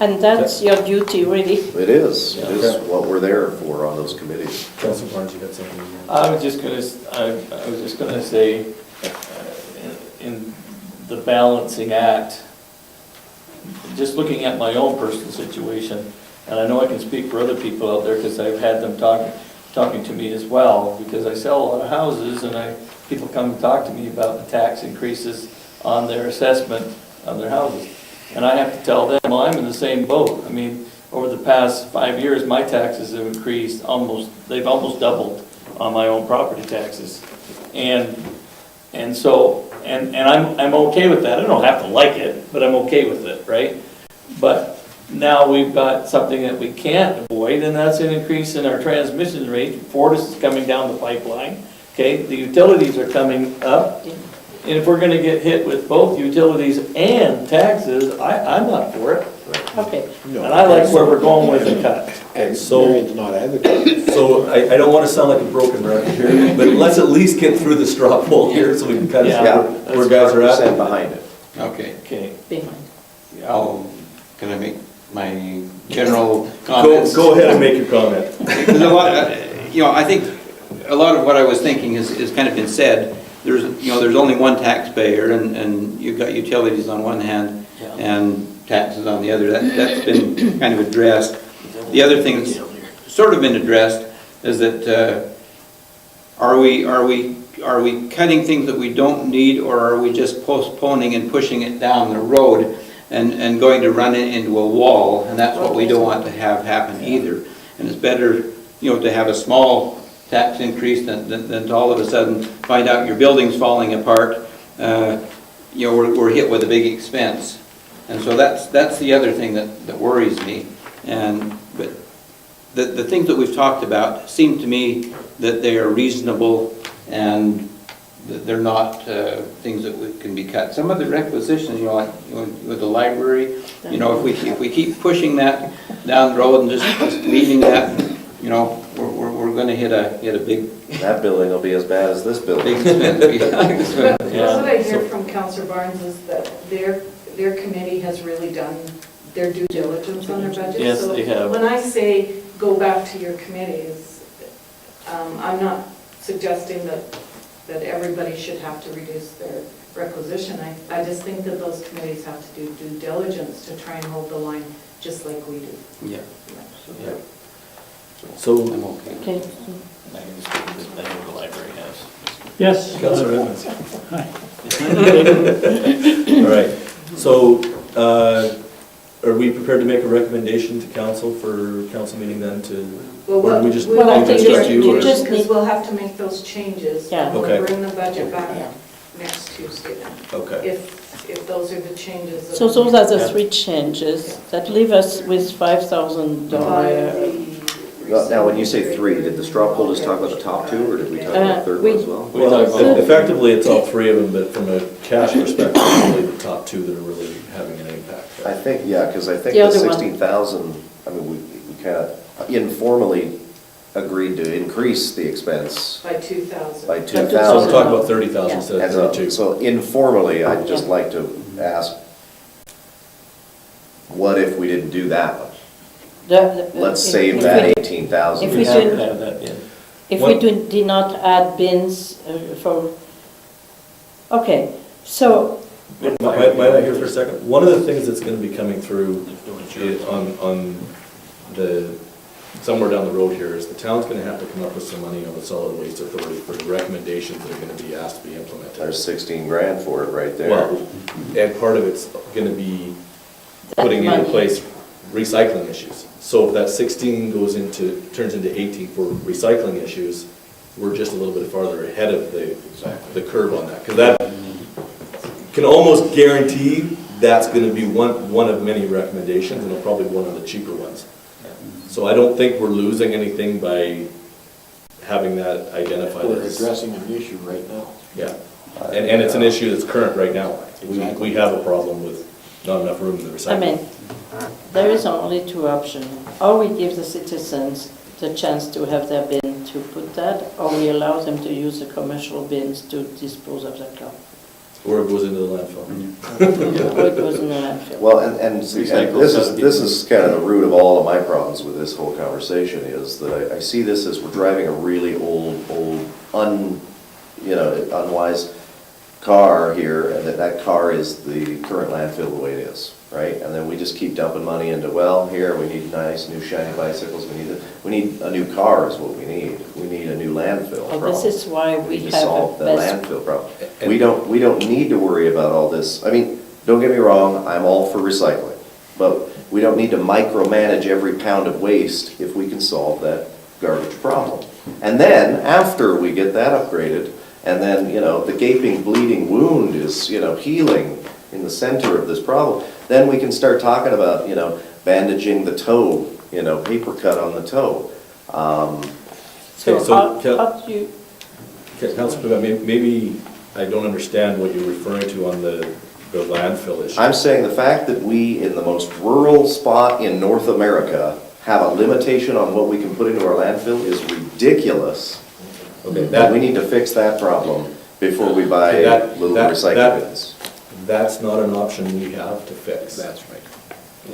And that's your duty, really. It is what we're there for on those committees. Councillor Barnes, you got something? I was just gonna say, in the balancing act, just looking at my own personal situation, and I know I can speak for other people out there because I've had them talking to me as well, because I sell a lot of houses, and people come and talk to me about the tax increases on their assessment on their houses. And I have to tell them, well, I'm in the same boat. I mean, over the past 5 years, my taxes have increased they've almost doubled on my own property taxes. And so I'm okay with that. I don't have to like it, but I'm okay with it, right? But now we've got something that we can't avoid, and that's an increase in our transmission rate. Fortis is coming down the pipeline, okay? The utilities are coming up, And if we're gonna get hit with both utilities and taxes, I'm not for it. Okay, And I like where we're going with the cut. And So- Marion's not advocating. So I don't want to sound like a broken record here, but let's at least get through the straw poll here so we can kind of Yeah. see where guys are at. 100% behind it. Okay, Okay. behind. can I make my general Go, comments? go ahead and make your comment. There's a lot, I think a lot of what I was thinking is kind of been said. There's only one taxpayer, and you've got utilities on one hand and taxes on the other. That's been kind of addressed. The other thing that's sort of been addressed is that are we cutting things that we don't need, or are we just postponing and pushing it down the road and going to run it into a wall? And that's what we don't want to have happen either. And it's better, to have a small tax increase than to all of a sudden find out your building's falling apart. We're hit with a big expense. And so that's the other thing that worries me. But the things that we've talked about seem to me that they are reasonable and that they're not things that can be cut. Some of the requisitions, like with the library, if we keep pushing that down the road and just leaving that, we're going to hit a big That building will be as bad as this building. expense. But what I hear from Councillor Barnes is that their committee has really done their due diligence on their budget. Yes, So they have. when I say go back to your committees, I'm not suggesting that everybody should have to reduce their requisition. I just think that those committees have to do due diligence to try and hold the line just like we do. Yeah. So, I'm okay. Okay, I can just give this thing the library has. Yes. Councillor Edmonds. Hi. All right, so are we prepared to make a recommendation to council for council meeting then to, or do we just Well, I think instruct you? you or- just Because need- we'll have to make those changes. Yeah. And Okay. we'll bring the budget back Yeah. next Tuesday then. Okay, If those are the changes. that- so those are the Yeah. three changes that leave us with $5,000. Now, when you say three, did the straw poll just talk about the top two, or did we talk about the third one as well? We talked well, about- effectively, it's all three of them, but from a cash perspective, it's really the top two that are really having an impact. I think, because I think The the other one. 16,000, we kind of informally agreed to increase the expense By 2,000. by By 2,000. So we're talking about 30,000 instead of And 32. so informally, I'd just Yeah. like to ask, what if we didn't do that one? Let's save that 18,000. if We we have do- to have that in. If we did not add bins for, okay, so, Might I hear for a second? One of the things that's going to be coming through on the, somewhere down the road here is the town's going to have to come up with some money on the solid waste authority for the recommendations that are going to be asked to be implemented. There's 16 grand for it right there. Well, and part of it's going to be putting into money. place recycling issues. So if that 16 turns into 18 for recycling issues, we're just a little bit farther ahead of the curve on that. Because that can almost guarantee that's going to be one of many recommendations, and it'll probably be one of the cheaper ones. So I don't think we're losing anything by having that identified We're as. addressing an issue right now. Yeah, and it's an issue that's current right now. Exactly. We have a problem with not enough room in the I recycling. mean, there is only two options. Or we give the citizens the chance to have their bin to put that, or we allow them to use the commercial bins to dispose of the crap. Or it goes into the landfill. Or it goes in the landfill. Well, and see, and this is kind of the root of all of my problems with this whole conversation, is that I see this as we're driving a really old, unwise car here, and that car is the current landfill the way it is, right? And then we just keep dumping money into, well, here, we need nice, new shiny bicycles, we need a new car is what we need. We need a new landfill Well, problem. this is why we We need to have solve a the best. landfill problem. We don't need to worry about all this. I mean, don't get me wrong, I'm all for recycling, but we don't need to micromanage every pound of waste if we can solve that garbage problem. And then, after we get that upgraded, and then, the gaping, bleeding wound is, healing in the center of this problem, then we can start talking about, bandaging the toe, paper cut on the toe. So Okay, so how do you, Councilor, maybe I don't understand what you're referring to on the landfill issue. I'm saying the fact that we, in the most rural spot in North America, have a limitation on what we can put into our landfill is ridiculous. Okay, That we need to fix that problem before we buy little recycle bins. That's not an option we have to fix. That's right.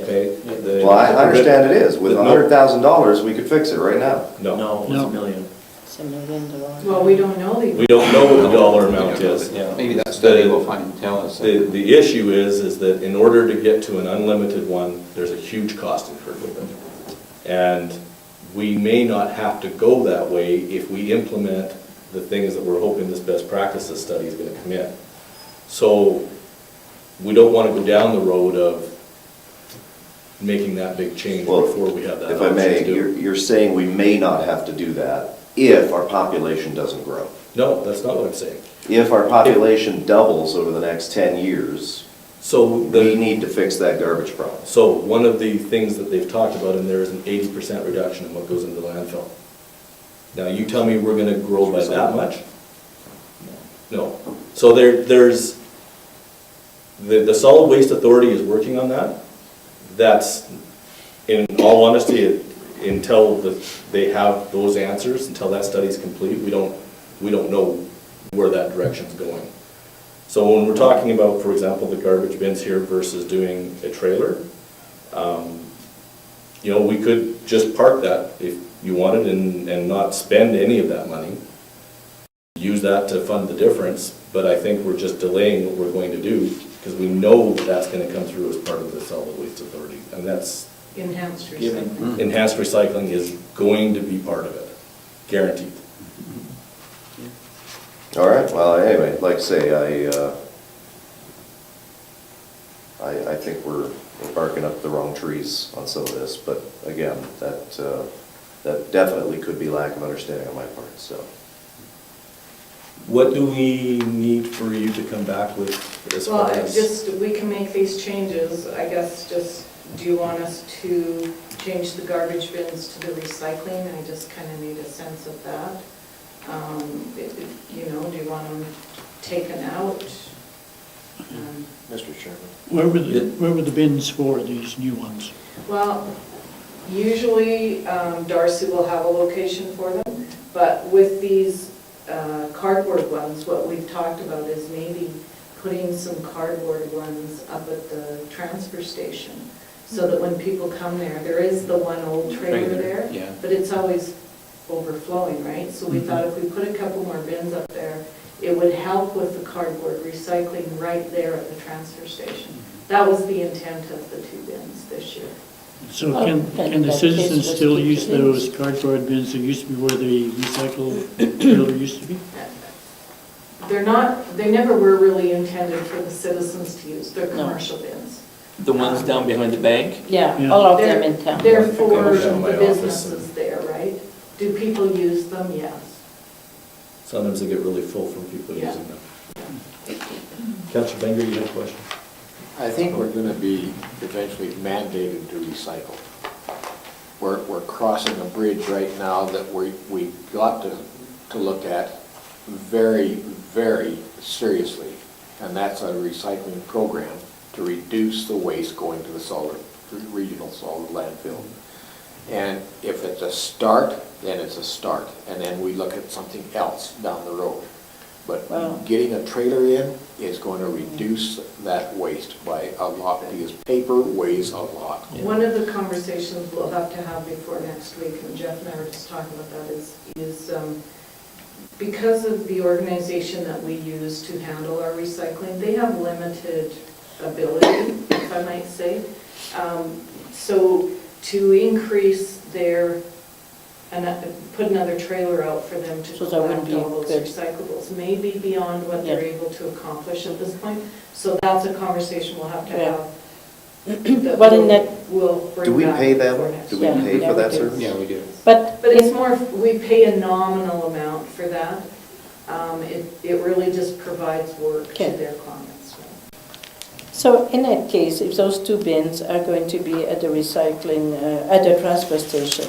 Okay? Well, I understand it is. With $100,000, we could fix it right now. No, No, it's No. $1 million. It's $1 million. Well, we don't know the. we don't know what the dollar amount is. Yeah. Maybe that study will find and tell us. The issue is that in order to get to an unlimited one, there's a huge cost incurred with it. And we may not have to go that way if we implement the things that we're hoping this best practices study is gonna come in. So we don't wanna go down the road of making that big change Well, before we have that If I option may, to do. you're saying we may not have to do that if our population doesn't grow. No, that's not what I'm saying. If our population doubles over the next 10 years, So we need to fix that garbage problem. So one of the things that they've talked about in there is an 80% reduction in what goes into the landfill. Now, you tell me we're gonna grow by that much? No. So there's, the Solid Waste Authority is working on that. That's, in all honesty, until they have those answers, until that study's complete, we don't know where that direction's going. So when we're talking about, for example, the garbage bins here versus doing a trailer, we could just park that if you wanted and not spend any of that money. Use that to fund the difference, but I think we're just delaying what we're going to do because we know that's going to come through as part of the Solid Waste Authority. And that's, Enhanced Given. recycling. enhanced recycling is going to be part of it, guaranteed. All right, well, anyway, like I say, I think we're barking up the wrong trees on some of this, but again, that definitely could be lack of understanding on my part, so. What do we need for you to come back with as Well, far as? we can make these changes, I guess, do you want us to change the garbage bins to the recycling? I just kind of need a sense of that. Do you want them taken out? Mr. Chairman. Where were the bins for, these new ones? Well, usually Darcy will have a location for them, but with these cardboard ones, what we've talked about is maybe putting some cardboard ones up at the transfer station, so that when people come there is the one old trailer there, Yeah. but it's always overflowing, right? So we thought if we put a couple more bins up there, it would help with the cardboard recycling right there at the transfer station. That was the intent of the 2 bins this year. So Oh, can then the in that citizens case, let's still keep use the bins. those cardboard bins that used to be where the recycle trailer used to be? They never were really intended for the citizens to use, they're No. commercial bins. The ones down behind the bank? Yeah, Yeah. all of them in town. They're for They go down my the office businesses there, right? Do people use them? Yes. Sometimes they get really full from people Yeah. using them. Councillor Bengry, you have a question? I think we're gonna be eventually mandated to recycle. We're crossing a bridge right now that we got to look at very, very seriously, and that's a recycling program to reduce the waste going to the regional solid landfill. And if it's a start, then it's a start, and then we look at something else down the road. But Wow. getting a trailer in is going to reduce that waste by a lot, because paper weighs a lot. One of the conversations we'll have to have before next week, and Jeff and I were just talking about that, is because of the organization that we use to handle our recycling, they have limited ability, if I might say. So to increase put another trailer out for them to So that wouldn't collect be all those good. recyclables may be beyond what they're Yeah. able to accomplish at this point. So that's a conversation we'll have to Yeah. have. that Well, in that, we'll bring Do we back pay before them? next Do we Yeah. pay Yeah, for we that do. service? Yeah, we do. but But it's more, we pay a nominal amount for that. It really just provides work to Okay. their clients. so in that case, if those 2 bins are going to be at the recycling, at the transfer station,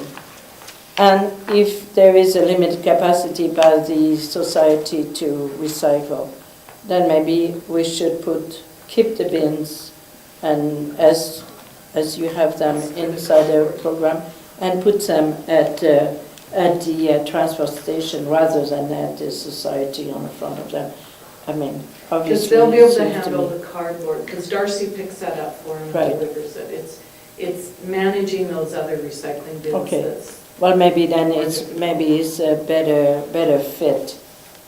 and if there is a limited capacity by the society to recycle, then maybe we should keep the bins and as you have them inside the program and put them at the transfer station rather than at the society on the front of them. I mean, Because obviously. they'll be able to it seems handle me- the cardboard, because Darcy picks that up for them Right. and delivers it. It's managing those other recycling bins Okay. that's. Well, maybe then it's a better fit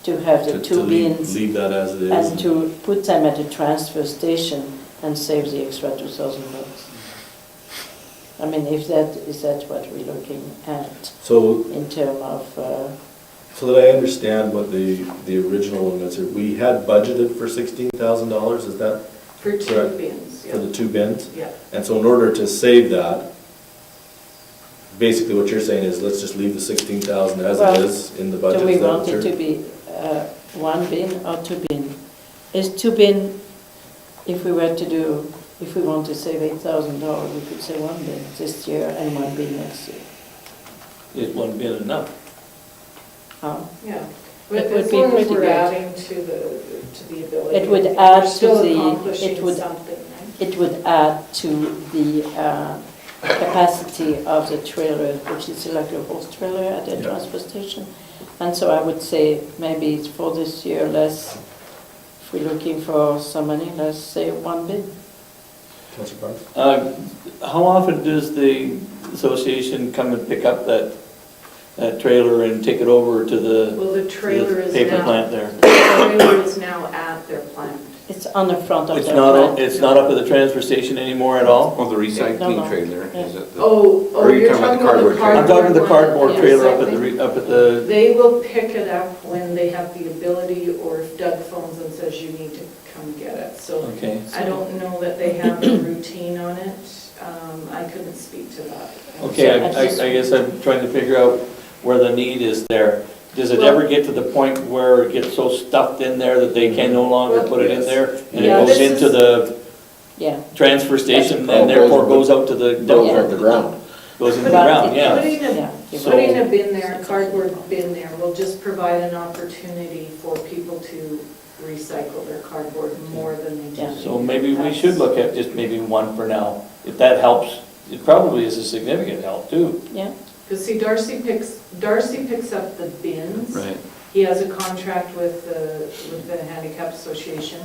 to have the To two bins leave that as it is. and to put them at the transfer station and save the extra $2,000. I mean, is that what we're looking at So, in terms of, so that I understand what the original one was, we had budgeted for $16,000, is that For two Correct. bins, for the yeah. two bins? Yeah. And so in order to save that, basically what you're saying is let's just leave the 16,000 as Well, it is in the budget? do we is that want what it you're- to be one bin or two bin? Is two bin, if we want to save $8,000, we could say one bin this year and one bin next year. Is one bin enough? Yeah. It But would as be long as pretty we're good. adding to the ability. It would we're add to still the- accomplishing it would- something, right? It would add to the capacity of the trailer, which is like a horse trailer at the Yeah. transfer station. And so I would say maybe it's for this year, if we're looking for some money, let's say one bin. Councillor Barnes? How often does the association come and pick up that trailer and take it over to Well, the trailer is paper now, plant there? the trailer is now at their plant. It's on the front of It's the not, plant. it's not up at the transfer station anymore at all? Oh, the No, recycling no. trailer, Yeah. is it? Oh, Or are you you're talking about talking about the cardboard I'm talking the one, cardboard yeah, trailer up at recycling. up at the, They will pick it up when they have the ability, or if Doug phones and says you need to come get it. So okay. I don't know that they have a routine on it. I couldn't speak to that. Okay, So I guess I'm trying to figure out where the need is there. Does it Well- ever get to the point where it gets so stuffed in there that they can no longer Well, put it in yes. there? And it Yeah, goes this into is- the Yeah. transfer station Oh, and therefore goes- goes out to the Goes dump? on the ground. Goes in the Putting- ground, yeah. Putting Yeah. a, So- putting a bin there, a cardboard bin there, will just provide an opportunity for people to recycle their cardboard more than they do. Yeah. So maybe we should look at just maybe one for now. If that helps, it probably is a significant help too. Yeah, Because see, Darcy picks up the bins. Right. He has a contract with the Handicap Association.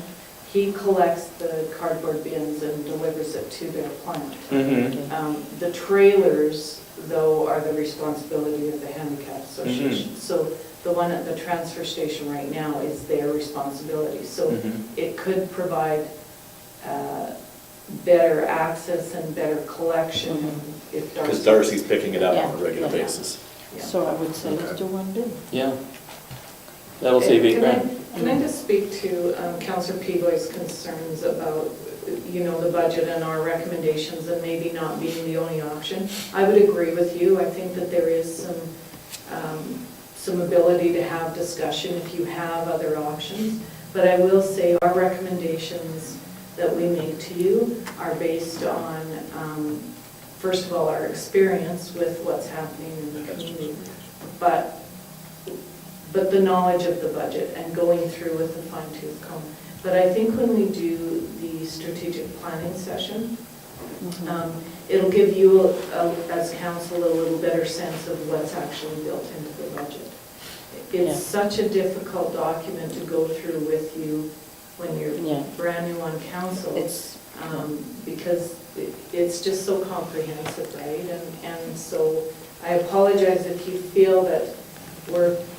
He collects the cardboard bins and delivers it to their plant. Mm-hmm. The trailers, though, are the responsibility of the Handicap Association. So the one at the transfer station right now is their responsibility. So it could provide better access and better collection if Darcy. Because Darcy's picking it up Yeah, on a regular yeah. basis. Yeah. so I would say let's do one bin. Yeah. That'll save $8,000. Can I just speak to Councillor Peavoy's concerns about, the budget and our recommendations and maybe not being the only option? I would agree with you. I think that there is some ability to have discussion if you have other options. But I will say our recommendations that we make to you are based on, first of all, our experience with what's happening in the community, but the knowledge of the budget and going through with the fine-tooth comb. But I think when we do the strategic planning session, it'll give you, as council, a little better sense of what's actually built into the budget. Yeah. It's such a difficult document to go through with you when you're Yeah. brand new on council. It's, Because it's just so comprehensive, right? And so I apologize if you feel that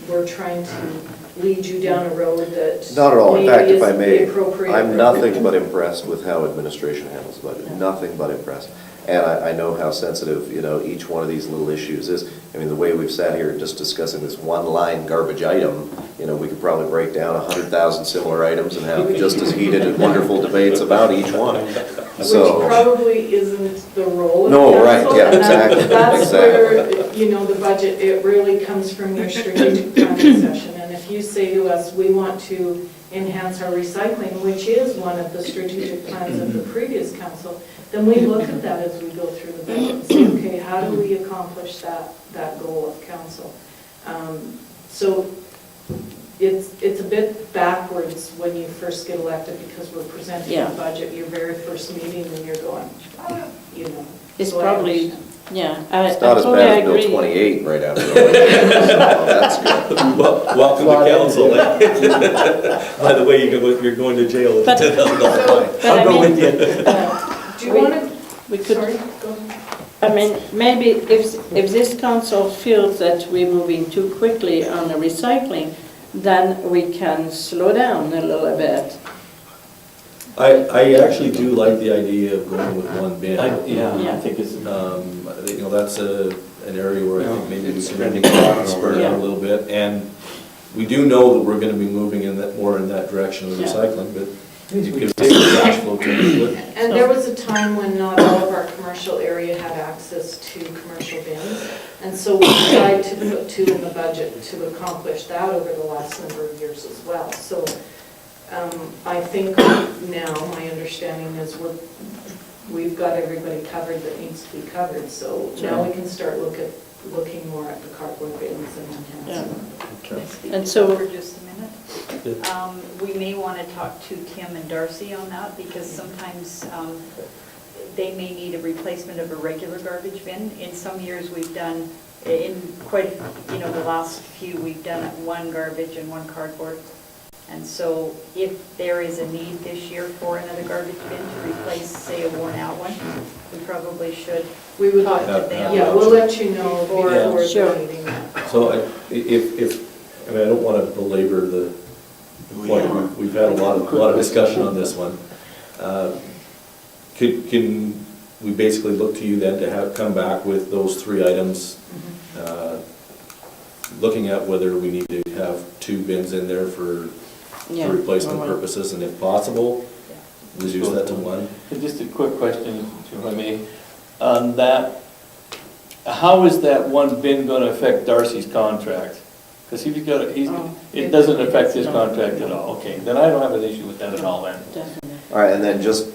we're trying to lead you down a road that Not at all. In maybe fact, if I isn't the may, appropriate I'm route. nothing but impressed with how administration handles the budget, Yeah. nothing but impressed. And I know how sensitive, each one of these little issues is. I mean, the way we've sat here just discussing this one-line garbage item, we could probably break down 100,000 similar items and have just as heated and wonderful debates about each one. Which So, probably isn't the role of No, council. right, yeah, and exactly, That's exactly. where, the budget, it really comes from your strategic planning session. And if you say to us, we want to enhance our recycling, which is one of the strategic plans of the previous council, then we look at that as we go through the budget and say, okay, how do we accomplish that goal of council? So it's a bit backwards when you first get elected because we're presenting Yeah. the budget, your very first meeting, and you're going, you know. It's so I probably, understand. yeah, It's I not as totally bad as Bill agree. 28 right after the election. So that's good. Welcome to council. By the way, you're going to jail with But- $10,000 fine. But I I'll go mean, with you. Do you want to, we could, sorry, go ahead. I mean, maybe if this council feels that we're moving too quickly on the recycling, then we can slow down a little bit. I actually do like the idea of going with one bin. Yeah, I think it's, That's an area where I think maybe we It's can spreading it out spread it out Yeah. a little bit. And we do know that we're gonna be moving more in that direction of Yeah. recycling, but it gives us the cash flow to do it. And there was a time when not all of our commercial area had access to commercial bins. And so we tried to put 2 in the budget to accomplish that over the last number of years as well. So I think now, my understanding is we've got everybody covered that needs to be covered. So now we can start looking more at the cardboard bins and enhancing. Can I speak And so- for just a minute? We may want to talk to Tim and Darcy on that, because sometimes they may need a replacement of a regular garbage bin. In some years, we've done, in quite, the last few, we've done 1 garbage and 1 cardboard. And so if there is a need this year for another garbage bin to replace, say, a worn-out one, we probably should We would, talk to Have- them. yeah, we'll let you know before Yeah. we're Sure. meeting that. So I don't want to belabor the point. We've had a lot of discussion on this one. Can we basically look to you then to come back with those 3 items, looking at whether we need to have 2 bins in there for Yeah. replacement All right. purposes, and if possible, reduce that to 1? just a quick question, if I may, on that, how is that 1 bin gonna affect Darcy's contract? Because Oh, it doesn't affect his contract at all, okay, then I don't have an issue with that at all then. Definitely. All right, and then just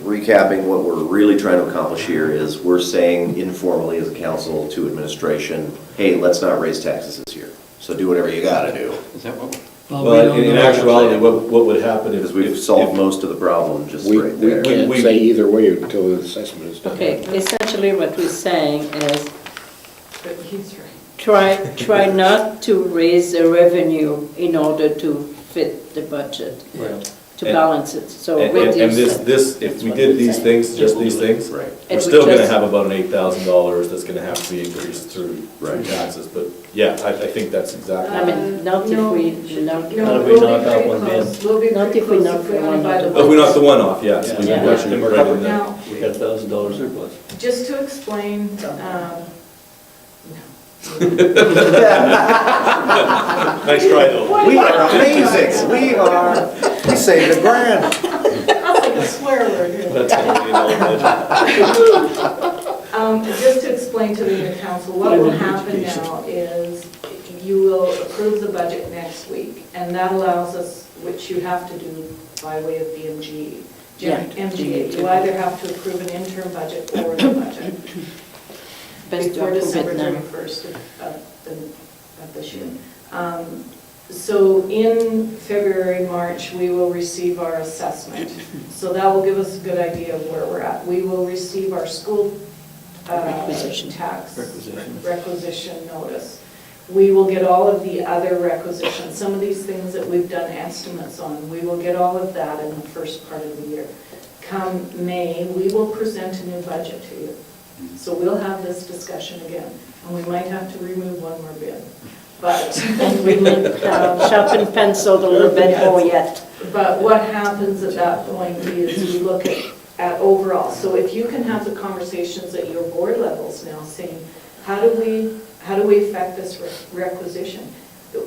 recapping, what we're really trying to accomplish here is we're saying informally as a council to administration, hey, let's not raise taxes this year. So do whatever you gotta do. Is that what? Well, in actuality, what would happen Because is we've solved most of the problem just We right there. can't We- say either way until the assessment is done. Okay, essentially what we're saying is But he's right. try not to raise the revenue in order to fit the budget, to And- balance it, so And reduce it. if we did these things, just these things, Right. we're It still would gonna just- have about an $8,000 that's gonna have to be increased through Right. taxes, but yeah, I think that's exactly. I mean, not if we, No, How do we we'll be knock out pretty 1 bin? close. We'll be Not pretty if we close knock if we the only one buy out the of- Oh, if we knock ones. the 1 off, yes, we Yeah. can actually right in there. Now, We got $1,000 surplus. just to explain, Nice try though. We are amazing, we saved $1,000. that's like a swear word here. That's gonna be an old budget. Just to explain to the new council, what will happen now is you will approve the budget next week, and that allows us, which you have to do by way of BMG, Yeah. MGA. You either have to approve an interim budget or the budget best to before approve December it now. 31st of this year. So in February, March, we will receive our assessment. So that will give us a good idea of where we're at. We will receive our school Requisition. tax Requisition. requisition notice. We will get all of the other requisitions, some of these things that we've done estimates on, we will get all of that in the first part of the year. Come May, we will present a new budget to you. So we'll have this discussion again, and we might have to remove 1 more bin. But And we will sharpen pencil a little bit more yet. But what happens at that point is we look at overall. So if you can have the conversations at your board levels now saying, how do we affect this requisition?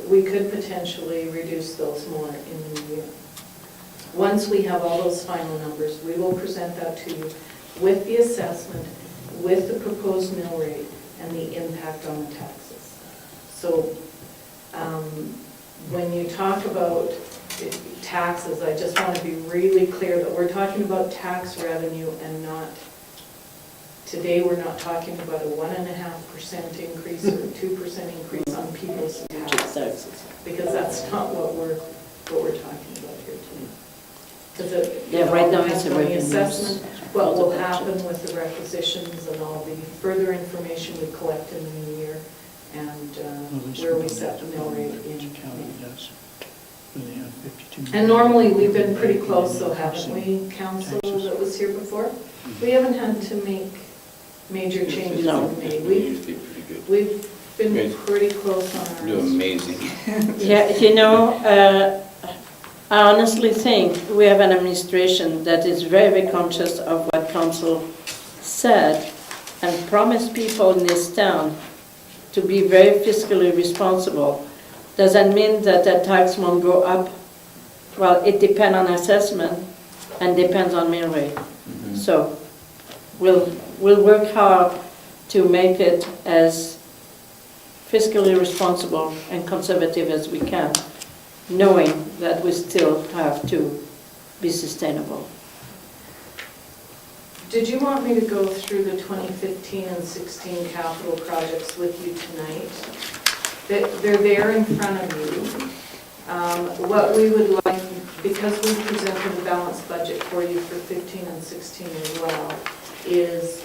We could potentially reduce those more in the new year. Once we have all those final numbers, we will present that to you with the assessment, with the proposed mill rate, and the impact on the taxes. So when you talk about taxes, I just want to be really clear that we're talking about tax revenue and not Today, we're not talking about a 1.5% increase or a 2% increase on people's taxes, because that's not what we're talking about here today. Because Yeah, right now it's a on the revenue. assessment, what will happen with the requisitions and all the further information we collect in the new year, and where we set the mill rate in. And normally, we've been pretty close, though, haven't we, council that was here before? We haven't had to make major changes No. in May. Usually pretty good. We've been Yes. pretty close on Do ours. amazing. Yeah, I honestly think we have an administration that is very, very conscious of what council said and promised people in this town to be very fiscally responsible. Does that mean that the tax won't go up? Well, it depends on assessment and depends on mill rate. So we'll work hard to make it as fiscally responsible and conservative as we can, knowing that we still have to be sustainable. Did you want me to go through the 2015 and 16 capital projects with you tonight? They're there in front of you. What we would like, because we presented a balanced budget for you for 15 and 16 as well, is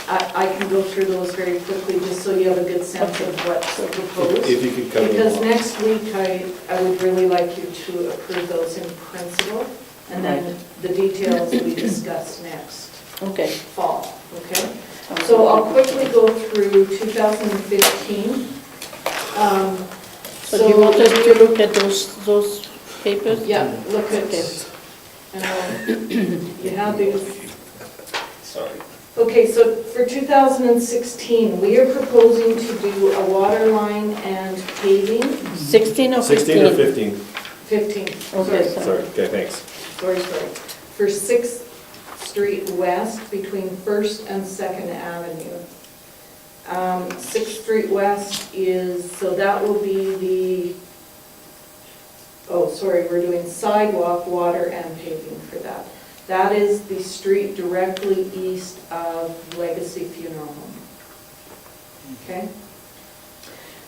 I can go through those very quickly just so you have a good sense of what's proposed. If you could cover them Because all. next week, I would really like you to approve those in principle, and then the details we discuss next Okay. fall, okay? So I'll quickly go through 2015. So do you want us to look at those papers? Yeah, look at, Okay. you have these. Sorry. Okay, so for 2016, we are proposing to do a water line and paving. 16 or 15? 16 or 15? 15, Okay, sorry. Sorry, okay, thanks. Sorry. For 6th Street West between 1st and 2nd Avenue. 6th Street West is, so that will be we're doing sidewalk, water, and paving for that. That is the street directly east of Legacy Funeral Home. Okay?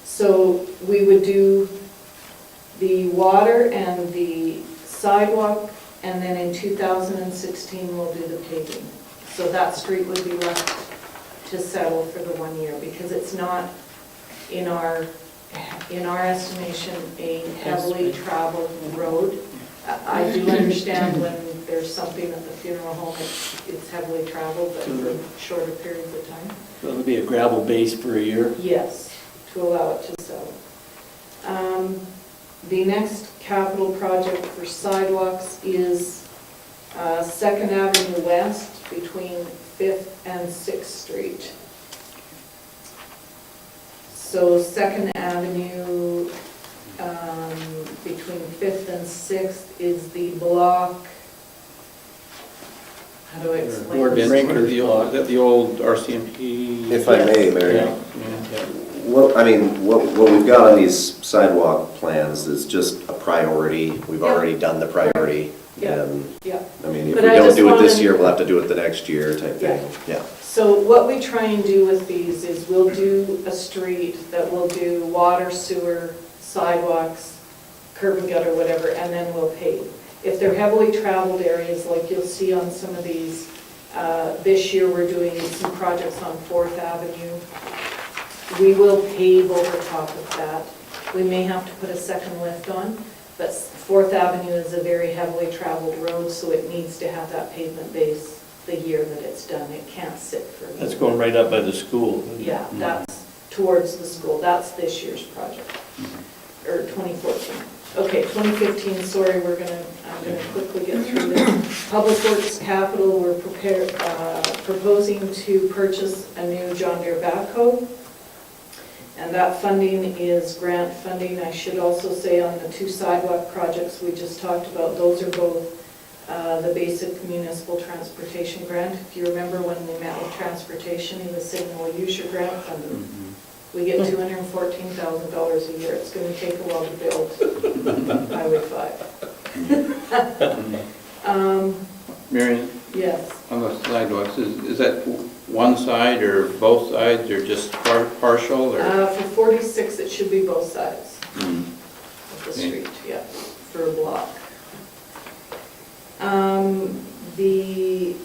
So we would do the water and the sidewalk, and then in 2016, we'll do the paving. So that street would be left to settle for the 1 year, because it's not, in our estimation, a heavily traveled road. I do understand when there's something at the funeral home, it's heavily traveled, but for shorter periods of time. So it'll be a gravel base for a year? Yes, to allow it to settle. The next capital project for sidewalks is 2nd Avenue West between 5th and 6th Street. So 2nd Avenue between 5th and 6th is the block, how do I explain Ward this? Brinker, the old RCMP. If I may, Marian. Yeah. What we've got on these sidewalk plans is just a priority. We've Yeah. already done the priority. Yeah. And, Yeah. I mean, if But we I don't just do it this wanted- year, we'll have to do it the next year type Yeah. thing. Yeah. So what we try and do with these is we'll do a street that will do water, sewer, sidewalks, curb and gutter, whatever, and then we'll pave. If they're heavily traveled areas, like you'll see on some of these, this year we're doing some projects on 4th Avenue. We will pave over top of that. We may have to put a second lift on, but 4th Avenue is a very heavily traveled road, so it needs to have that pavement base the year that it's done. It can't sit for. That's going right up by the school. isn't it? Yeah, that's towards the school. That's this year's project, or 2014. Okay, 2015, sorry, I'm gonna quickly get through this. Public Works Capital, we're proposing to purchase a new John Deere backhoe. And that funding is grant funding. I should also say on the 2 sidewalk projects we just talked about, those are both the basic municipal transportation grant. If you remember when we met with transportation, he was saying, well, use your grant funding. We get $214,000 a year. It's going to take a while to build Highway 5. Marian, Yes. on the sidewalks, is side or both sides or just partial or? For 46, it should be both sides Mm. of the Okay. street, yeah, for a block. The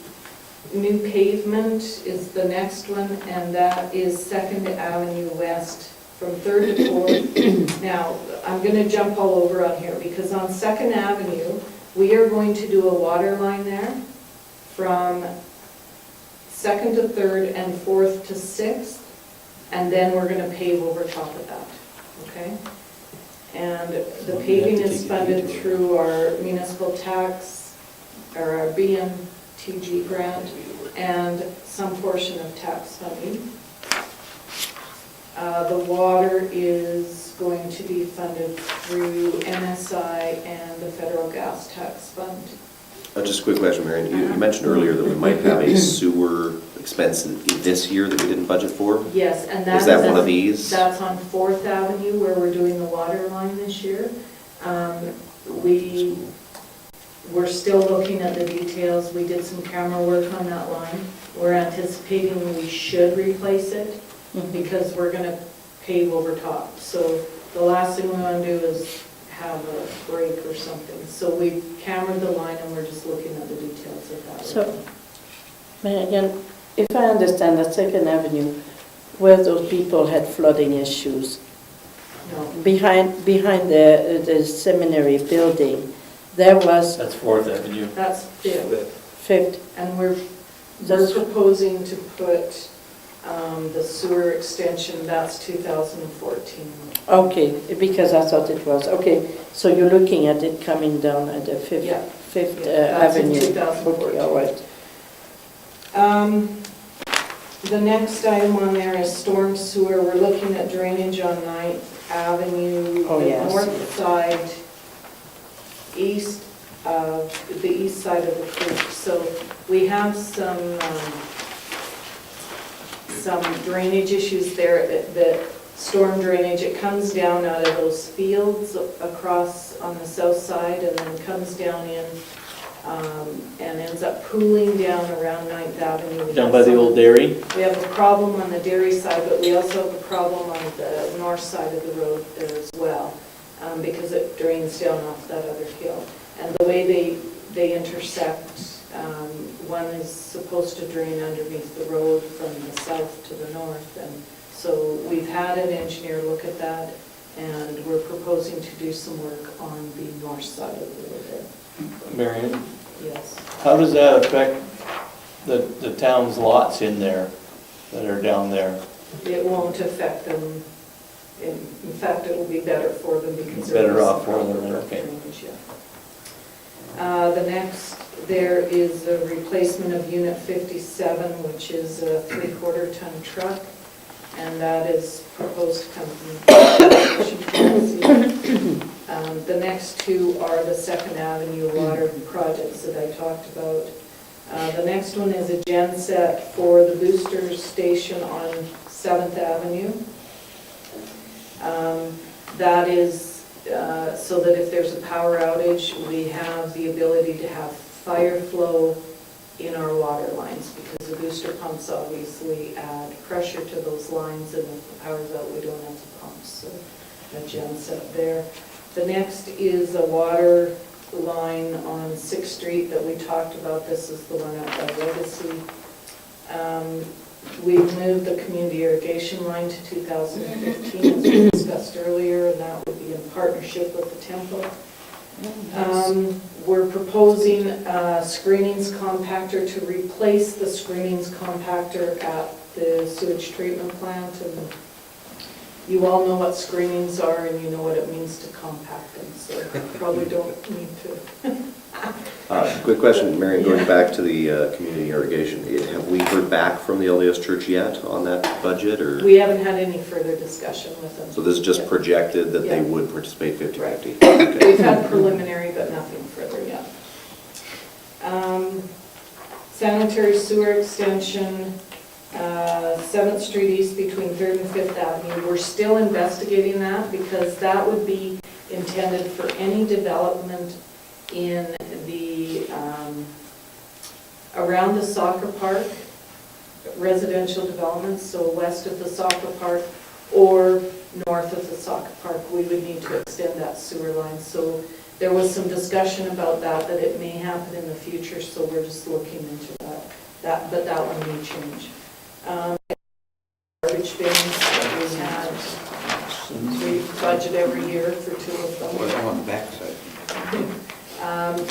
new pavement is the next one, and that is 2nd Avenue West from 3rd to 4th. Now, I'm going to jump all over on here, because on 2nd Avenue, we are going to do a water line there from 2nd to 3rd and 4th to 6th, and then we're going to pave over top of that, okay? And the paving is funded through our municipal tax, or our BMTG grant, and some portion of tax funding. The water is going to be funded through MSI and the federal gas tax fund. Just a quick question, Marian. You mentioned earlier that we might have a sewer expense this year that we didn't budget for. Yes, and that Is that one of these? That's on 4th Avenue where we're doing the water line this year. We're still looking at the details. We did some camera work on that line. We're anticipating we should replace it because we're going to pave over top. So the last thing we want to do is have a break or something. So we cambered the line and we're just looking at the details of that. So, Marian, if I understand that 2nd Avenue, where those people had flooding issues, No. behind the seminary building, there was That's 4th Avenue. That's 5th. 5th, And we're proposing to put the sewer extension, that's 2014. okay, because I thought it was, okay, so you're looking at it coming down at the 5th, Yeah. 5th Yeah, that's in Avenue. 2014. Okay, all right. The next item on there is storm sewer. We're looking at drainage on 9th Avenue, Oh, the yes. north side, the east side of the creek. So we have some drainage issues there, that storm drainage. It comes down out of those fields across on the south side and then comes down in and ends up pooling down around 9th Avenue. We Down have by the some- old dairy? We have a problem on the dairy side, but we also have a problem on the north side of the road there as well, because it drains down off that other hill. And the way they intersect, one is supposed to drain underneath the road from the south to the north. And so we've had an engineer look at that, and we're proposing to do some work on the north side of the road there. Marian, Yes. how does that affect the town's lots in there that are down there? It won't affect them. In fact, it will be better for them because Better there is off some for them, proper okay. drainage, yeah. The next, there is a replacement of Unit 57, which is a 3/4 ton truck, and that is proposed to come from the next two are the 2nd Avenue water projects that I talked about. The next one is a genset for the booster station on 7th Avenue. That is so that if there's a power outage, we have the ability to have fire flow in our water lines, because the booster pumps obviously add pressure to those lines, and if the power's out, we don't have the pumps, so a genset there. The next is a water line on 6th Street that we talked about. This is the one out by Legacy. We've moved the community irrigation line to 2015, as we discussed earlier, and that would be in partnership with the temple. We're proposing a screenings compactor to replace the screenings compactor at the sewage treatment plant. And you all know what screenings are, and you know what it means to compact them, so probably don't need to. Quick question, Marian, going back to the community irrigation. Have we heard back from the LDS Church yet on that budget, or? We haven't had any further discussion with them. So this is just Yeah. projected that they Yeah. would participate 50/50? Right. Okay. We've had preliminary, but nothing further yet. Sanitary sewer extension, 7th Street East between 3rd and 5th Avenue. We're still investigating that, because that would be intended for any development in the, around the soccer park, residential developments, so west of the soccer park or north of the soccer park, we would need to extend that sewer line. So there was some discussion about that it may happen in the future, so we're just looking into that. But that one may change. Garbage bins that we budget every year for 2 of them. Well, on the backside.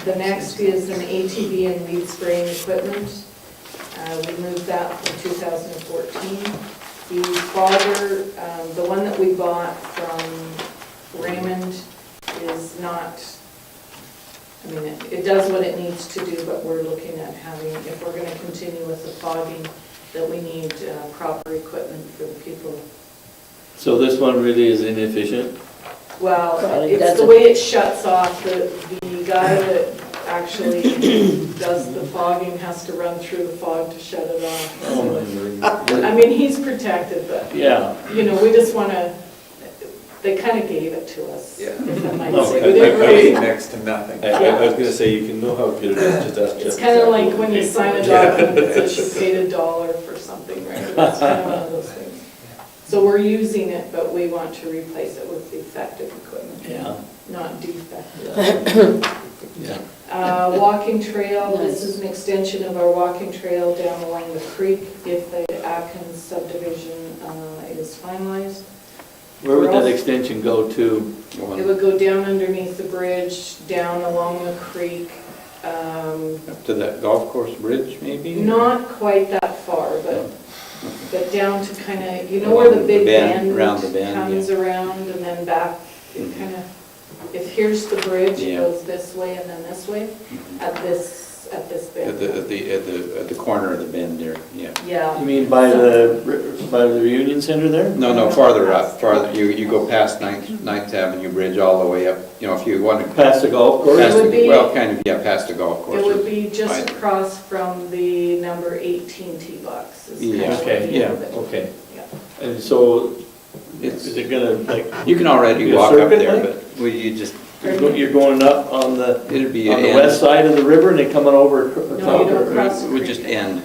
The next is an ATV and weed spraying equipment. We moved that from 2014. The fogger, the one that we bought from Raymond is not, I mean, it does what it needs to do, but we're looking at having, if we're going to continue with the fogging, that we need proper equipment for the people. So this one really is inefficient? Well, Well, it it's the doesn't- way it shuts off. The guy that actually does the fogging has to run through the fog to shut it off. So, I mean, he's protected, but, Yeah. you know, we just want to, they kind of gave it to us, Yeah. if I might Oh, say. I- We didn't I- really- Next to nothing. I was gonna say, you can know how good it is, just ask Jeff. It's kind of like when you sign a document that says you paid $1 for something, right? It's kind of one of those things. So we're using it, but we want to replace it with effective equipment, Yeah. not defective. Yeah. Walking trail, this is an extension of our walking trail down along the creek if the Atkins subdivision is finalized. Where would that extension go to? It would go down underneath the bridge, down along the creek, Up to that golf course bridge, maybe? not quite that far, but down to kind of, you know where the Along big the bend, bend around the bend, comes around and then back, it kind of, if here's the bridge, it Yeah. goes this way and then this way, at this At bend. the corner of the bend there, yeah. Yeah. You mean by the reunion center there? No, farther up, you go past Ninth Avenue Bridge all the way up, you know, if you want to. Past the golf course? It would be- Well, kind of, yeah, past the golf course. It would be just Right. across from the number 18 tee box. is kind of Yeah, what okay, the yeah, end of it. Okay. Yeah. And so, It's, is it gonna, like, you can already Be a walk up circuit there, like? but well, you just, you're going up on the it'd be. on the end. west side of the river and then coming over? No, you don't cross the It would creek. just end.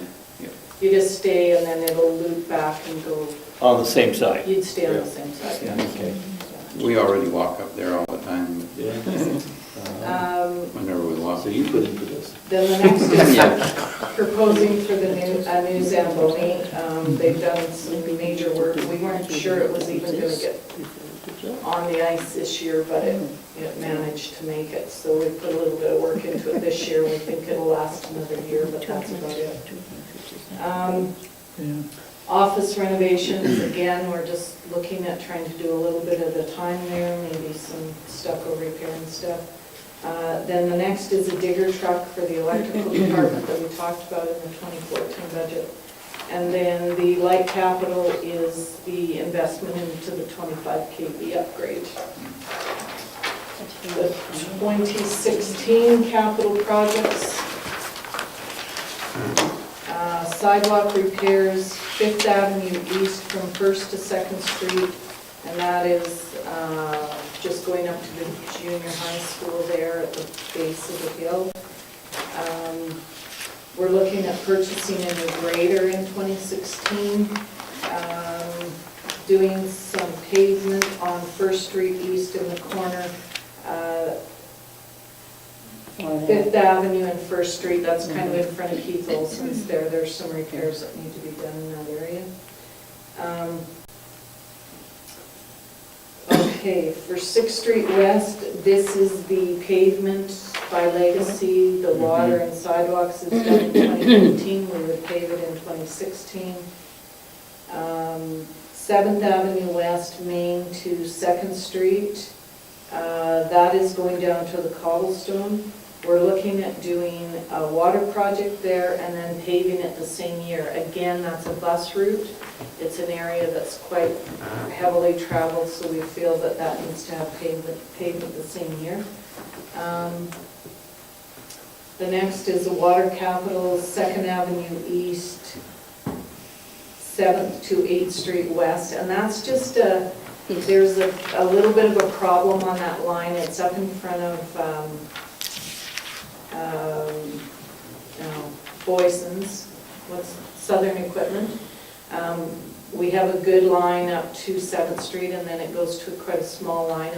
You just stay and then it'll loop back and go, On the same side? you'd stay on the same side. Yeah. Okay. We already walk up there all the time, Yeah. whenever we walk. So you put into this? Then the next is Yeah. proposing for the new Zamboni. They've done some major work. We weren't sure it was even going to get on the ice this year, but it managed to make it. So we put a little bit of work into it this year. We think it'll last another year, but that's about it. Office renovations, again, we're just looking at trying to do a little bit at a time there, maybe some stucco repair and stuff. Then the next is a digger truck for the electrical department that we talked about in the 2014 budget. And then the light capital is the investment into the 25 kV upgrade. The 2016 capital projects. Sidewalk repairs, 5th Avenue East from 1st to 2nd Street, and that is just going up to the junior high school there at the base of the hill. We're looking at purchasing a new grader in 2016, doing some pavement on 1st Street East in the corner, 5th Avenue and 1st Street, that's kind of in front of Keith Olson's there. There's some repairs that need to be done in that area. Okay, for 6th Street West, this is the pavement by Legacy. The water and sidewalks is done in 2015. We would pave it in 2016. 7th Avenue West, Main to 2nd Street. That is going down to the cobblestone. We're looking at doing a water project there and then paving it the same year. Again, that's a bus route. It's an area that's quite heavily traveled, so we feel that that needs to have pavement the same year. The next is the water capital, 2nd Avenue East, 7th to 8th Street West, and that's just there's a little bit of a problem on that line. It's up in front of Boyson's, what's Southern Equipment. We have a good line up to 7th Street, and then it goes to quite a small line,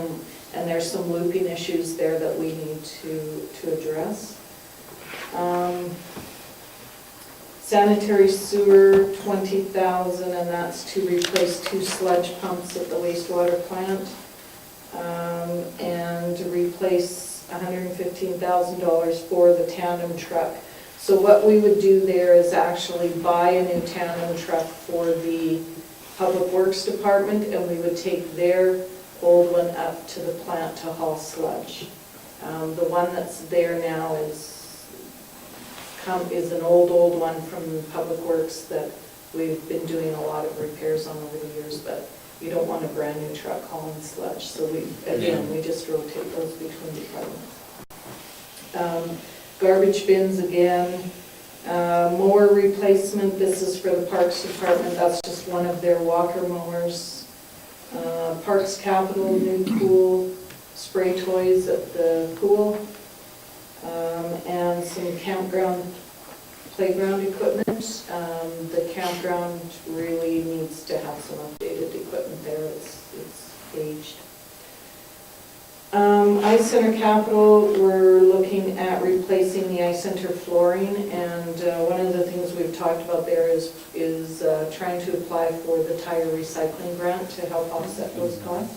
and there's some looping issues there that we need to address. Sanitary sewer, 20,000, and that's to replace 2 sludge pumps at the wastewater plant, and to replace $115,000 for the tandem truck. So what we would do there is actually buy a new tandem truck for the Public Works Department, and we would take their old one up to the plant to haul sludge. The one that's there now is an old one from Public Works that we've been doing a lot of repairs on over the years, but you don't want a brand new truck hauling sludge. So we just rotate those between departments. Garbage bins again, mower replacement, this is for the Parks Department, that's just one of their walker mowers. Parks Capital, new pool, spray toys at the pool, and some campground playground equipment. The campground really needs to have some updated equipment there, it's aged. Ice Center Capital, we're looking at replacing the Ice Center flooring, and one of the things we've talked about there is trying to apply for the tire recycling grant to help offset those costs.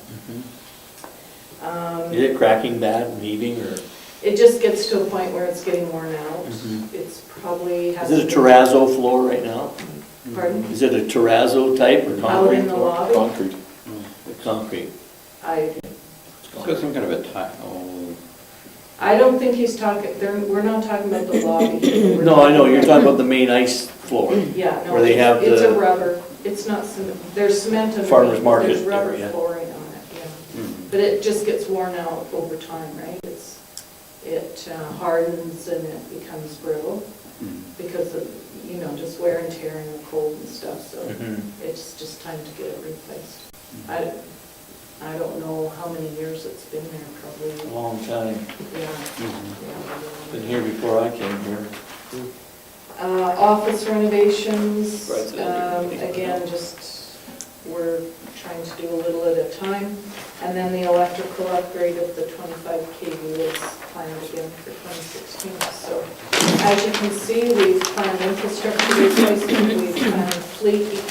Is it cracking bad, leaving, or? It just gets to a point where it's getting worn out. It's probably... Is it a terrazzo floor right now? Pardon? Is it a terrazzo type or concrete? Out in the floor? lobby? Concrete. Concrete. So some kind of a I don't think he's talking, we're not talking about the lobby. No, I know, you're talking about the main ice floor. Yeah, no, Where they have it's the- a rubber, it's not cement, there's cement underneath. Farmer's market There's rubber area. flooring on it, yeah. But it just gets worn out over time, right? It hardens and it becomes brittle because of, just wear and tear and the cold and stuff, so it's just time to get it replaced. I don't know how many years it's been there, probably. A long time. Yeah. Been here before I came here. Office renovations, Right, so again, we're trying to do a little at a time. And then the electrical upgrade of the 25 kV is planned again for 2016. So as you can see, we've planned infrastructure replacement, we've planned fleet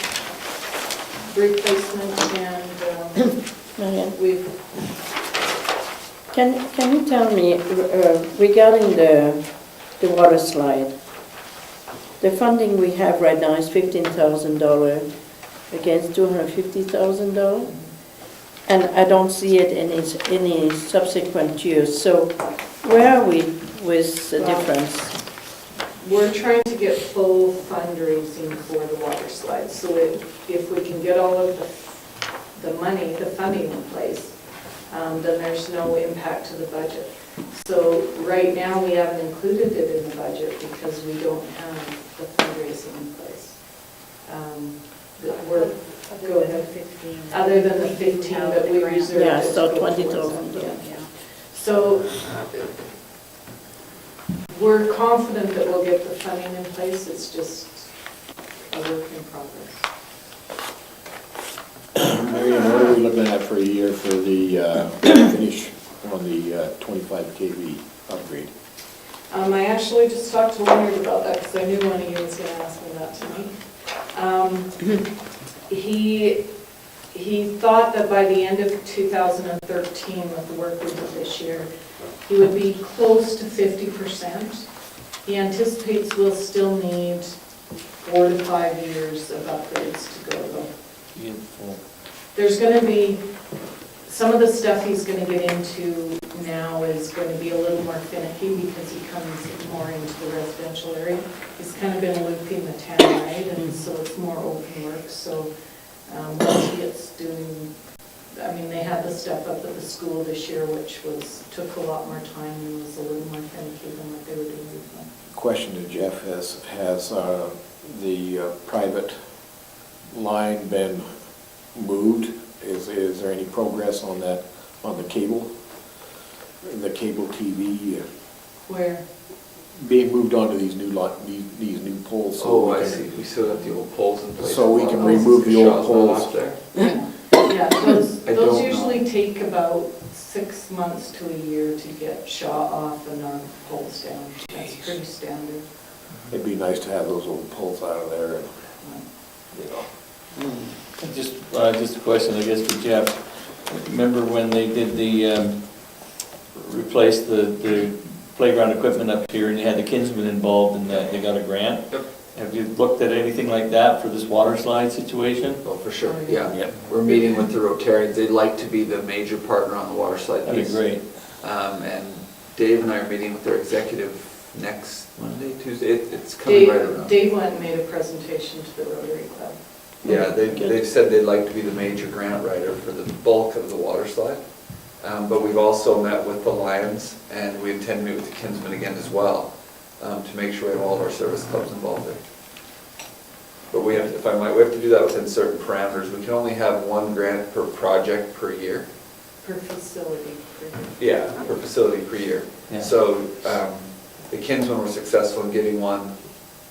replacement, and Marian, we've... can you tell me regarding the water slide? The funding we have right now is $15,000 against $250,000, and I don't see it in any subsequent years. So where are we with the difference? We're trying to get full fundraising for the water slide. So if we can get all of the money, the funding in place, then there's no impact to the budget. So right now, we haven't included it in the budget because we don't have the fundraising in place. Go ahead. 15. Other than the 15 that we reserved. Yeah, so to go 20,000. towards it, Yeah. yeah. So we're confident that we'll get the funding in place, it's just a work in progress. Marian, what are we looking at for a year for the finish on the 25 kV upgrade? I actually just talked to Leonard about that because I knew one of you was going to ask me that tonight. He thought that by the end of 2013, with the work we did this year, he would be close to 50%. He anticipates we'll still need 4 to 5 years of upgrades to go though. Beautiful. There's going to be, some of the stuff he's going to get into now is going to be a little more finicky because he comes more into the residential area. He's kind of been looping the town, right? And so it's more open work. So once he gets doing, I mean, they had the stuff up at the school this year, which took a lot more time and was a little more finicky than what they were doing before. Question to Jeff, has the private line been moved? Is there any progress on that, on the cable TV? Where? being moved onto these new these new poles. So Oh, we I can- see, we still got the old poles in place. So we can Well, remove the old shot's not poles. up there. Yeah, I don't those know. usually take about 6 months to a year to get shot off and our poles down. That's pretty standard. It'd be nice to have those old poles out of there and, you know. Just a question, I guess, for Jeff. Remember when they did replaced the playground equipment up here and you had the Kinsman involved and that they got a grant? Yep. Have you looked at anything like that for this water slide situation? Oh, for sure, yeah. Yep. We're meeting with the Rotarians, they'd like to be the major partner on the water slide That'd be piece. great. And Dave and I are meeting with their executive next Monday, Tuesday, it's coming right around. Dave went and made a presentation to the Rotary Club. Yeah, they've said they'd like to be the major grant writer for the bulk of the water slide. But we've also met with the Lions, and we intend to meet with the Kinsmen again as well, to make sure we have all of our service clubs involved there. But we have, we have to do that within certain parameters. We can only have one grant per project per year. Per facility. Yeah, per facility per year. Yeah. So the Kinsmen were successful in getting one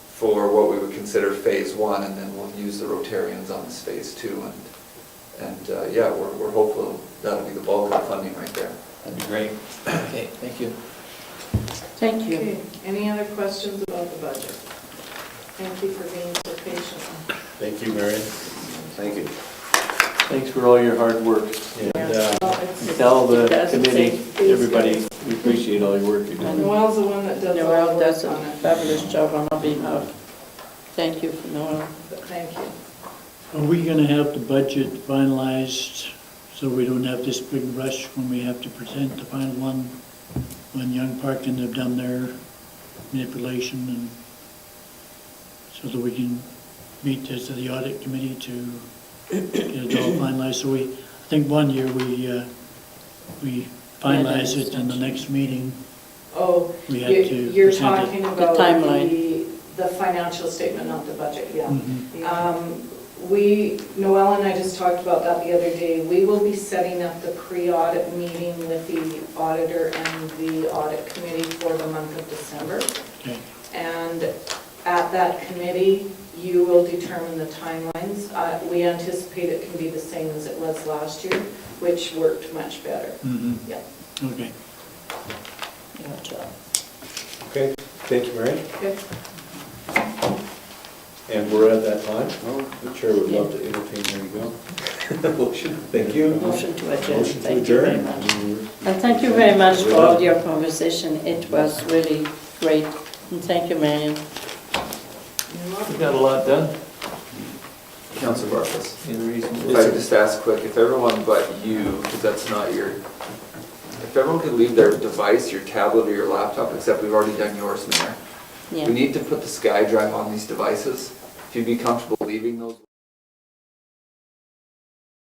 for what we would consider phase one, and then we'll use the Rotarians on this phase two. And yeah, we're hopeful that'll be the bulk of the funding right there. That'd be great. Okay, thank you. Thank you. Okay, any other questions about the budget? Thank you for being so patient. Thank you, Marian. Thank you. Thanks for all your hard work. And Well, it's- Tell the it doesn't committee, take these everybody, guys. we appreciate all your work you're doing. Noel's the one that does all the Noel work does a on it. fabulous job on our behalf. Thank you, Noel. But thank you. Are we gonna have the budget finalized so we don't have this big rush when we have to present the final one, when Young Park and have done their manipulation, and so that we can meet as the audit committee to get it all finalized? So I think one year we finalized it, and the next meeting Oh, we had to you're present it. talking about timeline. the financial statement, not the budget, yeah. Mhm. Noel and I just talked about that the other day. We will be setting up the pre-audit meeting with the auditor and the audit committee for the month of December. Okay. And at that committee, you will determine the timelines. We anticipate it can be the same as it was last year, which worked much better. Mhm. Yeah. Okay. Your job. okay, thank you, Marian. Okay. And we're at that time. The chair would love to entertain, there you go. Motion, thank you. Motion to adjourn. Motion to Thank you very adjourn. much. And thank you very much for all your conversation. It was really great. And thank you, Marian. We got a lot done Councillor Barfuss. in a reasonable. If I could just ask quick, if everyone but you, because that's not your, if everyone could leave their device, your tablet or your laptop, except we've already done yours, Mayor. Yeah. We need to put the SkyDrive on these devices. If you'd be comfortable leaving those.